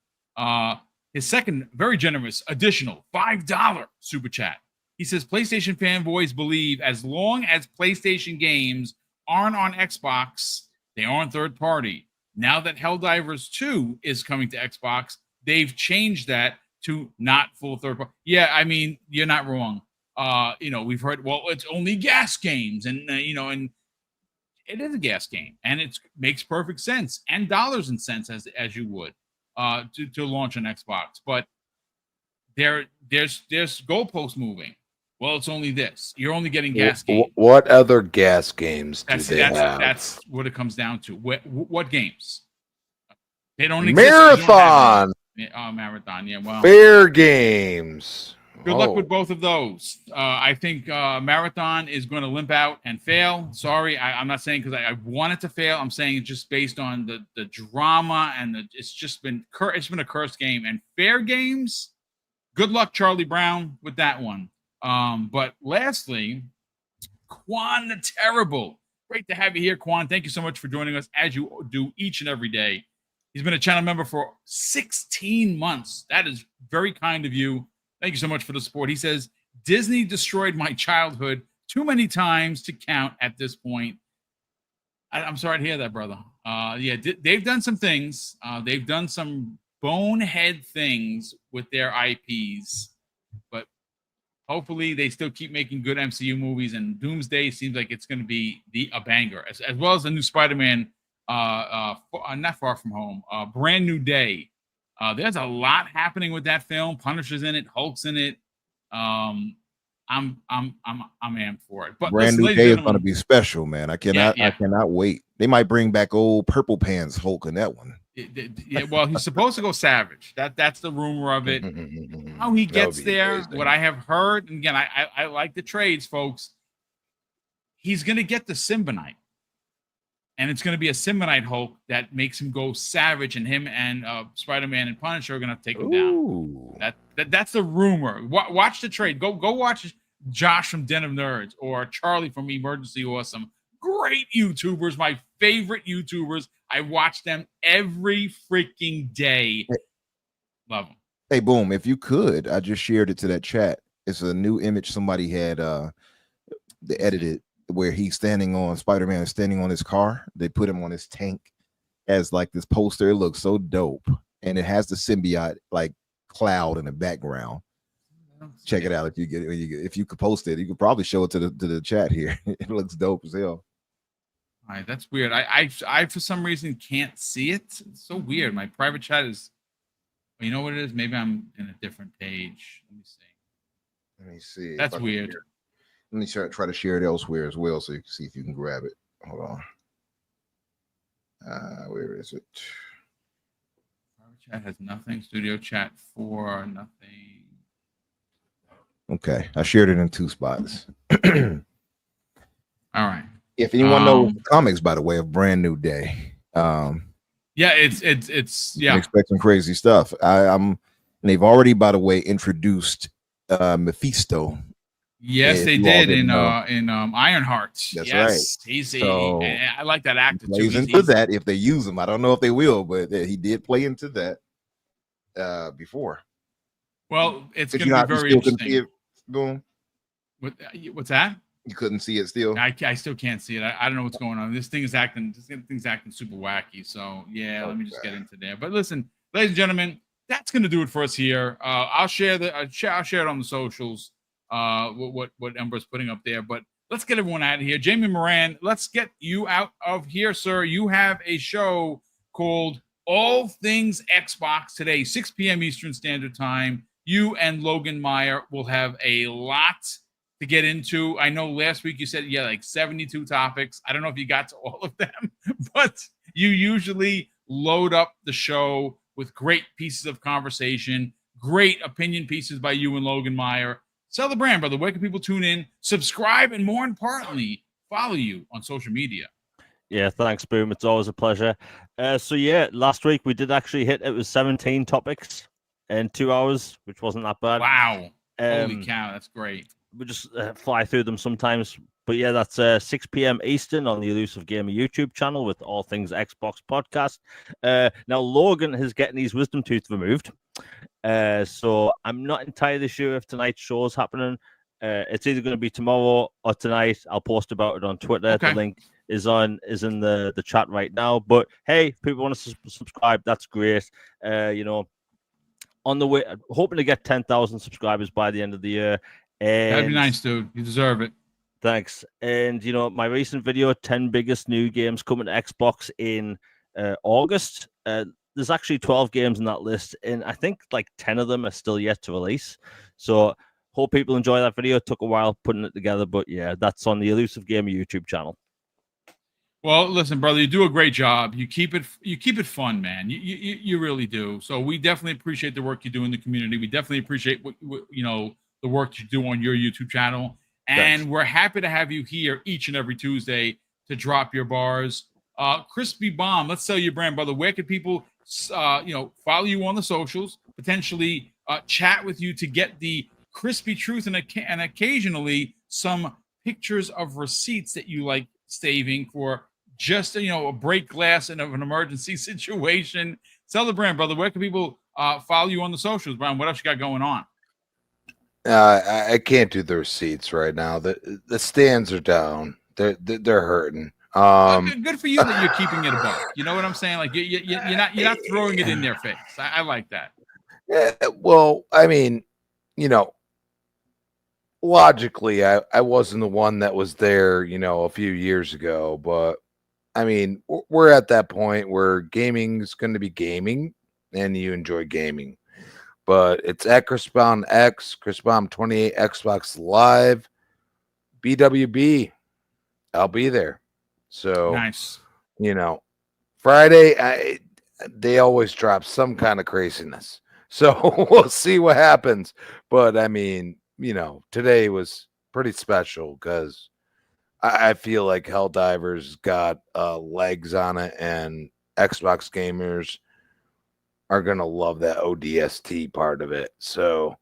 His second, very generous, additional $5 super chat. He says PlayStation fanboys believe as long as PlayStation games aren't on Xbox, they aren't third party. Now that Helldivers 2 is coming to Xbox, they've changed that to not full third party. Yeah, I mean, you're not wrong. We've heard, well, it's only gas games, and and it is a gas game, and it makes perfect sense, and dollars and cents as you would to launch an Xbox. But there's goalposts moving. Well, it's only this. You're only getting gas games. What other gas games do they have? That's what it comes down to. What games? They don't exist. Marathon. Marathon. Yeah. Well, Fair games. Good luck with both of those. I think Marathon is going to limp out and fail. Sorry, I'm not saying because I want it to fail. I'm saying it's just based on the drama and it's been a cursed game. And Fair Games, good luck, Charlie Brown, with that one. But lastly, Quan the Terrible. Great to have you here, Quan. Thank you so much for joining us as you do each and every day. He's been a channel member for 16 months. That is very kind of you. Thank you so much for the support. He says, Disney destroyed my childhood too many times to count at this point. I'm sorry to hear that, brother. Yeah, they've done some things. They've done some bonehead things with their IPs. But hopefully they still keep making good MCU movies. And Doomsday seems like it's going to be a banger. As well as the new Spider-Man, not Far From Home, Brand New Day. There's a lot happening with that film. Punisher's in it, Hulk's in it. I'm amped for it. But Brand New Day is going to be special, man. I cannot wait. They might bring back old Purple Pants Hulk in that one. Yeah, well, he's supposed to go savage. That's the rumor of it. How he gets there, amazing. What I have heard, and again, I like the trades, folks. He's going to get the Symbionite. And it's going to be a Symbionite Hulk that makes him go savage, and him and Spider-Man and Punisher are going to take him down. That's the rumor. Watch the trade. Go watch Josh from Den of Nerds or Charlie from Emergency Awesome. Great YouTubers, my favorite YouTubers. I watch them every freaking day. Love them. Hey, Boom, if you could, I just shared it to that chat. It's a new image somebody had they edited, where he's standing on, Spider-Man is standing on his car. They put him on his tank as like this poster. It looks so dope. And it has the symbiote like cloud in the background. Check it out if you get it. If you could post it, you could probably show it to the chat here. It looks dope as hell. All right, that's weird. I for some reason can't see it. It's so weird. My private chat is, you know what it is? Maybe I'm in a different page. Let me see. That's weird. Let me try to share it elsewhere as well, so you can see if you can grab it. Hold on. Where is it? Private chat has nothing. Studio chat 4, nothing. Okay, I shared it in 2 spots. All right. If anyone knows the comics, by the way, of Brand New Day, yeah, it's you can expect some crazy stuff. And they've already, by the way, introduced Mephisto. Yes, they did in Ironheart. That's yes, right. He's So and I like that actor too. Plays into that if they use him. I don't know if they will, but he did play into that before. Well, it's going to be very interesting. What's that? You couldn't see it still. I still can't see it. I don't know what's going on. This thing's acting super wacky. So yeah, let me just get into there. But listen, ladies and gentlemen, that's going to do it for us here. I'll share it on the socials. What Ember's putting up there. But let's get everyone out of here. Jamie Moran, let's get you out of here, sir. You have a show called All Things Xbox today, 6 p.m. Eastern Standard Time. You and Logan Meyer will have a lot to get into. I know last week you said like 72 topics. I don't know if you got to all of them, but you usually load up the show with great pieces of conversation, great opinion pieces by you and Logan Meyer. Sell the brand, brother. Where can people tune in, subscribe, and more importantly, follow you on social media? Yeah, thanks, Boom. It's always a pleasure. So yeah, last week we did actually hit, it was 17 topics in 2 hours, which wasn't that bad. Wow. Holy cow, that's great. We just fly through them sometimes. But yeah, that's 6 p.m. Eastern on the Elusive Gamer YouTube channel with All Things Xbox podcast. Now, Logan is getting his wisdom tooth removed. So I'm not entirely sure if tonight's show is happening. It's either going to be tomorrow or tonight. I'll post about it on Twitter. Okay. The link is in the chat right now. But hey, if people want to subscribe, that's great. On the way, hoping to get 10,000 subscribers by the end of the year. And that'd be nice, dude. You deserve it. Thanks. And my recent video, 10 biggest new games coming to Xbox in August. There's actually 12 games in that list, and I think like 10 of them are still yet to release. So hope people enjoy that video. It took a while putting it together, but yeah, that's on the Elusive Gamer YouTube channel. Well, listen, brother, you do a great job. You keep it fun, man. You really do. So we definitely appreciate the work you do in the community. We definitely appreciate what the work you do on your YouTube channel. And Thanks. We're happy to have you here each and every Tuesday to drop your bars. Crispy Bomb, let's sell your brand, brother. Where can people follow you on the socials, potentially chat with you to get the crispy truth and occasionally some pictures of receipts that you like saving for just a break glass in an emergency situation? Sell the brand, brother. Where can people follow you on the socials, Brian? What else you got going on? I can't do the receipts right now. The stands are down. They're hurting. Good for you that you're keeping it above. You know what I'm saying? Like you're not throwing it in their face. I like that. Yeah, well, I mean, logically, I wasn't the one that was there, a few years ago, but I mean, we're at that point where gaming is going to be gaming, and you enjoy gaming. But it's at ChrisBomb X, ChrisBomb 28 Xbox Live, BWB. I'll be there. So nice. Friday, they always drop some kind of craziness. So we'll see what happens. But I mean, today was pretty special because I feel like Helldivers got legs on it, and Xbox gamers are going to love that ODST part of it. So,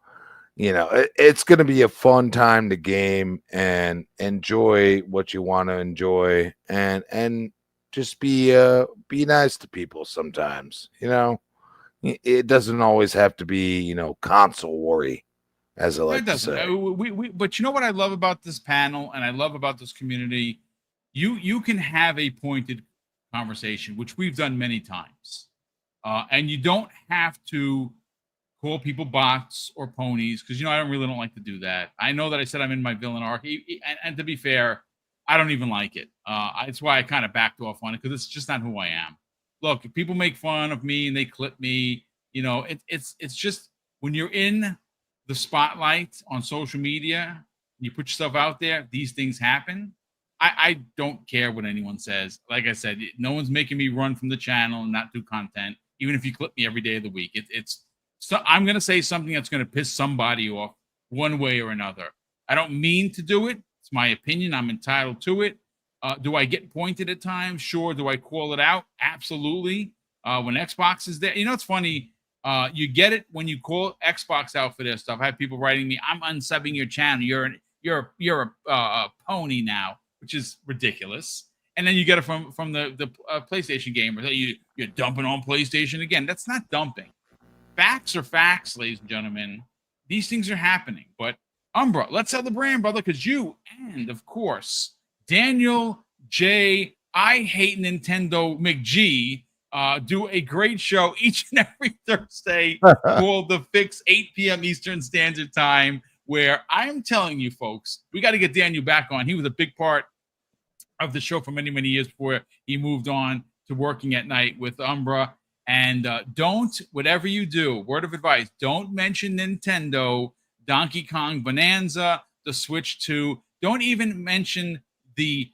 it's going to be a fun time to game and enjoy what you want to enjoy, and just be nice to people sometimes. It doesn't always have to be, console worry, as I like to say. But you know what I love about this panel and I love about this community? You can have a pointed conversation, which we've done many times. And you don't have to call people bots or ponies, because I really don't like to do that. I know that I said I'm in my villain arc, and to be fair, I don't even like it. It's why I kind of backed off on it, because it's just not who I am. Look, if people make fun of me and they clip me, it's just when you're in the spotlight on social media, you put yourself out there, these things happen. I don't care what anyone says. Like I said, no one's making me run from the channel and not do content, even if you clip me every day of the week. It's so I'm gonna say something that's gonna piss somebody off one way or another. I don't mean to do it. It's my opinion. I'm entitled to it. Do I get pointed at times? Sure. Do I call it out? Absolutely. When Xbox is there, it's funny. You get it when you call Xbox out for their stuff. I have people writing me, "I'm unsubbing your channel. You're a pony now," which is ridiculous. And then you get it from the PlayStation gamers. You're dumping on PlayStation again. That's not dumping. Facts are facts, ladies and gentlemen. These things are happening. But Umbra, let's sell the brand, brother, because you and of course Daniel J. I Hate Nintendo McG do a great show each and every Thursday called The Fix, 8 p.m. Eastern Standard Time, where I'm telling you folks, we got to get Daniel back on. He was a big part of the show for many, many years before he moved on to working at night with Umbra. And don't, whatever you do, word of advice, don't mention Nintendo, Donkey Kong Bonanza, the Switch 2. Don't even mention the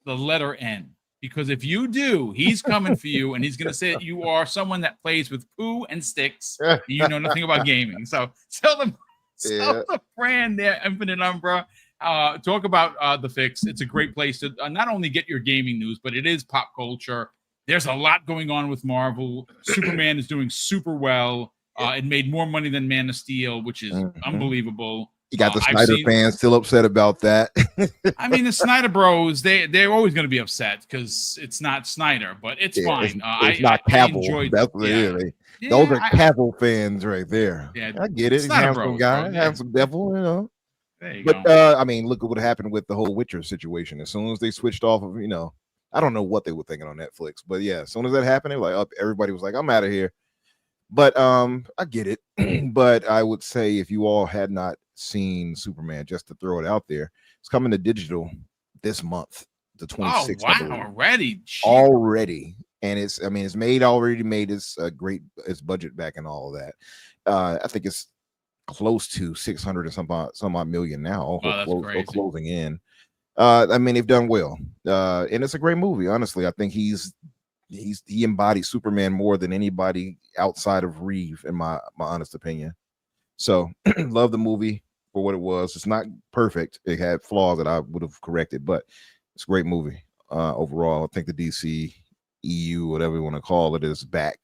letter N. Because if you do, he's coming for you, and he's going to say that you are someone that plays with poo and sticks, and you know nothing about gaming. So sell the brand there, Infinite Umbra. Talk about The Fix. It's a great place to not only get your gaming news, but it is pop culture. There's a lot going on with Marvel. Superman is doing super well. It made more money than Man of Steel, which is unbelievable. You got the Snyder fans still upset about that. I mean, the Snyder Bros, they're always going to be upset because it's not Snyder, but it's fine. It's not Cavill. That's what it is. Those are Cavill fans right there. Yeah, I get it. He's a handsome guy, handsome devil, There you go. I mean, look at what happened with the whole Witcher situation. As soon as they switched off of, I don't know what they were thinking on Netflix, but yeah, as soon as that happened, everybody was like, I'm out of here. But I get it. But I would say if you all had not seen Superman, just to throw it out there, it's coming to digital this month, the 26th. Oh, wow, already. And it's already made its budget back and all of that. I think it's close to 600 and some odd million now, or closing in. I mean, they've done well, and it's a great movie. Honestly, I think he embodies Superman more than anybody outside of Reeve, in my honest opinion. So, love the movie for what it was. It's not perfect; it had flaws that I would have corrected, but it's a great movie overall. I think the DC EU, whatever you want to call it, is back.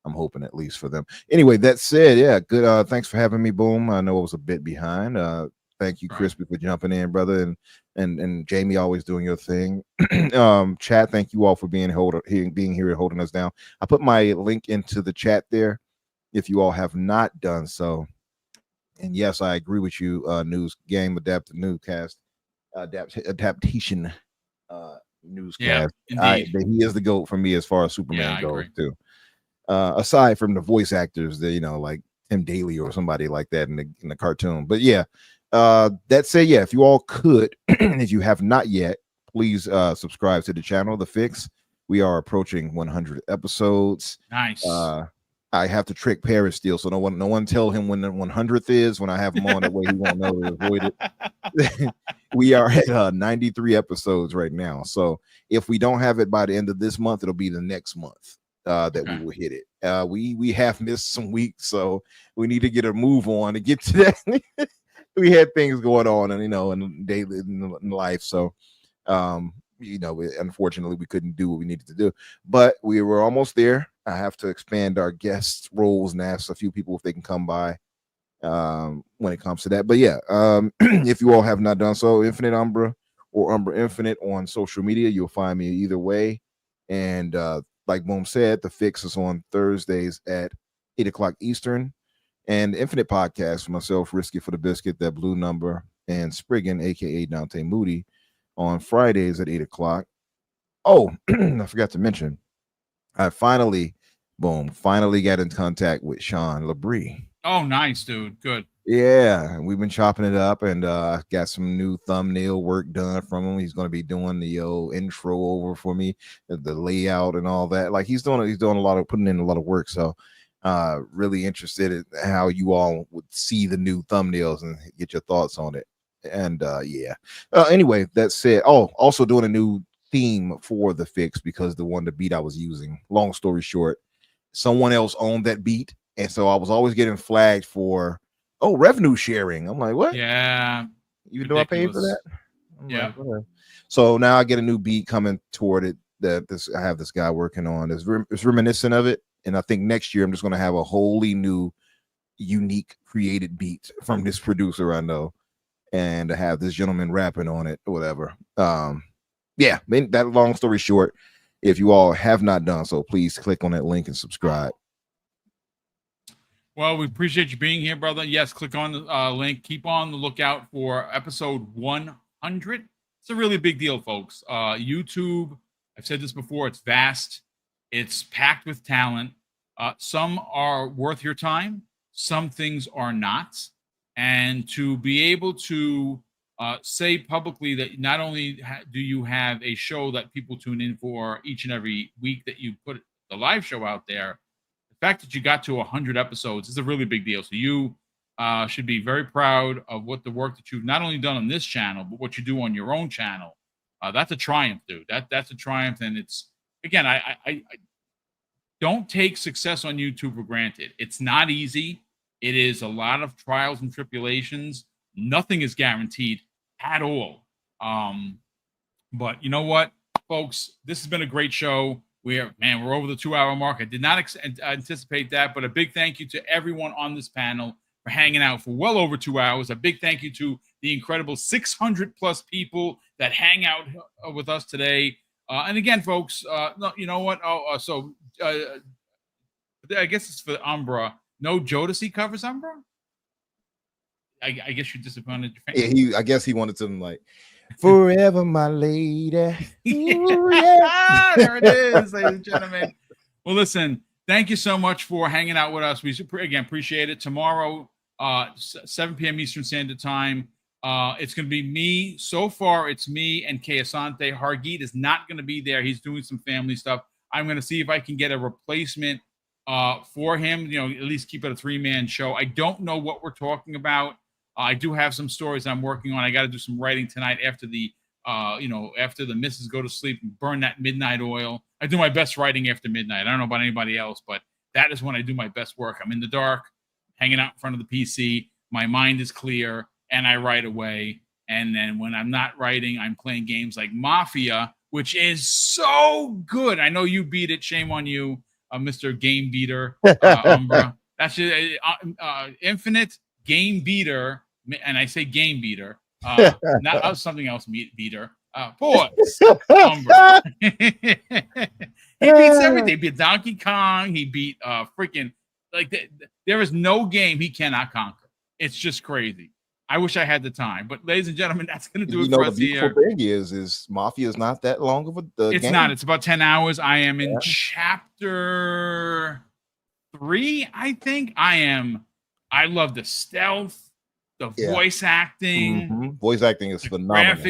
I'm hoping, at least for them. Anyway, that said, yeah, good. Thanks for having me, Boom. I know I was a bit behind. Thank you, Crispy, for jumping in, brother, and Jamie, always doing your thing. Chat, thank you all for being here and holding us down. I put my link into the chat there if you all have not done so. And yes, I agree with you. News game adapted newscast, adaptation newscast. Yeah, he is the GOAT for me as far as Superman goes too. Aside from the voice actors, that like Tim Daly or somebody like that in the cartoon. But yeah, that said, yeah, if you all could, if you have not yet, please subscribe to the channel, The Fix. We are approaching 100 episodes. Nice. I have to trick Paris still, so no one tell him when the 100th is. When I have him on, that way he won't know to avoid it. We are at 93 episodes right now, so if we don't have it by the end of this month, it'll be the next month that we will hit it. We have missed some weeks, so we need to get a move on to get to that. We had things going on, and in daily in life, so unfortunately we couldn't do what we needed to do, but we were almost there. I have to expand our guest roles and ask a few people if they can come by when it comes to that. But yeah, if you all have not done so, Infinite Umbra or Umbra Infinite on social media, you'll find me either way. And like Boom said, The Fix is on Thursdays at 8 o'clock Eastern. And Infinite Podcast for myself, Risky for the Biscuit, That Blue Number, and Spriggan, aka Dante Moody, on Fridays at 8 o'clock. Oh, I forgot to mention, I finally got in contact with Sean Labrie. Oh, nice, dude. Good. Yeah, we've been chopping it up, and got some new thumbnail work done from him. He's going to be doing the intro over for me, the layout and all that. Like he's doing putting in a lot of work. So really interested in how you all would see the new thumbnails and get your thoughts on it. And yeah. Anyway, that said, also doing a new theme for the fix because the one, the beat I was using, long story short, someone else owned that beat, and so I was always getting flagged for revenue sharing. I'm like, what? Yeah. Even though I paid for Ridiculous. that? I'm Yeah. like, whatever. So now I get a new beat coming toward it that I have this guy working on. It's reminiscent of it, and I think next year I'm just going to have a wholly new, unique, created beat from this producer I know, and to have this gentleman rapping on it or whatever. Yeah, that long story short, if you all have not done so, please click on that link and subscribe. Well, we appreciate you being here, brother. Yes, click on the link. Keep on the lookout for episode 100. It's a really big deal, folks. YouTube, I've said this before, it's vast. It's packed with talent. Some are worth your time. Some things are not. And to be able to say publicly that not only do you have a show that people tune in for each and every week that you put the live show out there, the fact that you got to 100 episodes is a really big deal. So you should be very proud of what the work that you've not only done on this channel, but what you do on your own channel. That's a triumph, dude. That's a triumph. And it's, again, I don't take success on YouTube for granted. It's not easy. It is a lot of trials and tribulations. Nothing is guaranteed at all. But you know what, folks? This has been a great show. We're over the 2-hour mark. I did not anticipate that, but a big thank you to everyone on this panel for hanging out for well over 2 hours. A big thank you to the incredible 600 plus people that hang out with us today. And again, folks, you know what? I guess it's for Umbra. No Jodeci covers Umbra? I guess you're disappointed. Yeah, I guess he wanted something like "Forever, My Lady." Yeah. There it is, ladies and gentlemen. Well, listen, thank you so much for hanging out with us. We again appreciate it. Tomorrow, 7 p.m. Eastern Standard Time. It's going to be me. So far, it's me and Kay Asante. Hargeet is not going to be there. He's doing some family stuff. I'm going to see if I can get a replacement for him, at least keep it a 3-man show. I don't know what we're talking about. I do have some stories I'm working on. I got to do some writing tonight after the missus go to sleep and burn that midnight oil. I do my best writing after midnight. I don't know about anybody else, but that is when I do my best work. I'm in the dark, hanging out in front of the PC. My mind is clear, and I write away. And then when I'm not writing, I'm playing games like Mafia, which is so good. I know you beat it. Shame on you. Mr. Game Beater, Umbra. That's Infinite Game Beater, and I say Game Beater, not something else. Beater, boys. Umbra. He beats everything. He beat Donkey Kong. He beat freaking there is no game he cannot conquer. It's just crazy. I wish I had the time, but ladies and gentlemen, that's going to do it for us here. The beautiful thing is Mafia is not that long of a it's game. Not. It's about 10 hours. I am in chapter 3, I think. I love the stealth, the voice acting. Mm-hmm. Voice acting is phenomenal.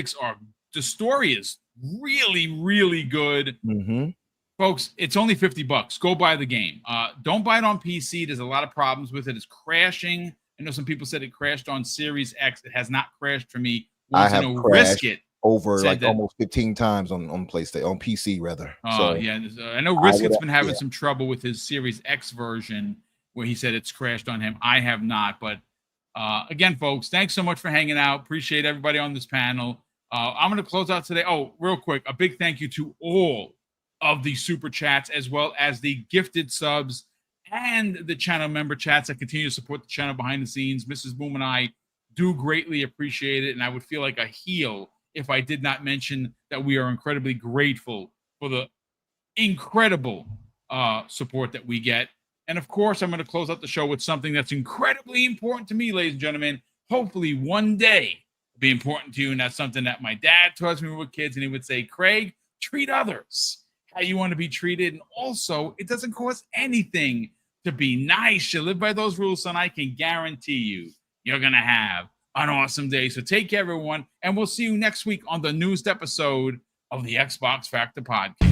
The story is really, really good. Mm-hmm. Folks, it's only $50. Go buy the game. Don't buy it on PC. There's a lot of problems with it. It's crashing. I know some people said it crashed on Series X. It has not crashed for me. I have crashed over like almost 15 times on PlayStation, on PC rather. Oh, yeah. I know Risket's been having some trouble with his Series X version where he said it's crashed on him. I have not. But again, folks, thanks so much for hanging out. Appreciate everybody on this panel. I'm going to close out today. Oh, real quick, a big thank you to all of the super chats as well as the gifted subs and the channel member chats that continue to support the channel behind the scenes. Mrs. Boom and I do greatly appreciate it, and I would feel like a heel if I did not mention that we are incredibly grateful for the incredible support that we get. And of course, I'm going to close out the show with something that's incredibly important to me, ladies and gentlemen. Hopefully one day be important to you, and that's something that my dad taught me when we were kids, and he would say, Craig, treat others how you want to be treated. And also, it doesn't cost anything to be nice. You live by those rules, son. I can guarantee you're going to have an awesome day. So take care, everyone, and we'll see you next week on the newest episode of the Xbox Factor Podcast.